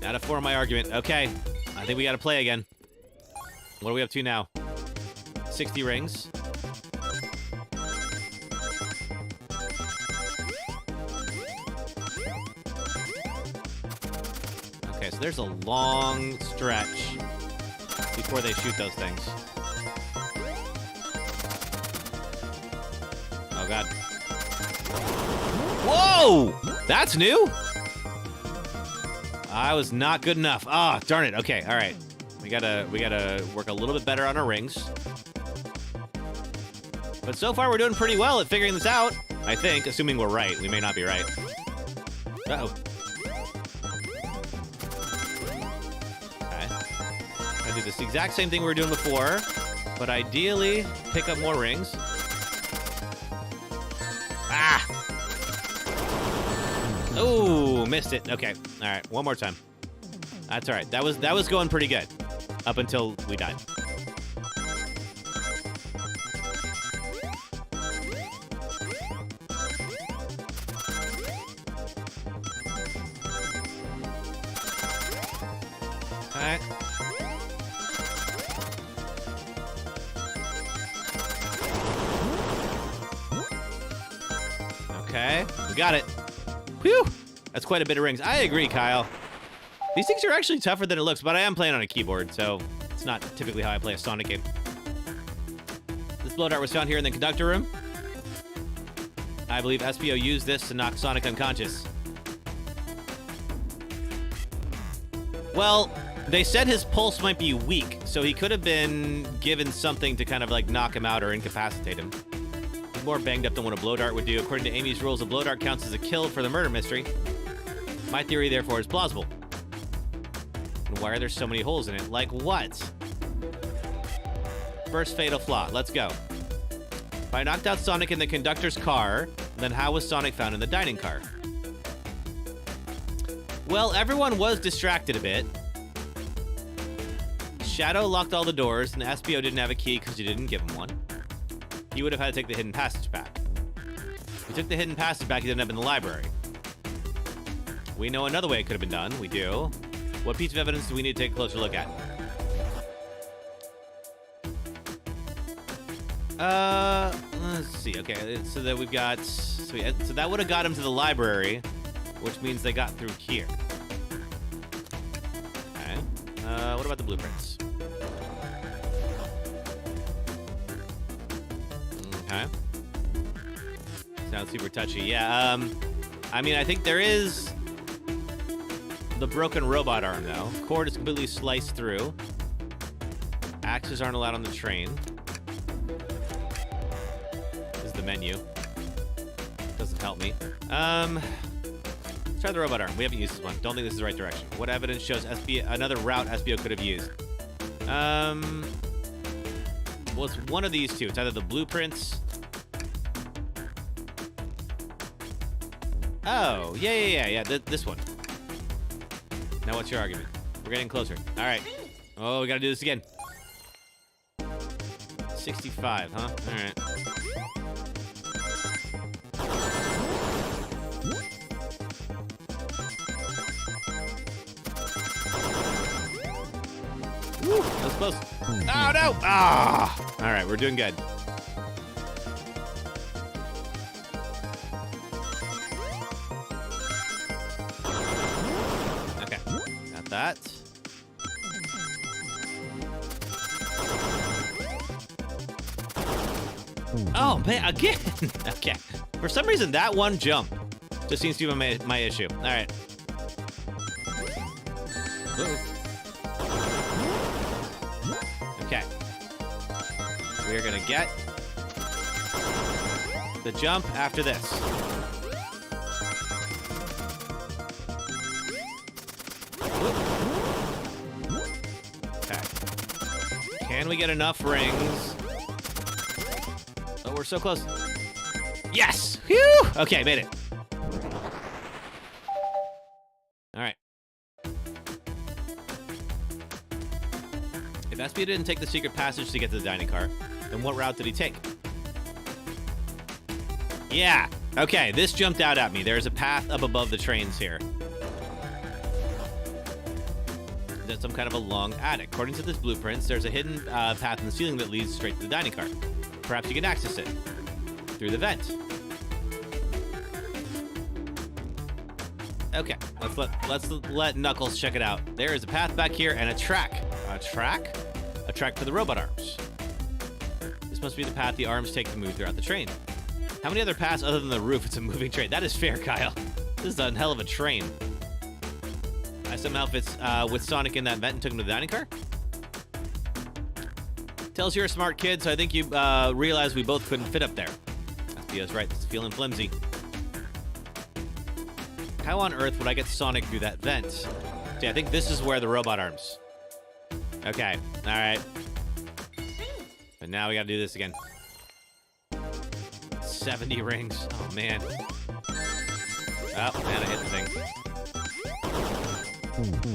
Out of 4 on my argument. Okay, I think we got to play again. What are we up to now? 60 rings. Okay, so there's a long stretch before they shoot those things. Oh, God. Whoa! That's new? I was not good enough. Ah, darn it. Okay, all right. We gotta work a little bit better on our rings. But so far, we're doing pretty well at figuring this out. I think, assuming we're right. We may not be right. Uh-oh. Okay. I do this exact same thing we were doing before, but ideally, pick up more rings. Ah! Oh, missed it. Okay. All right. One more time. That's all right. That was going pretty good up until we died. All right. Okay. We got it. Whew! That's quite a bit of rings. I agree, Kyle. These things are actually tougher than it looks, but I am playing on a keyboard, so It's not typically how I play a Sonic game. This blow dart was found here in the conductor room. I believe SPO used this to knock Sonic unconscious. Well, they said his pulse might be weak, so he could have been given something to kind of like knock him out or incapacitate him. He's more banged up than what a blow dart would do. According to Amy's rules, a blow dart counts as a kill for the murder mystery. My theory, therefore, is plausible. And why are there so many holes in it? Like what? First fatal flaw. Let's go. If I knocked out Sonic in the conductor's car, then how was Sonic found in the dining car? Well, everyone was distracted a bit. Shadow locked all the doors, and SPO didn't have a key because you didn't give him one. He would have had to take the hidden passage back. If he took the hidden passage back, he didn't have in the library. We know another way it could have been done. We do. What piece of evidence do we need to take a closer look at? Let's see. Okay, so that we've got... So that would have got him to the library, which means they got through here. Okay. What about the blueprints? Okay. Sounds super touchy. Yeah, I mean, I think there is the broken robot arm, though. Cord is completely sliced through. Axes aren't allowed on the train. This is the menu. Doesn't help me. Let's try the robot arm. We haven't used this one. Don't think this is the right direction. What evidence shows another route SBO could have used? Well, it's one of these two. It's either the blueprints. Oh, yeah. This one. Now, what's your argument? We're getting closer. All right. Oh, we gotta do this again. 65, huh? All right. Woo, that was close. Oh, no! Ah! All right, we're doing good. Okay, got that. Oh, man, again! Okay. For some reason, that one jump just seems to be my issue. All right. Ooh. Okay. We're gonna get the jump after this. Okay. Can we get enough rings? Oh, we're so close. Yes! Whew! Okay, made it. All right. If SB didn't take the secret passage to get to the dining car, then what route did he take? Yeah. Okay, this jumped out at me. There's a path up above the trains here. There's some kind of a long attic. According to this blueprints, there's a hidden path in the ceiling that leads straight to the dining car. Perhaps you can access it through the vent. Okay, let's let Knuckles check it out. There is a path back here and a track. A track? A track for the robot arms. This must be the path the arms take to move throughout the train. How many other paths other than the roof? It's a moving train. That is fair, Kyle. This is a hell of a train. I somehow fits with Sonic in that vent and took him to the dining car? Tells you're a smart kid, so I think you realize we both couldn't fit up there. SBO's right. It's feeling flimsy. How on earth would I get Sonic through that vent? See, I think this is where the robot arms. Okay. All right. But now we gotta do this again. 70 rings. Oh, man. Oh, man, I hit the thing.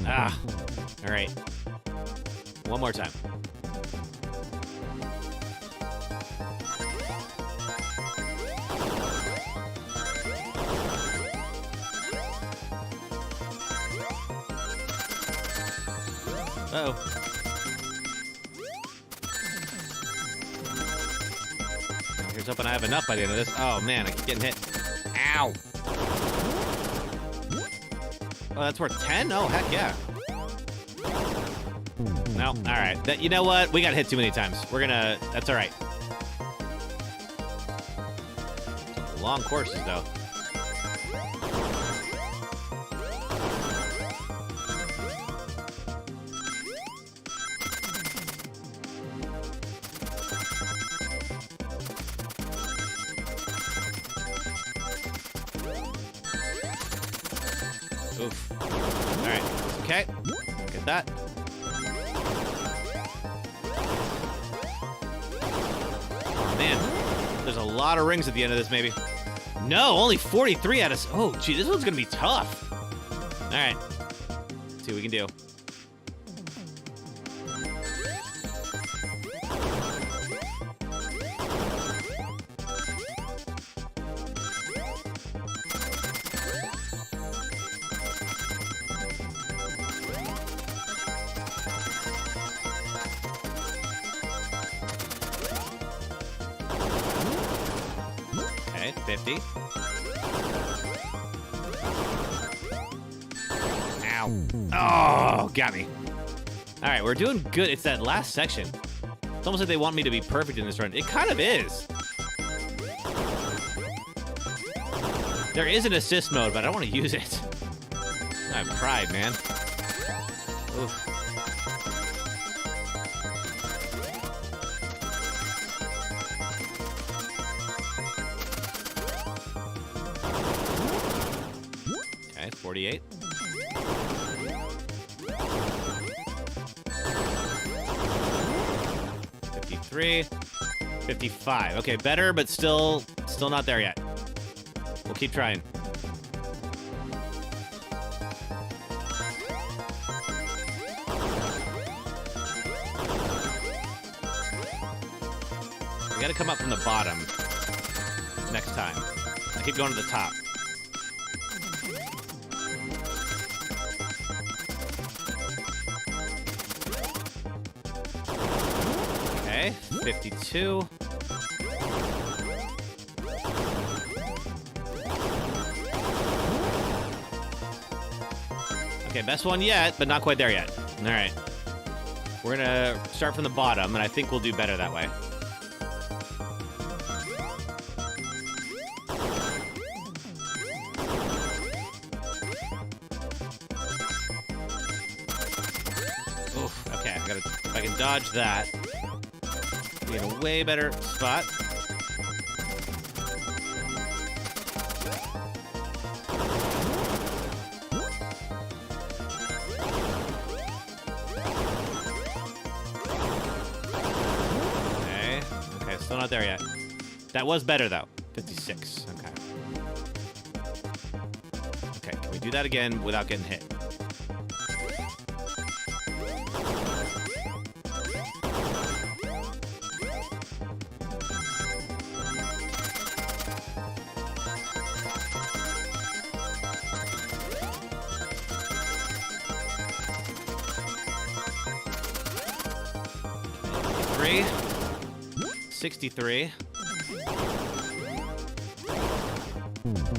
Ah. All right. One more time. Uh-oh. Here's hoping I have enough by the end of this. Oh, man, I keep getting hit. Ow. Oh, that's worth 10? Oh, heck yeah. No, all right. You know what? We got hit too many times. That's all right. Long courses, though. Oof. All right. Okay. Get that. Man, there's a lot of rings at the end of this, maybe. No, only 43 out of... Oh, gee, this one's going to be tough. All right. Let's see what we can do. Okay, 50. Ow. Oh, got me. All right, we're doing good. It's that last section. It's almost like they want me to be perfect in this run. It kind of is. There is an assist mode, but I don't want to use it. I have pride, man. Oof. Okay, 48. $53. $55. Okay, better, but still not there yet. We'll keep trying. We gotta come up from the bottom next time. I keep going to the top. Okay, 52. Okay, best one yet, but not quite there yet. All right. We're gonna start from the bottom, and I think we'll do better that way. Oof, okay, if I can dodge that, be in a way better spot. Okay, still not there yet. That was better though. 56. Okay. Okay, can we do that again without getting hit? Three. 63.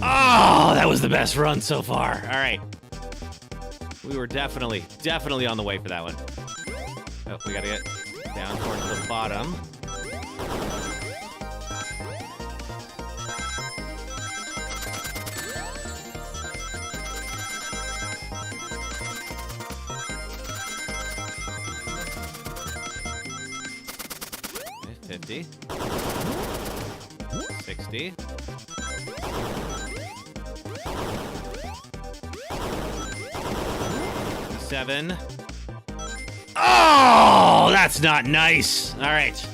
Oh, that was the best run so far. All right. We were definitely on the way for that one. Oh, we gotta get down towards the bottom. Okay, 50. 60. 7. Oh, that's not nice. All right.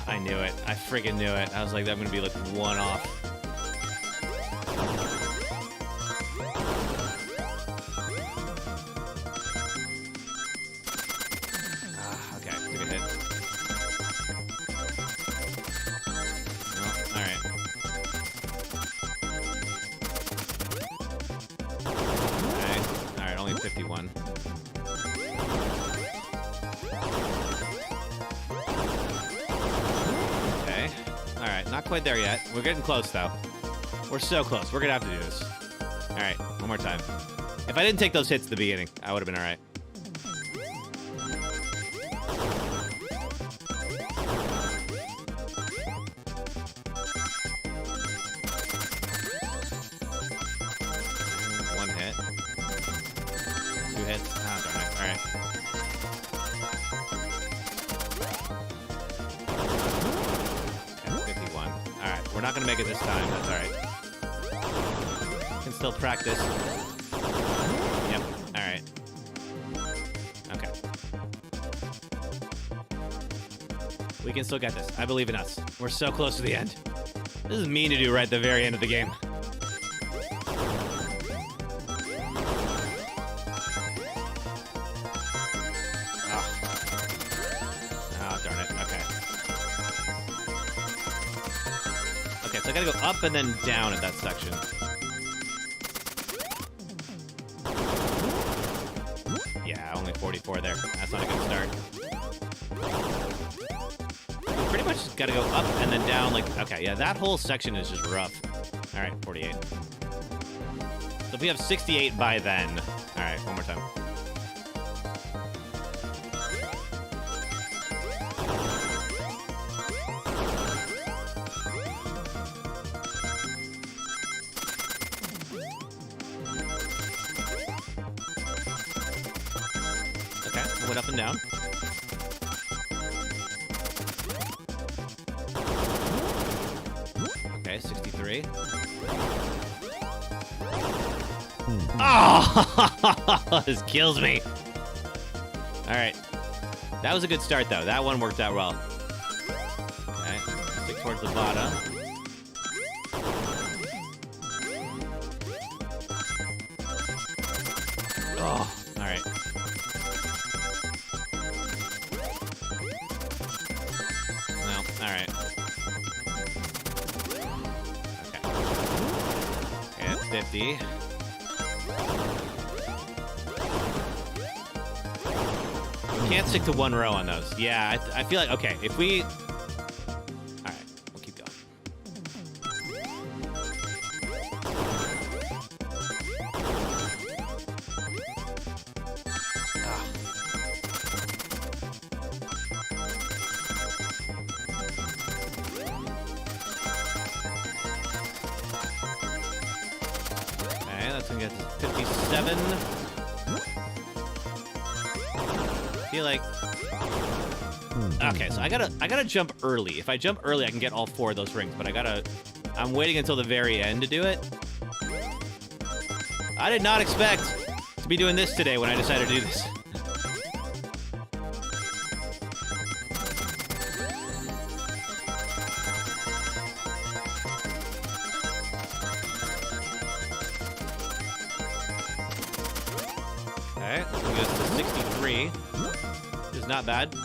I knew it. I freaking knew it. I was like, I'm going to be like one off. Okay, took a hit. Oh, all right. All right, only 51. Okay. All right, not quite there yet. We're getting close, though. We're so close. We're going to have to do this. All right, one more time. If I didn't take those hits at the beginning, I would have been all right. it. Oh, darn it. All right. Okay, 51. All right, we're not gonna make it this time. That's all right. Can still practice. Yep. All right. Okay. We can still get this. I believe in us. We're so close to the end. This is mean to do right at the very end of the game. Oh, darn it. Okay. Okay, so I gotta go up and then down at that section. Yeah, only 44 there. That's not a good start. Pretty much just gotta go up and then down, like, okay, yeah, that whole section is just rough. All right, 48. So if we have 68 by then. All right, one more time. Okay, I went up and down. Okay, 63. Oh, this kills me. All right. That was a good start, though. That one worked out well. Okay, stick towards the bottom. Oh, all right. Well, all right. Okay, that's 50. Can't stick to one row on those. Yeah, I feel like, okay, if we... All right, we'll keep going. Okay, that's gonna get to 57. Feel like, okay, so I gotta jump early. If I jump early, I can get all 4 of those rings, but I'm waiting until the very end to do it. I did not expect to be doing this today when I decided to do this. Okay, this one goes to 63. Is not bad. No.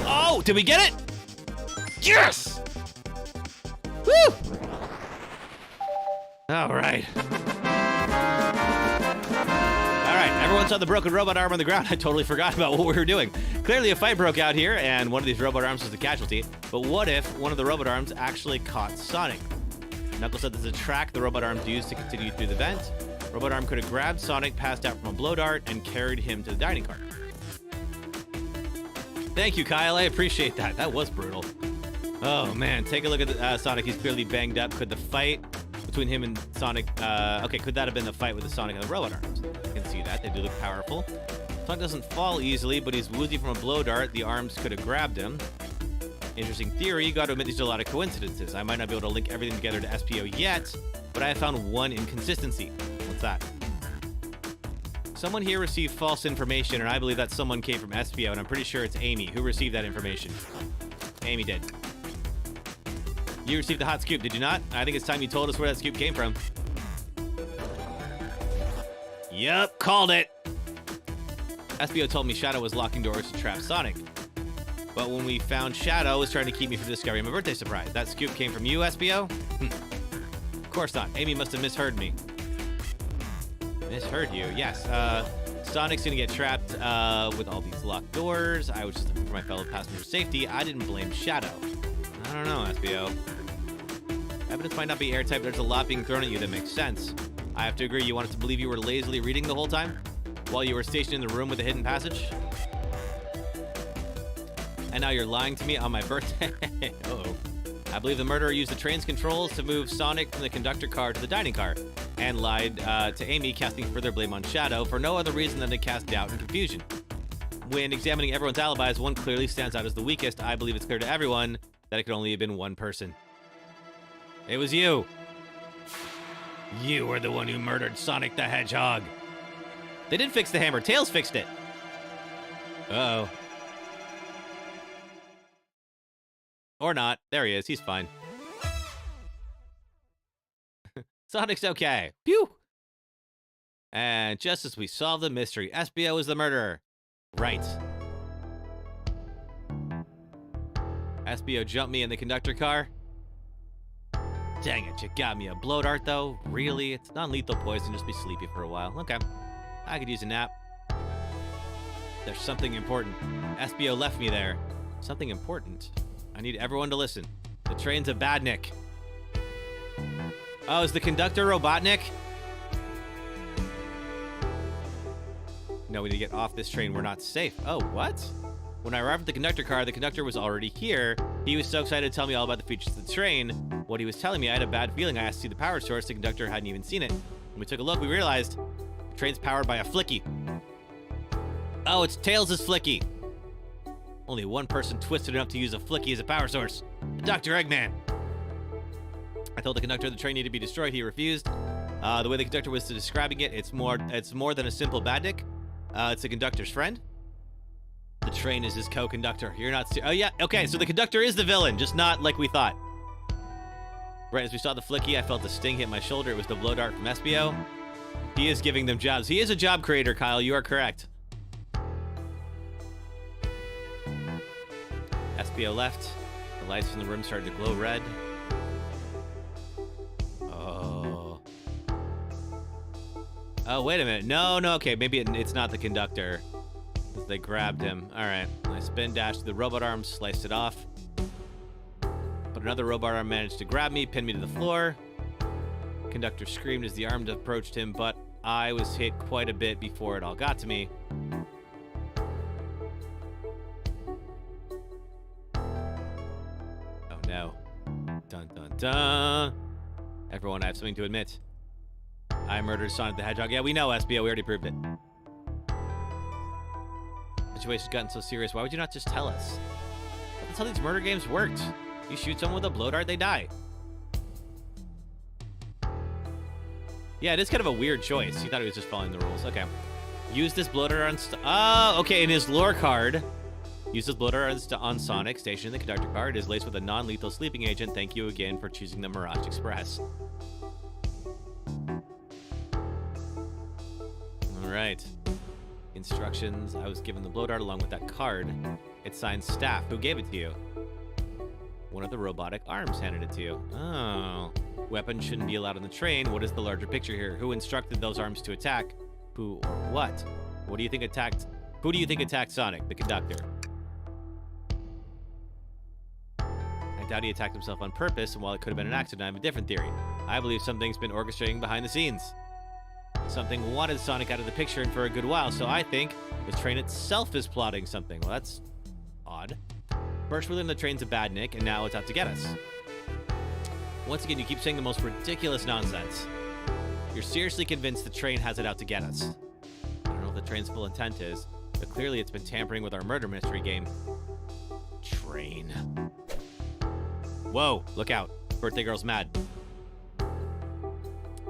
Oh, did we get it? Yes! Woo! All right. All right, everyone saw the broken robot arm on the ground. I totally forgot about what we were doing. Clearly a fight broke out here, and one of these robot arms was the casualty. But what if one of the robot arms actually caught Sonic? Knuckles said there's a track the robot arms used to continue through the vent. Robot arm could have grabbed Sonic, passed out from a blow dart, and carried him to the dining car. Thank you, Kyle. I appreciate that. That was brutal. Oh, man. Take a look at Sonic. He's clearly banged up. Could the fight between him and Sonic... okay, could that have been the fight with the Sonic and the robot arms? I can see that. They do look powerful. Sonic doesn't fall easily, but he's woozy from a blow dart. The arms could have grabbed him. Interesting theory. You got to admit these are a lot of coincidences. I might not be able to link everything together to SPO yet, but I have found one inconsistency. What's that? Someone here received false information, and I believe that someone came from SPO, and I'm pretty sure it's Amy who received that information. Amy did. You received the hot scoop, did you not? I think it's time you told us where that scoop came from. Yep, called it. SPO told me Shadow was locking doors to trap Sonic. But when we found Shadow was trying to keep me from discovering my birthday surprise. That scoop came from you, SPO? Of course not. Amy must have misheard me. Misheard you? Yes. Sonic's gonna get trapped with all these locked doors. I was just looking for my fellow passenger's safety. I didn't blame Shadow. I don't know, SPO. Evidence might not be airtight, but there's a lot being thrown at you that makes sense. I have to agree, you want us to believe you were lazily reading the whole time? While you were stationed in the room with the hidden passage? And now you're lying to me on my birthday? Uh-oh. I believe the murderer used the train's controls to move Sonic from the conductor car to the dining car, and lied to Amy, casting further blame on Shadow for no other reason than to cast doubt and confusion. When examining everyone's alibis, one clearly stands out as the weakest. I believe it's clear to everyone that it could only have been one person. It was you. You were the one who murdered Sonic the Hedgehog. They did fix the hammer. Tails fixed it. Uh-oh. Or not. There he is. He's fine. Sonic's okay. Pew! And just as we solve the mystery, SBO is the murderer. Right. SBO jumped me in the conductor car. Dang it, you got me a blow dart, though. Really? It's non-lethal poison. Just be sleepy for a while. Okay. I could use a nap. There's something important. SBO left me there. Something important. I need everyone to listen. The train's a badnik. Oh, is the conductor Robotnik? No, we need to get off this train. We're not safe. Oh, what? When I arrived at the conductor car, the conductor was already here. He was so excited to tell me all about the features of the train. What he was telling me, I had a bad feeling. I asked to see the power source. The conductor hadn't even seen it. When we took a look, we realized the train's powered by a flicky. Oh, it's Tails' flicky. Only one person twisted enough to use a flicky as a power source. Dr. Eggman. I told the conductor the train needed to be destroyed. He refused. The way the conductor was describing it, it's more than a simple badnik. It's the conductor's friend. The train is his co-conductor. You're not... Oh, yeah. Okay, so the conductor is the villain, just not like we thought. Right as we saw the flicky, I felt a sting hit my shoulder. It was the blow dart from SBO. He is giving them jobs. He is a job creator, Kyle. You are correct. SBO left. The lights in the room started to glow red. Oh. Oh, wait a minute. No, okay. Maybe it's not the conductor. They grabbed him. All right. I spin dashed to the robot arm, sliced it off. But another robot arm managed to grab me, pin me to the floor. Conductor screamed as the arm approached him, but I was hit quite a bit before it all got to me. Oh no. Dun dun dun. Everyone, I have something to admit. I murdered Sonic the Hedgehog. Yeah, we know, SBO. We already proved it. The situation's gotten so serious. Why would you not just tell us? That's how these murder games worked. You shoot someone with a blow dart, they die. Yeah, it is kind of a weird choice. He thought he was just following the rules. Okay. Use this blow dart on... Oh, okay. In his lore card, use this blow dart on Sonic, stationed in the conductor car. It is laced with a non-lethal sleeping agent. Thank you again for choosing the Mirage Express. All right. Instructions. I was given the blow dart along with that card. It signs staff. Who gave it to you? One of the robotic arms handed it to you. Oh. Weapons shouldn't be allowed on the train. What is the larger picture here? Who instructed those arms to attack? Who or what? What do you think attacked? Who do you think attacked Sonic, the conductor? I doubt he attacked himself on purpose, and while it could have been an accident, I have a different theory. I believe something's been orchestrating behind the scenes. Something wanted Sonic out of the picture and for a good while, so I think the train itself is plotting something. Well, that's odd. First we learned the train's a badnik, and now it's out to get us. Once again, you keep saying the most ridiculous nonsense. You're seriously convinced the train has it out to get us. I don't know what the train's full intent is, but clearly it's been tampering with our murder mystery game. Train. Whoa, look out. Birthday girl's mad.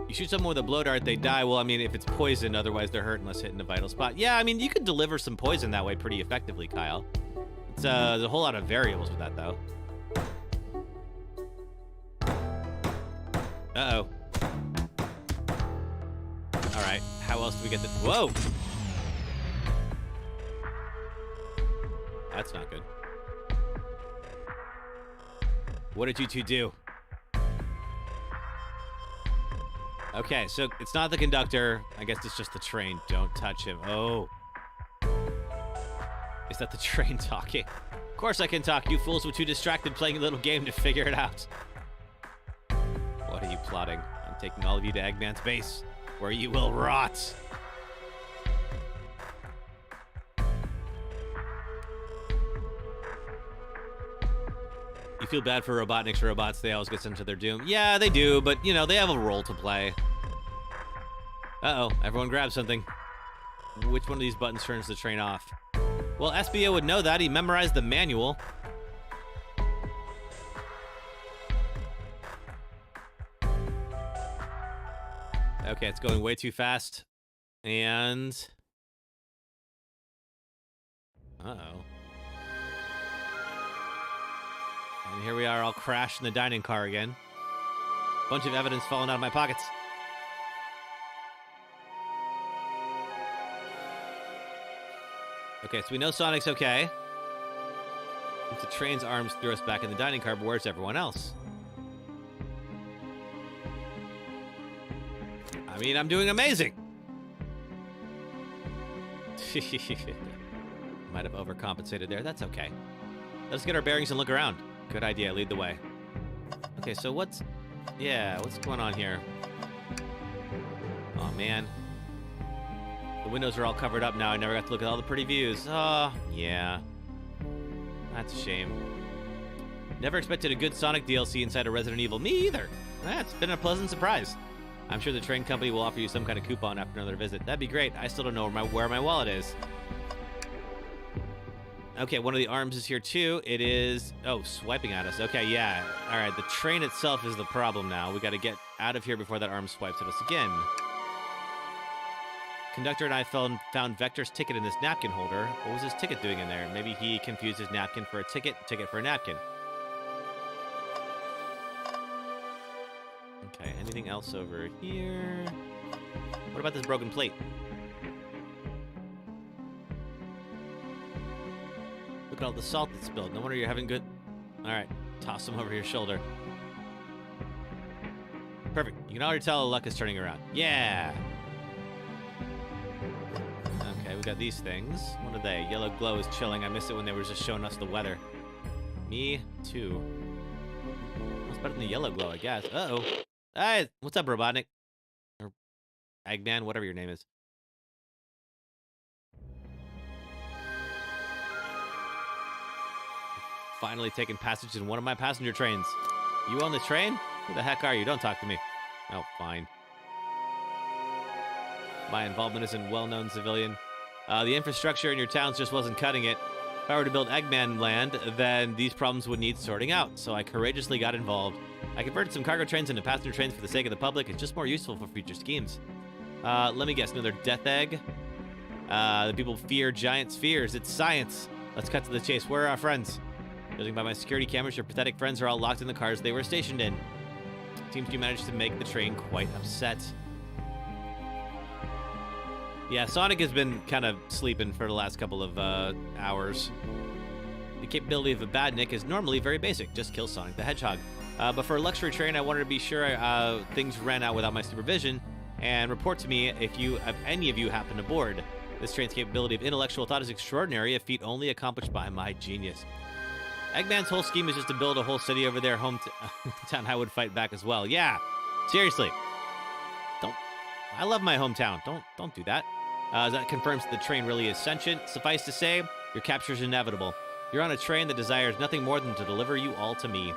You shoot someone with a blow dart, they die. Well, I mean, if it's poison, otherwise they're hurt unless hit in a vital spot. Yeah, I mean, you could deliver some poison that way pretty effectively, Kyle. It's there's a whole lot of variables with that, though. Uh-oh. All right, how else do we get this? Whoa! That's not good. What did you two do? Okay, so it's not the conductor. I guess it's just the train. Don't touch him. Oh. Is that the train talking? Of course I can talk. You fools were too distracted playing a little game to figure it out. What are you plotting? I'm taking all of you to Eggman's base, where you will rot. You feel bad for Robotnik's robots. They always get sent to their doom. Yeah, they do, but, you know, they have a role to play. Uh-oh, everyone grab something. Which one of these buttons turns the train off? Well, SBO would know that. He memorized the manual. Okay, it's going way too fast. And... uh-oh. And here we are, all crashed in the dining car again. Bunch of evidence falling out of my pockets. Okay, so we know Sonic's okay. If the train's arms threw us back in the dining car, but where's everyone else? I mean, I'm doing amazing. Might have overcompensated there. That's okay. Let's get our bearings and look around. Good idea. Lead the way. Okay, so what's going on here? Oh, man. The windows are all covered up now. I never got to look at all the pretty views. Oh, yeah. That's a shame. Never expected a good Sonic DLC inside of Resident Evil. Me either. That's been a pleasant surprise. I'm sure the train company will offer you some kind of coupon after another visit. That'd be great. I still don't know where my wallet is. Okay, one of the arms is here too. It is... oh, swiping at us. Okay, yeah. All right, the train itself is the problem now. We got to get out of here before that arm swipes at us again. Conductor and I found Vector's ticket in this napkin holder. What was his ticket doing in there? Maybe he confused his napkin for a ticket for a napkin. Okay, anything else over here? What about this broken plate? Look at all the salt that's spilled. No wonder you're having good... all right, toss them over your shoulder. Perfect. You can already tell the luck is turning around. Yeah! Okay, we got these things. What are they? Yellow glow is chilling. I miss it when they were just showing us the weather. Me too. It's better than the yellow glow, I guess. Uh-oh. Hey, what's up, Robotnik? Or Eggman, whatever your name is. Finally taking passage in one of my passenger trains. You on the train? Who the heck are you? Don't talk to me. Oh, fine. My involvement as a well-known civilian. The infrastructure in your towns just wasn't cutting it. If I were to build Eggman Land, then these problems would need sorting out, so I courageously got involved. I converted some cargo trains into passenger trains for the sake of the public. It's just more useful for future schemes. Let me guess, another death egg? The people fear giant spheres. It's science. Let's cut to the chase. Where are our friends? Judging by my security cameras, your pathetic friends are all locked in the cars they were stationed in. Seems you managed to make the train quite upset. Yeah, Sonic has been kind of sleeping for the last couple of hours. The capability of a badnik is normally very basic. Just kill Sonic the Hedgehog. But for a luxury train, I wanted to be sure things ran out without my supervision, and report to me if any of you happen aboard. This train's capability of intellectual thought is extraordinary, a feat only accomplished by my genius. Eggman's whole scheme is just to build a whole city over their hometown. I would fight back as well. Yeah, seriously. I love my hometown. Don't do that. That confirms that the train really is sentient. Suffice to say, your capture is inevitable. You're on a train that desires nothing more than to deliver you all to me.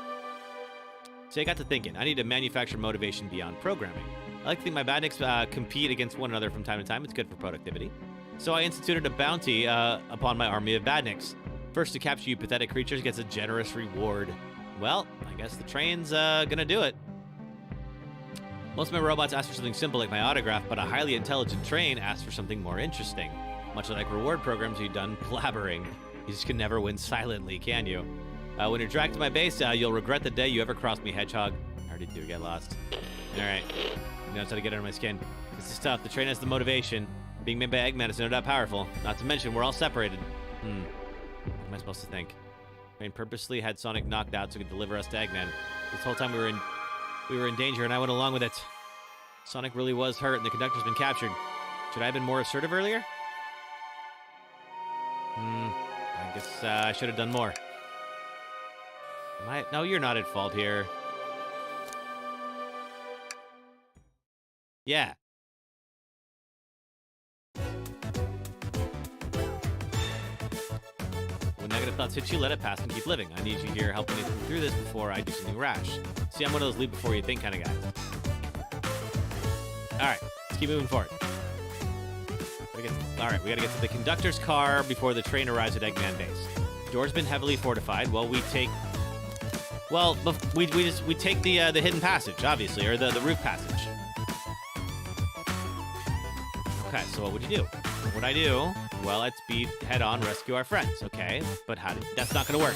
So I got to thinking, I need to manufacture motivation beyond programming. I like to think my badniks compete against one another from time to time. It's good for productivity. So I instituted a bounty upon my army of badniks. First to capture you pathetic creatures gets a generous reward. Well, I guess the train's gonna do it. Most of my robots ask for something simple like my autograph, but a highly intelligent train asks for something more interesting. Much like reward programs, you've done blabbering. You just can never win silently, can you? When you're dragged to my base, you'll regret the day you ever crossed me, Hedgehog. I already do get lost. Alright. You know how to get under my skin. This is tough. The train has the motivation. Being made by Eggman is no doubt powerful. Not to mention, we're all separated. What am I supposed to think? Train purposely had Sonic knocked out so he could deliver us to Eggman. This whole time we were in danger, and I went along with it. Sonic really was hurt, and the conductor's been captured. Should I have been more assertive earlier? I guess I should have done more. No, you're not at fault here. Yeah. When Negative thoughts hit you, let it pass and keep living. I need you here helping me through this before I do something rash. See, I'm one of those leap before you think kind of guys. Alright, let's keep moving forward. Alright, we gotta get to the conductor's car before the train arrives at Eggman Base. Door's been heavily fortified. Well, we take... Well, we take the hidden passage, obviously, or the roof passage. Okay, so what would you do? What would I do? Well, let's be head-on, rescue our friends. Okay, but that's not gonna work.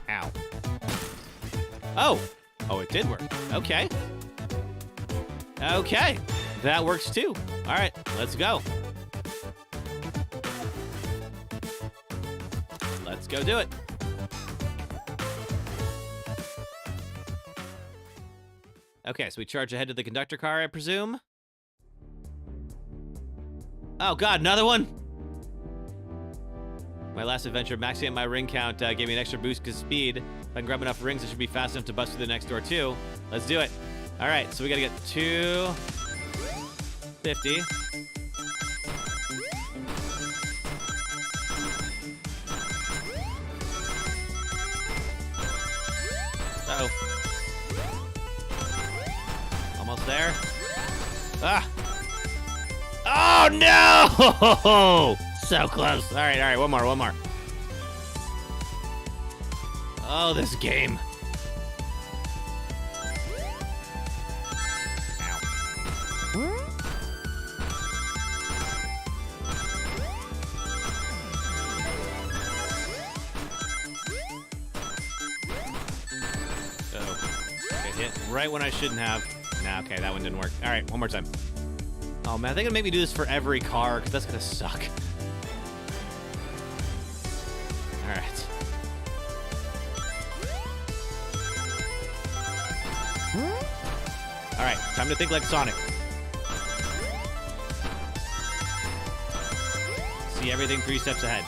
Ow. Oh! Oh, it did work. Okay. Okay, that works too. All right, let's go. Let's go do it. Okay, so we charge ahead to the conductor car, I presume. Oh God, another one. My last adventure, maxing out my ring count, gave me an extra boost to speed. If I can grab enough rings, it should be fast enough to bust through the next door too. Let's do it. All right, so we gotta get 250. Uh-oh. Almost there. Ah! Oh no! So close. All right, one more. Oh, this game. Right when I shouldn't have. Nah, okay, that one didn't work. All right, one more time. Oh, man, they're going to make me do this for every car, because that's going to suck. All right. All right, time to think like Sonic. See everything 3 steps ahead.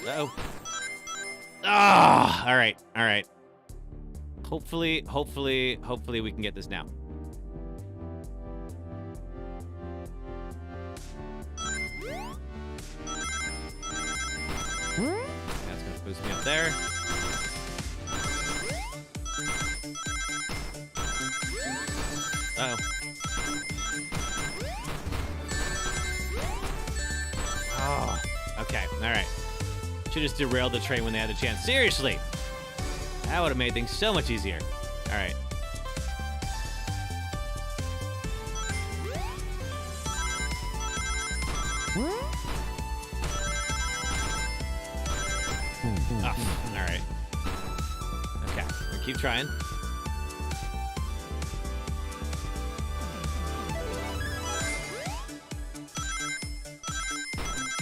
Uh-oh. Ah, all right. Hopefully we can get this now. That's gonna boost me up there. Uh-oh. Oh, okay, all right. Should just derail the train when they had the chance. Seriously! That would have made things so much easier. All right. Oh, all right. Okay, we'll keep trying.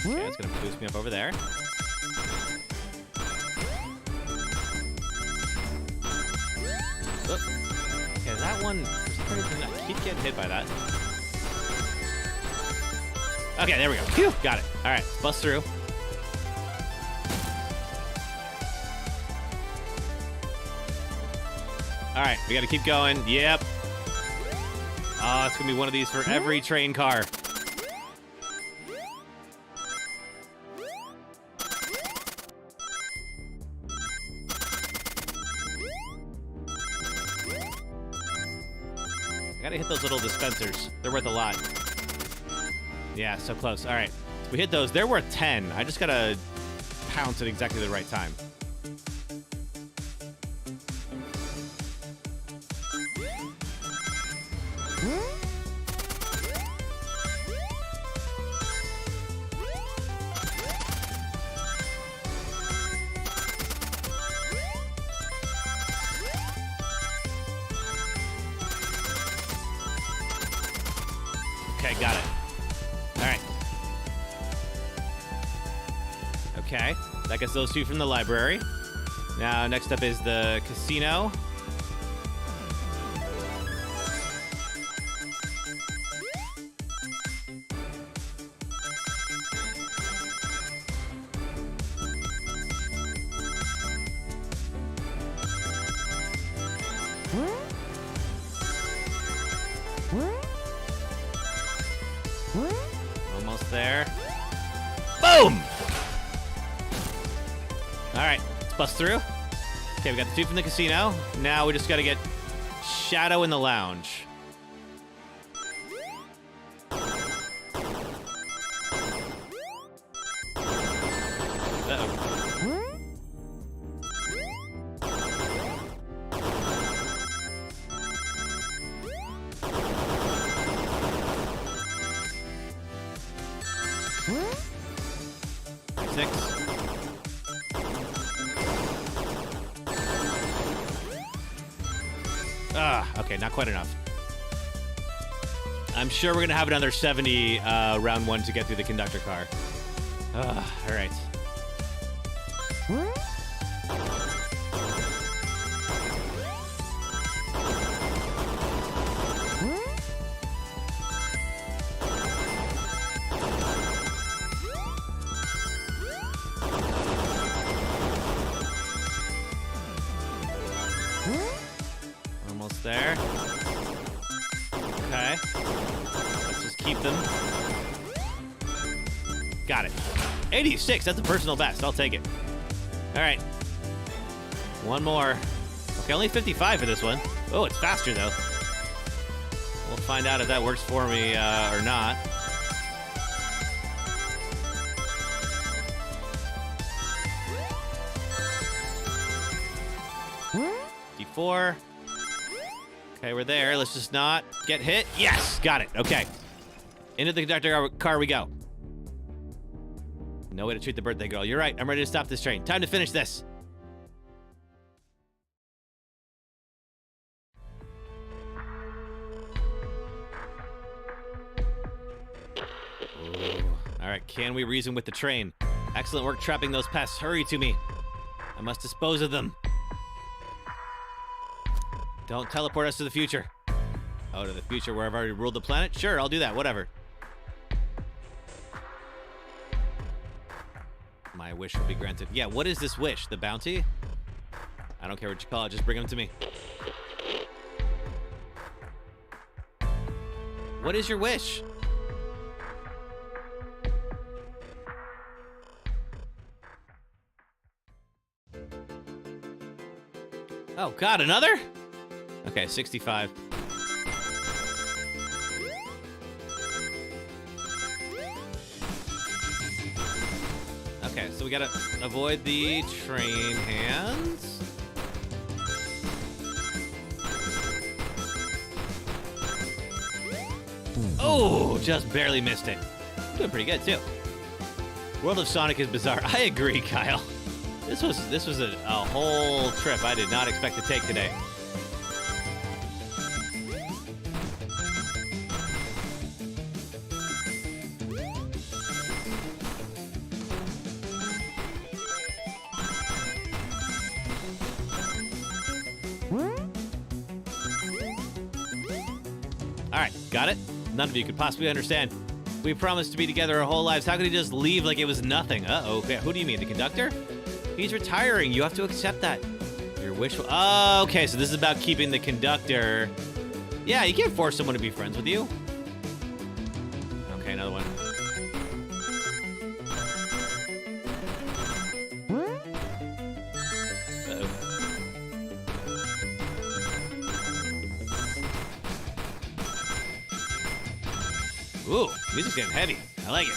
Okay, it's gonna boost me up over there. Okay, that one, for some reason, I keep getting hit by that. Okay, there we go. Phew, got it. All right, bust through. All right, we got to keep going. Yep. Oh, it's going to be one of these for every train car. I gotta hit those little dispensers. They're worth a lot. Yeah, so close. All right. We hit those. They're worth 10. I just gotta pounce at exactly the right time. Okay, got it. All right. Okay, that gets those 2 from the library. Now, next up is the casino. Almost there. All right, let's bust through. Okay, we got the 2 from the casino. Now we just got to get Shadow in the lounge. Okay, not quite enough. I'm sure we're going to have another 70 round 1 to get through the conductor car. All right. Almost there. Okay. Let's just keep them. Got it. 86, that's a personal best. I'll take it. All right. One more. Okay, only 55 for this one. Oh, it's faster, though. We'll find out if that works for me or not. D4. Okay, we're there. Let's just not get hit. Yes, got it. Okay. Into the conductor car we go. No way to treat the birthday girl. You're right. I'm ready to stop this train. Time to finish this. Ooh. All right, can we reason with the train? Excellent work trapping those pests. Hurry to me. I must dispose of them. Don't teleport us to the future. Oh, to the future where I've already ruled the planet? Sure, I'll do that. Whatever. My wish will be granted. Yeah, what is this wish? The bounty? I don't care what you call it. Just bring them to me. What is your wish? Oh, God, another? Okay, 65. Okay, so we gotta avoid the train hands. Oh, just barely missed it. Doing pretty good, too. World of Sonic is bizarre. I agree, Kyle. This was a whole trip I did not expect to take today. Alright, got it? None of you could possibly understand. We promised to be together our whole lives. How could he just leave like it was nothing? Uh-oh. Okay, who do you mean, the conductor? He's retiring. You have to accept that. Your wish will... Oh, okay, so this is about keeping the conductor. Yeah, you can't force someone to be friends with you. Okay, another one. Ooh, music's getting heavy. I like it.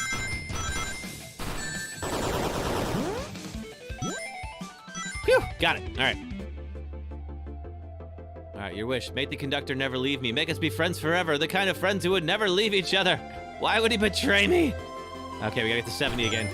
Phew, got it. All right. All right, your wish. Make the conductor never leave me. Make us be friends forever. The kind of friends who would never leave each other. Why would he betray me? Okay, we gotta get to 70 again.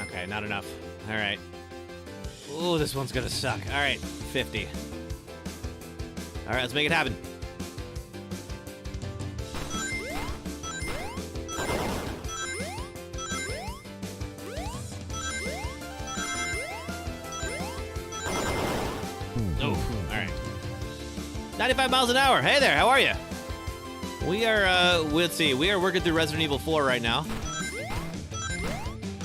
Okay, not enough. All right. Ooh, this one's gonna suck. All right, 50. All right, let's make it happen. Oh, all right. 95 miles an hour. Hey there, how are you? We are, let's see, we are working through Resident Evil 4 right now.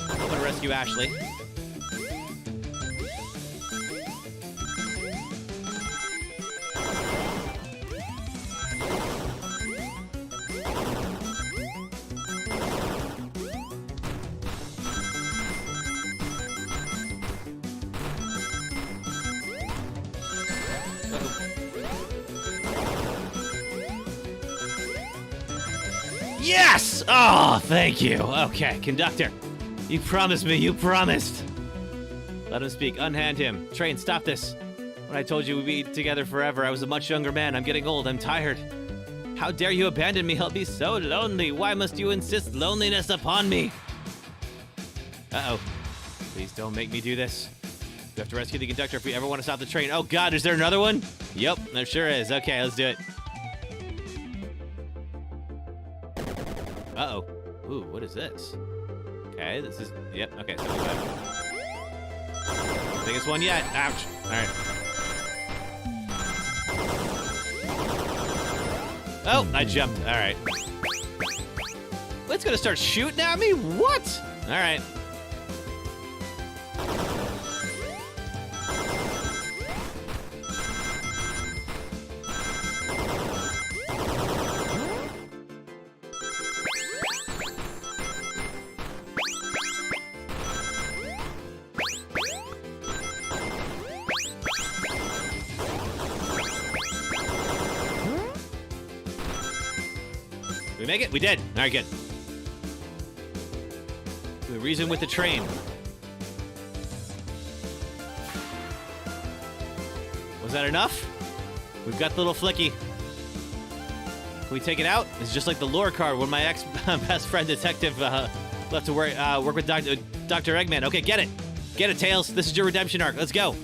I'm gonna rescue Ashley. Yes! Oh, thank you. Okay, conductor. You promised me. You promised. Let him speak. Unhand him. Train, stop this. When I told you we'd be together forever, I was a much younger man. I'm getting old. I'm tired. How dare you abandon me? I'll be so lonely. Why must you insist loneliness upon me? Uh-oh. Please don't make me do this. We have to rescue the conductor if we ever want to stop the train. Oh, God, is there another one? Yep, there sure is. Okay, let's do it. Uh-oh. Ooh, what is this? Okay, this is... Yep, okay, 75. Biggest one yet. Ouch. All right. Oh, I jumped. All right. It's gonna start shooting at me? What? All right. We make it? We did. All right, good. We reason with the train. Was that enough? We've got the little flicky. Can we take it out? It's just like the lore card when my ex-best friend detective left to work with Dr. Eggman. Okay, get it. Get it, Tails. This is your redemption arc. Let's go.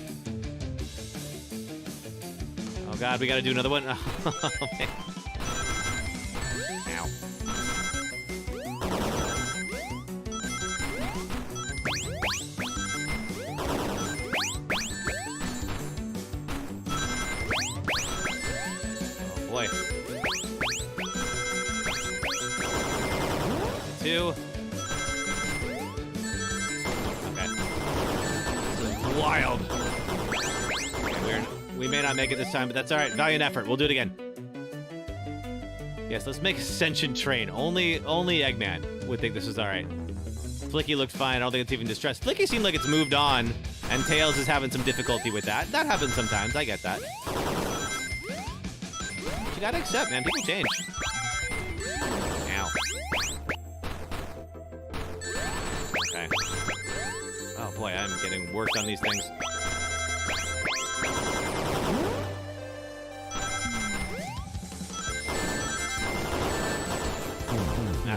Oh, God, we got to do another one. Oh, man. Boy. 2. Okay. This is wild. Okay, we may not make it this time, but that's all right. Valiant effort. We'll do it again. Yes, let's make Ascension Train. Only Eggman would think this is all right. Flicky looks fine. I don't think it's even distressed. Flicky seemed like it's moved on, and Tails is having some difficulty with that. That happens sometimes. I get that. You gotta accept, man. People change. Ow. Okay. Oh boy, I'm getting worse on these things.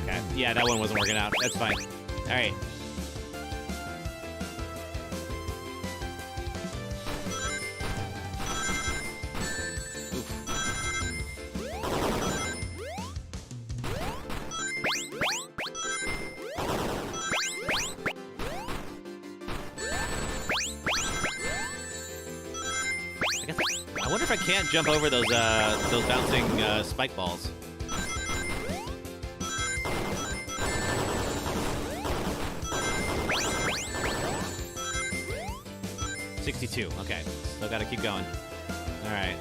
Okay. Yeah, that one wasn't working out. That's fine. All right. I wonder if I can't jump over those bouncing spike balls. $62. Okay, still got to keep going. All right.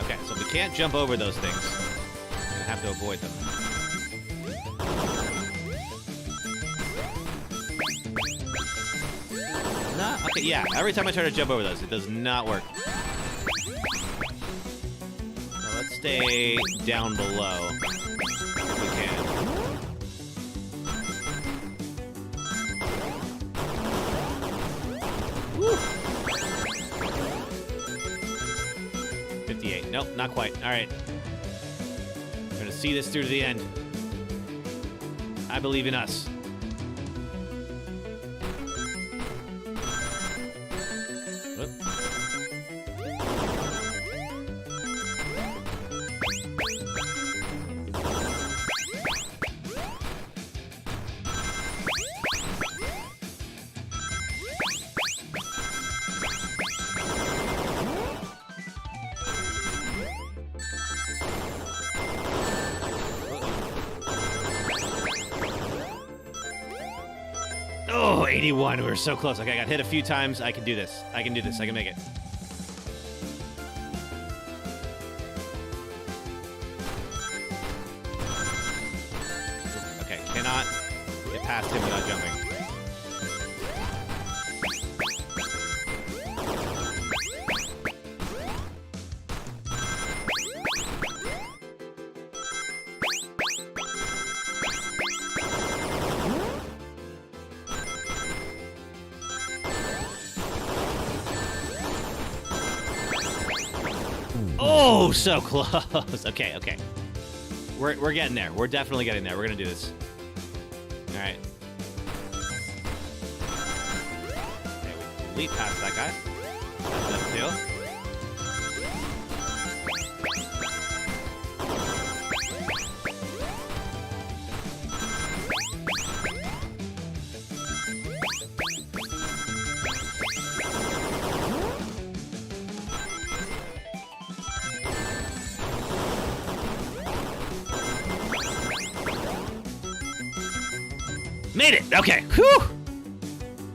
Okay, so we can't jump over those things. We're gonna have to avoid them. Okay, yeah, every time I try to jump over those, it does not work. So let's stay down below if we can. Woo. 58. Nope, not quite. All right. We're gonna see this through to the end. I believe in us. Oh, 81. We were so close. Okay, I got hit a few times. I can do this. I can do this. I can make it. Okay, cannot get past him without jumping. Oh, so close. Okay, okay. We're getting there. We're definitely getting there. We're gonna do this. All right. Okay, we leap past that guy. That's level 2. Made it! Okay. Whew!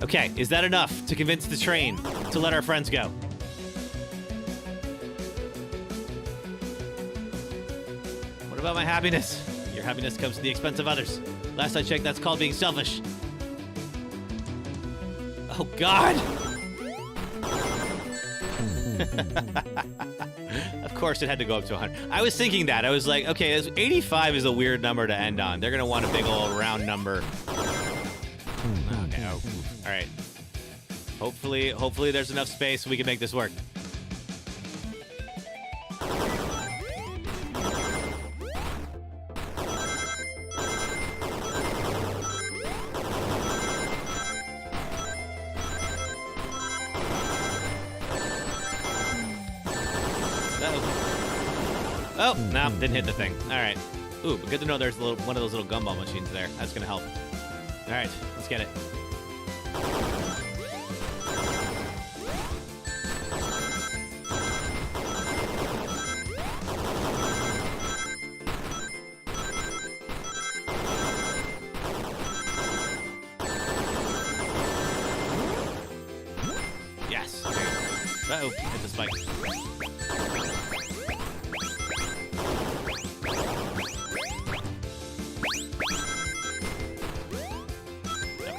Okay, is that enough to convince the train to let our friends go? What about my happiness? Your happiness comes at the expense of others. Last I checked, that's called being selfish. Oh, God! Of course it had to go up to 100. I was thinking that. I was like, okay, 85 is a weird number to end on. They're going to want a big old round number. Okay, oh, all right. Hopefully there's enough space so we can make this work. Oh, no, didn't hit the thing. All right. Ooh, but good to know there's one of those little gumball machines there. That's going to help. All right, let's get it. Yes. Uh-oh, hit the spike.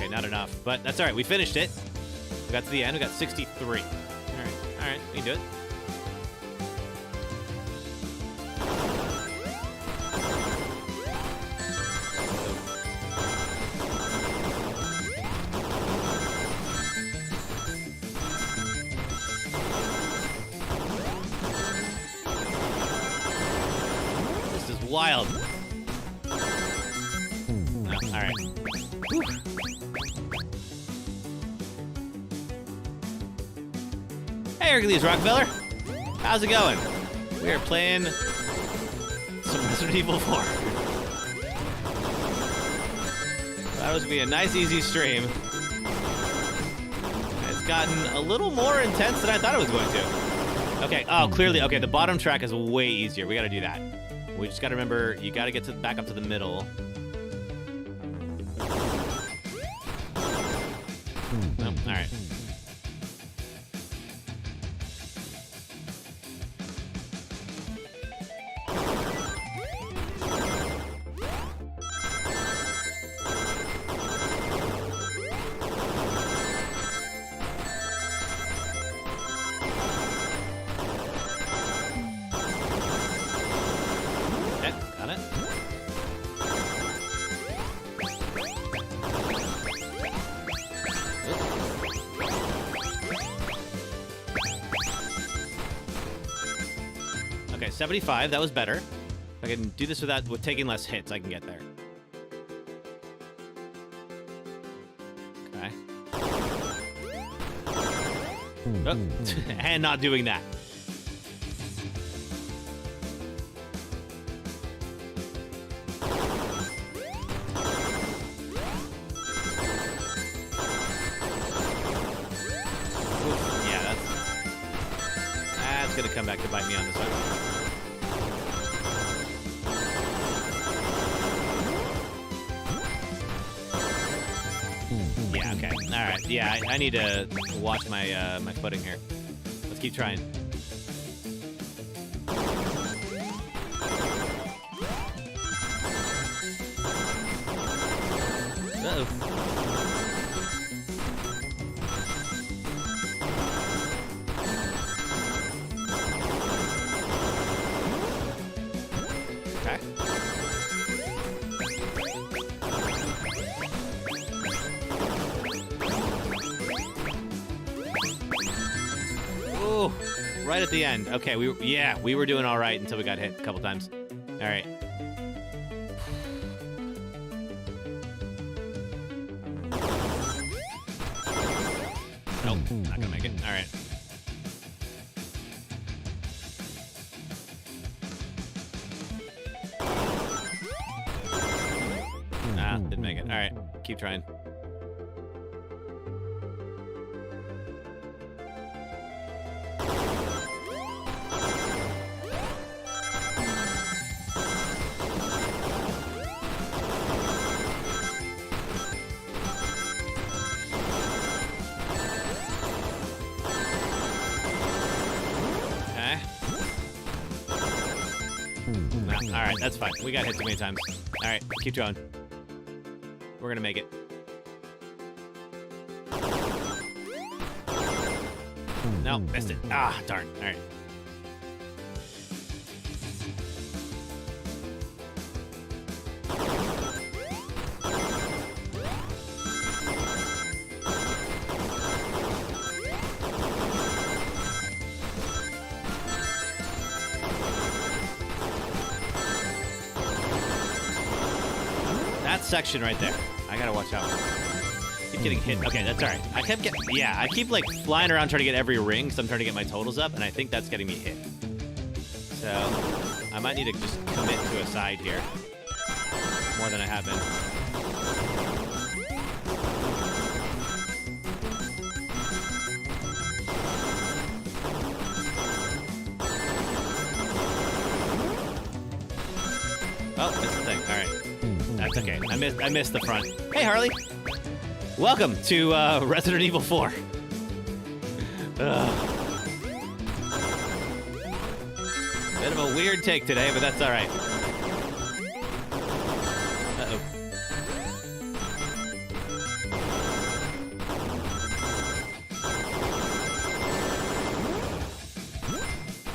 Not enough, but that's all right. We finished it. We got to the end. We got 63. All right, we can do it. This is wild. Oh, all right. Whew. Hey, Hercules Rockefeller. How's it going? We are playing some Resident Evil 4. That was going to be a nice, easy stream. It's gotten a little more intense than I thought it was going to. Okay, oh, clearly, okay, the bottom track is way easier. We got to do that. We just got to remember, you got to get back up to the middle. Oh, all right. Okay, 75, that was better. If I can do this with taking less hits, I can get there. Okay. Oh, and not doing that. Yeah, that's gonna come back to bite me on this one. Yeah, okay. right, yeah, I need to watch my my footing here. Let's keep trying. Uh-oh. Okay. Ooh, right at the end. Okay, we were doing all right until we got hit a couple times. All right. Nope, not gonna make it. All right. Nah, didn't make it. All right, keep trying. No, all right, that's fine. We got hit too many times. All right, keep going. We're gonna make it. No, missed it. Ah, darn. All right. That section right there. I gotta watch out. Keep getting hit. Okay, that's all right. I keep like flying around trying to get every ring because I'm trying to get my totals up, and I think that's getting me hit. So I might need to just commit to a side here more than I have been. Oh, that's the thing. All right. That's okay. I missed the front. Hey, Harley. Welcome to Resident Evil 4. Bit of a weird take today, but that's all right. Uh-oh.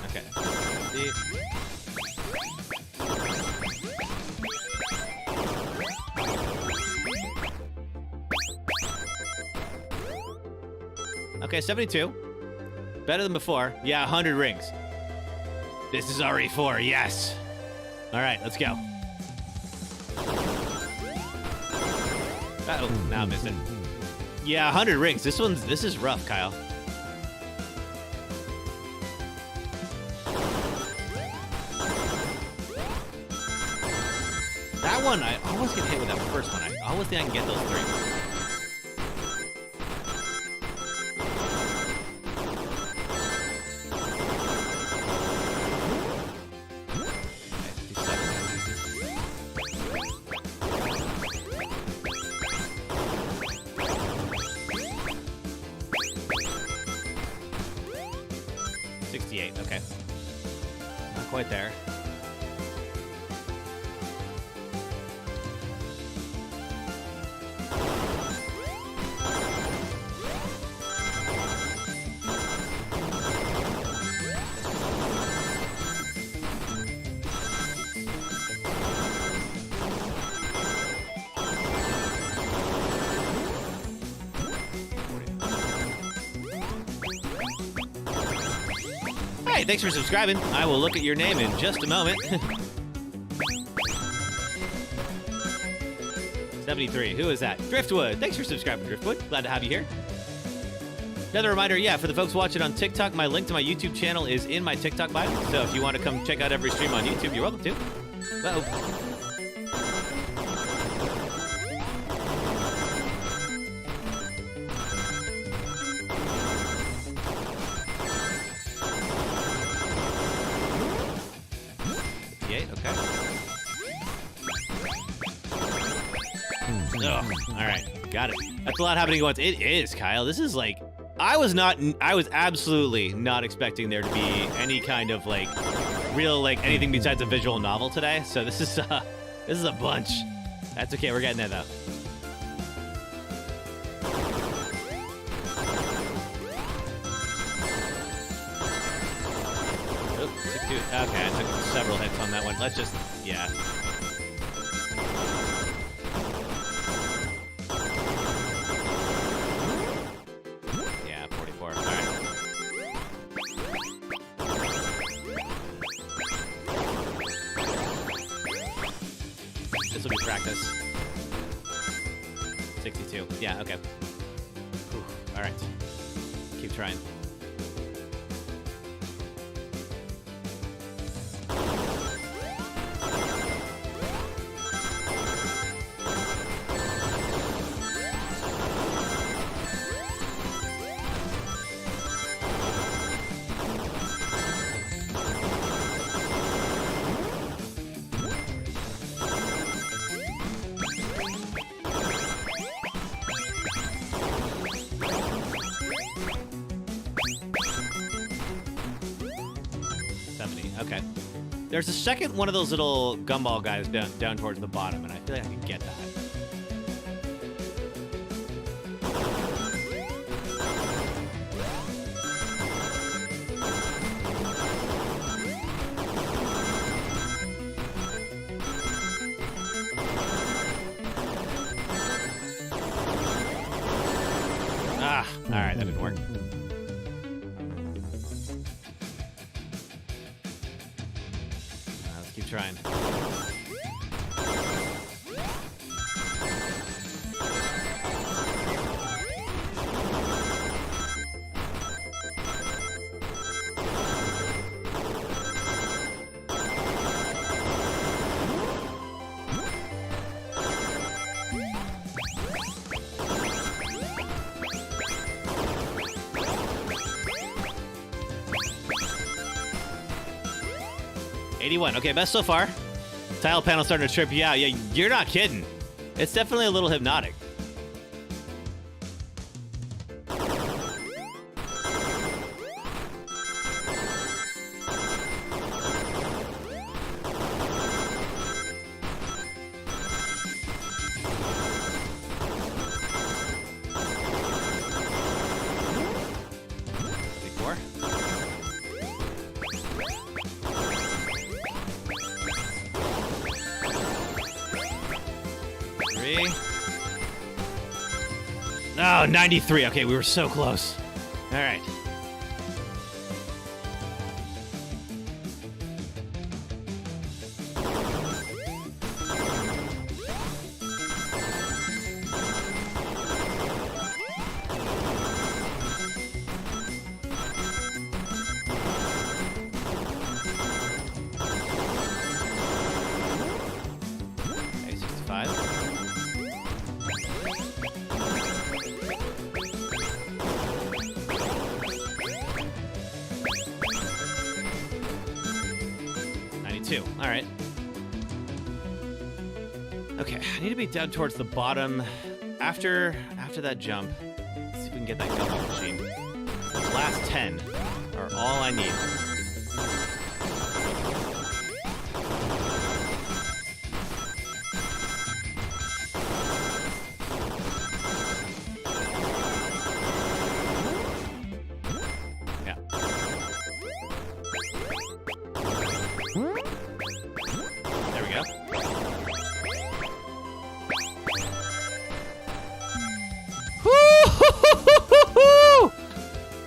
Okay. See? Okay, 72. Better than before. Yeah, 100 rings. This is RE4, yes. All right, let's go. Uh-oh, now I'm missing. Yeah, 100 rings. This is rough, Kyle. That one, I always get hit with that first one. I always think I can get those three. Okay. Not quite there. Hey, thanks for subscribing. I will look at your name in just a moment. 73. Who is that? Driftwood. Thanks for subscribing, Driftwood. Glad to have you here. Another reminder, yeah, for the folks watching on TikTok, my link to my YouTube channel is in my TikTok bio. So if you want to come check out every stream on YouTube, you're welcome to. Uh-oh. Okay. Ugh. All right. Got it. That's a lot happening at once. It is, Kyle. This is like, I was absolutely not expecting there to be any kind of like real, like anything besides a visual novel today. So this is a bunch. That's okay. We're getting there though. Okay, I took several hits on that one. Let's just, yeah. Yeah, 44. All right. This will be practice. 62. Yeah, okay. Whew. All right. Keep trying. Okay. There's a second one of those little gumball guys down towards the bottom, and I feel like I can get that. Ah, all right, that didn't work. Keep trying. Okay, best so far. Tile panel starting to trip you out. Yeah, you're not kidding. It's definitely a little hypnotic. Oh, 93. Okay, we were so close. All right. Okay, 65. All right. Okay, I need to be down towards the bottom after that jump. Let's see if we can get that gumball machine. Those last 10 are all I need.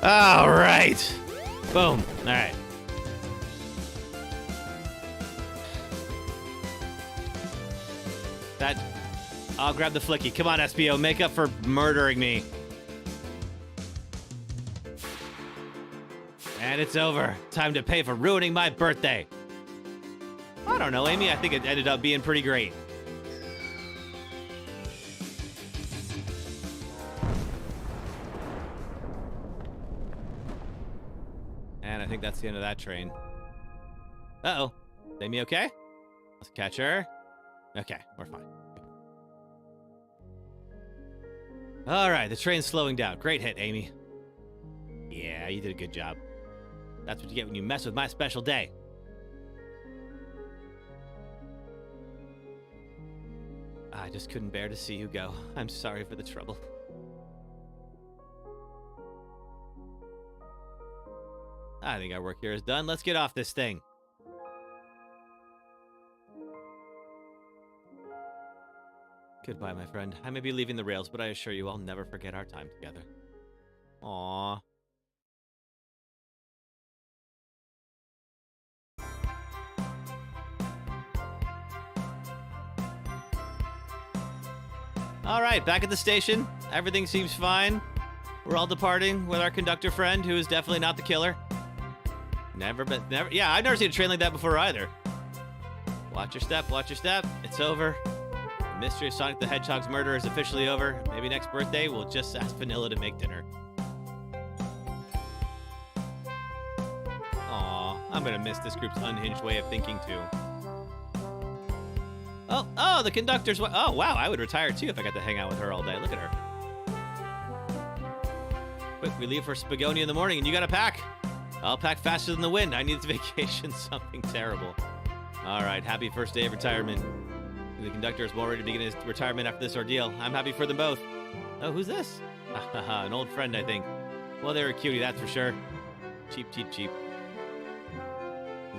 All right. Boom. All right. I'll grab the flicky. Come on, SPO. Make up for murdering me. And it's over. Time to pay for ruining my birthday. I don't know, Amy. I think it ended up being pretty great. And I think that's the end of that train. Uh-oh. Is Amy okay? Let's catch her. Okay, we're fine. All right, the train's slowing down. Great hit, Amy. Yeah, you did a good job. That's what you get when you mess with my special day. I just couldn't bear to see you go. I'm sorry for the trouble. I think our work here is done. Let's get off this thing. Goodbye, my friend. I may be leaving the rails, but I assure you I'll never forget our time together. Aww. All right, back at the station. Everything seems fine. We're all departing with our conductor friend, who is definitely not the killer. Never. Yeah, I've never seen a train like that before either. Watch your step, watch your step. It's over. The mystery of Sonic the Hedgehog's murder is officially over. Maybe next birthday we'll just ask Vanilla to make dinner. Aw, I'm gonna miss this group's unhinged way of thinking too. Oh, the conductor's... Oh, wow, I would retire too if I got to hang out with her all day. Look at her. Quick, we leave for Spagonia in the morning and you gotta pack. I'll pack faster than the wind. I need this vacation something terrible. All right, happy first day of retirement. The conductor is more ready to begin his retirement after this ordeal. I'm happy for them both. Oh, who's this? An old friend, I think. Well, they were a cutie, that's for sure. Cheap.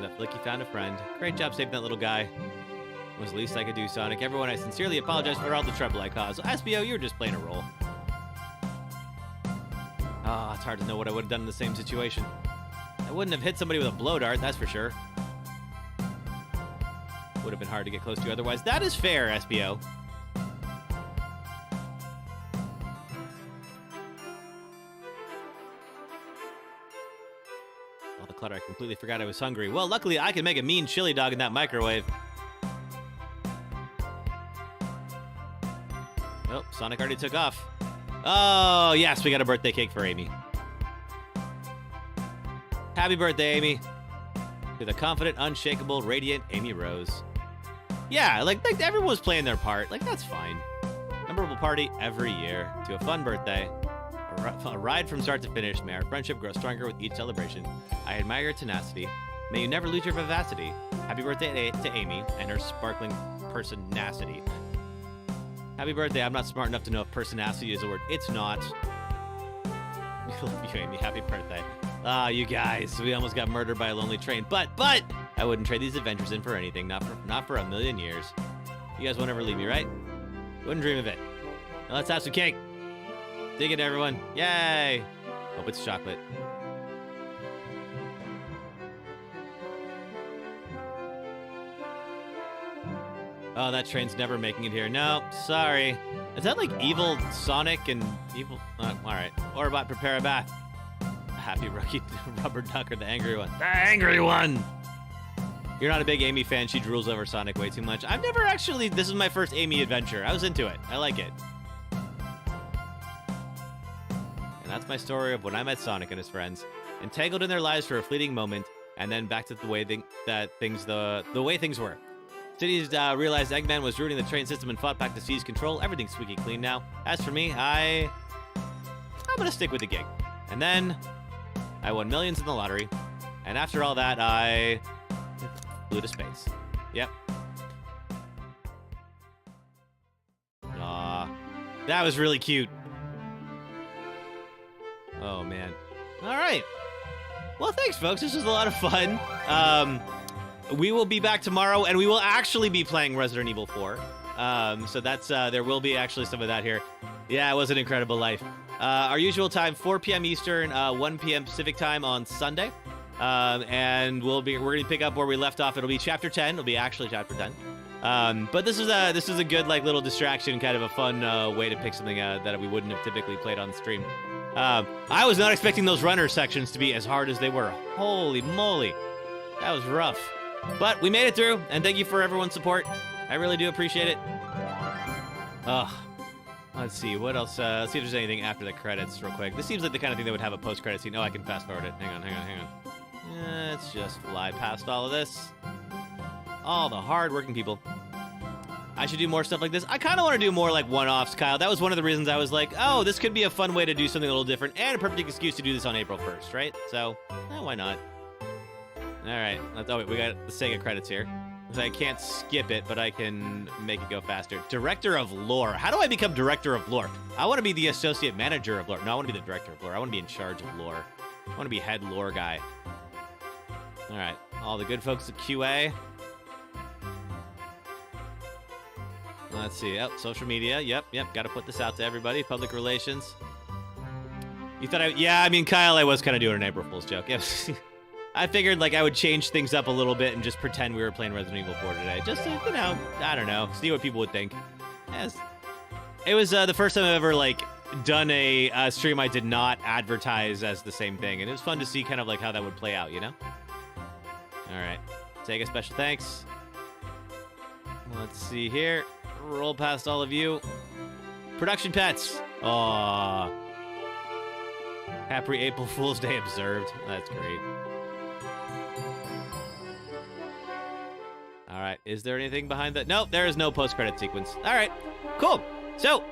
That Flicky found a friend. Great job saving that little guy. It was the least I could do, Sonic. Everyone, I sincerely apologize for all the trouble I caused. SBO, you were just playing a role. Ah, it's hard to know what I would have done in the same situation. I wouldn't have hit somebody with a blow dart, that's for sure. Would have been hard to get close to otherwise. That is fair, SBO. All the clutter, I completely forgot I was hungry. Well, luckily, I can make a mean chili dog in that microwave. Oh, Sonic already took off. Oh, yes, we got a birthday cake for Amy. Happy birthday, Amy. To the confident, unshakable, radiant Amy Rose. Yeah, like everyone's playing their part. Like, that's fine. Memorable party every year. To a fun birthday. A ride from start to finish. May our friendship grow stronger with each celebration. I admire your tenacity. May you never lose your vivacity. Happy birthday to Amy and her sparkling personacity. Happy birthday. I'm not smart enough to know if personacity is a word. It's not. I love you, Amy. Happy birthday. Ah, you guys. We almost got murdered by a lonely train. But I wouldn't trade these adventures in for anything. Not for a million years. You guys won't ever leave me, right? Wouldn't dream of it. Now let's have some cake. Dig it, everyone. Yay. Hope it's chocolate. Oh, that train's never making it here. No, sorry. Is that like evil Sonic and evil... all right. Orbot, prepare a bath. Happy rookie rubber duck or the angry one. The angry one! You're not a big Amy fan. She drools over Sonic way too much. I've never actually... This is my first Amy adventure. I was into it. I like it. And that's my story of when I met Sonic and his friends. Entangled in their lives for a fleeting moment, and then back to the way the way things were. Cities realized Eggman was ruining the train system and fought back to seize control. Everything's squeaky clean now. As for me, I'm gonna stick with the gig. And then I won millions in the lottery. And after all that, I flew to space. Yep. Aw, that was really cute. Oh, man. All right. Well, thanks, folks. This was a lot of fun. We will be back tomorrow, and we will actually be playing Resident Evil 4. So that's there will be actually some of that here. Yeah, it was an incredible life. Our usual time, 4 p.m. Eastern, 1 p.m. Pacific time on Sunday. And we're going to pick up where we left off. It'll be Chapter 10. It'll be actually Chapter 10. But this is a good like little distraction, kind of a fun way to pick something that we wouldn't have typically played on stream. I was not expecting those runner sections to be as hard as they were. Holy moly. That was rough. But we made it through, and thank you for everyone's support. I really do appreciate it. Let's see, what else? Let's see if there's anything after the credits real quick. This seems like the kind of thing that would have a post-credit scene. Oh, I can fast-forward it. Hang on. Let's just fly past all of this. All the hard-working people. I should do more stuff like this. I kind of want to do more like one-offs, Kyle. That was one of the reasons I was like, oh, this could be a fun way to do something a little different and a perfect excuse to do this on April 1st, right? So, why not? All right. Oh, wait, we got the Sega credits here. So I can't skip it, but I can make it go faster. Director of Lore. How do I become Director of Lore? I want to be the Associate Manager of Lore. No, I want to be the Director of Lore. I want to be in charge of lore. I want to be head lore guy. All right. All the good folks at QA. Let's see. Oh, social media. Yep. Got to put this out to everybody. Public relations. You thought yeah, I mean, Kyle, I was kind of doing an April Fool's joke. Yep. I figured like I would change things up a little bit and just pretend we were playing Resident Evil 4 today. Just to, you know, I don't know, see what people would think. Yes. It was the first time I've ever like done a stream I did not advertise as the same thing, and it was fun to see kind of like how that would play out, you know? All right. Sega special thanks. Let's see here. Roll past all of you. Production pets. Aww. Happy April Fool's Day observed. That's great. All right. Is there anything behind that? Nope, there is no post-credit sequence. All right. Cool. So,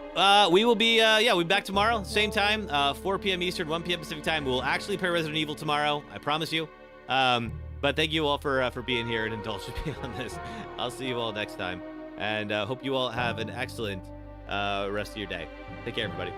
we will be, we'll be back tomorrow, same time, 4 p.m. Eastern, 1 p.m. Pacific time. We'll actually play Resident Evil tomorrow. I promise you. But thank you all for being here and indulging me on this. I'll see you all next time. And hope you all have an excellent rest of your day. Take care, everybody.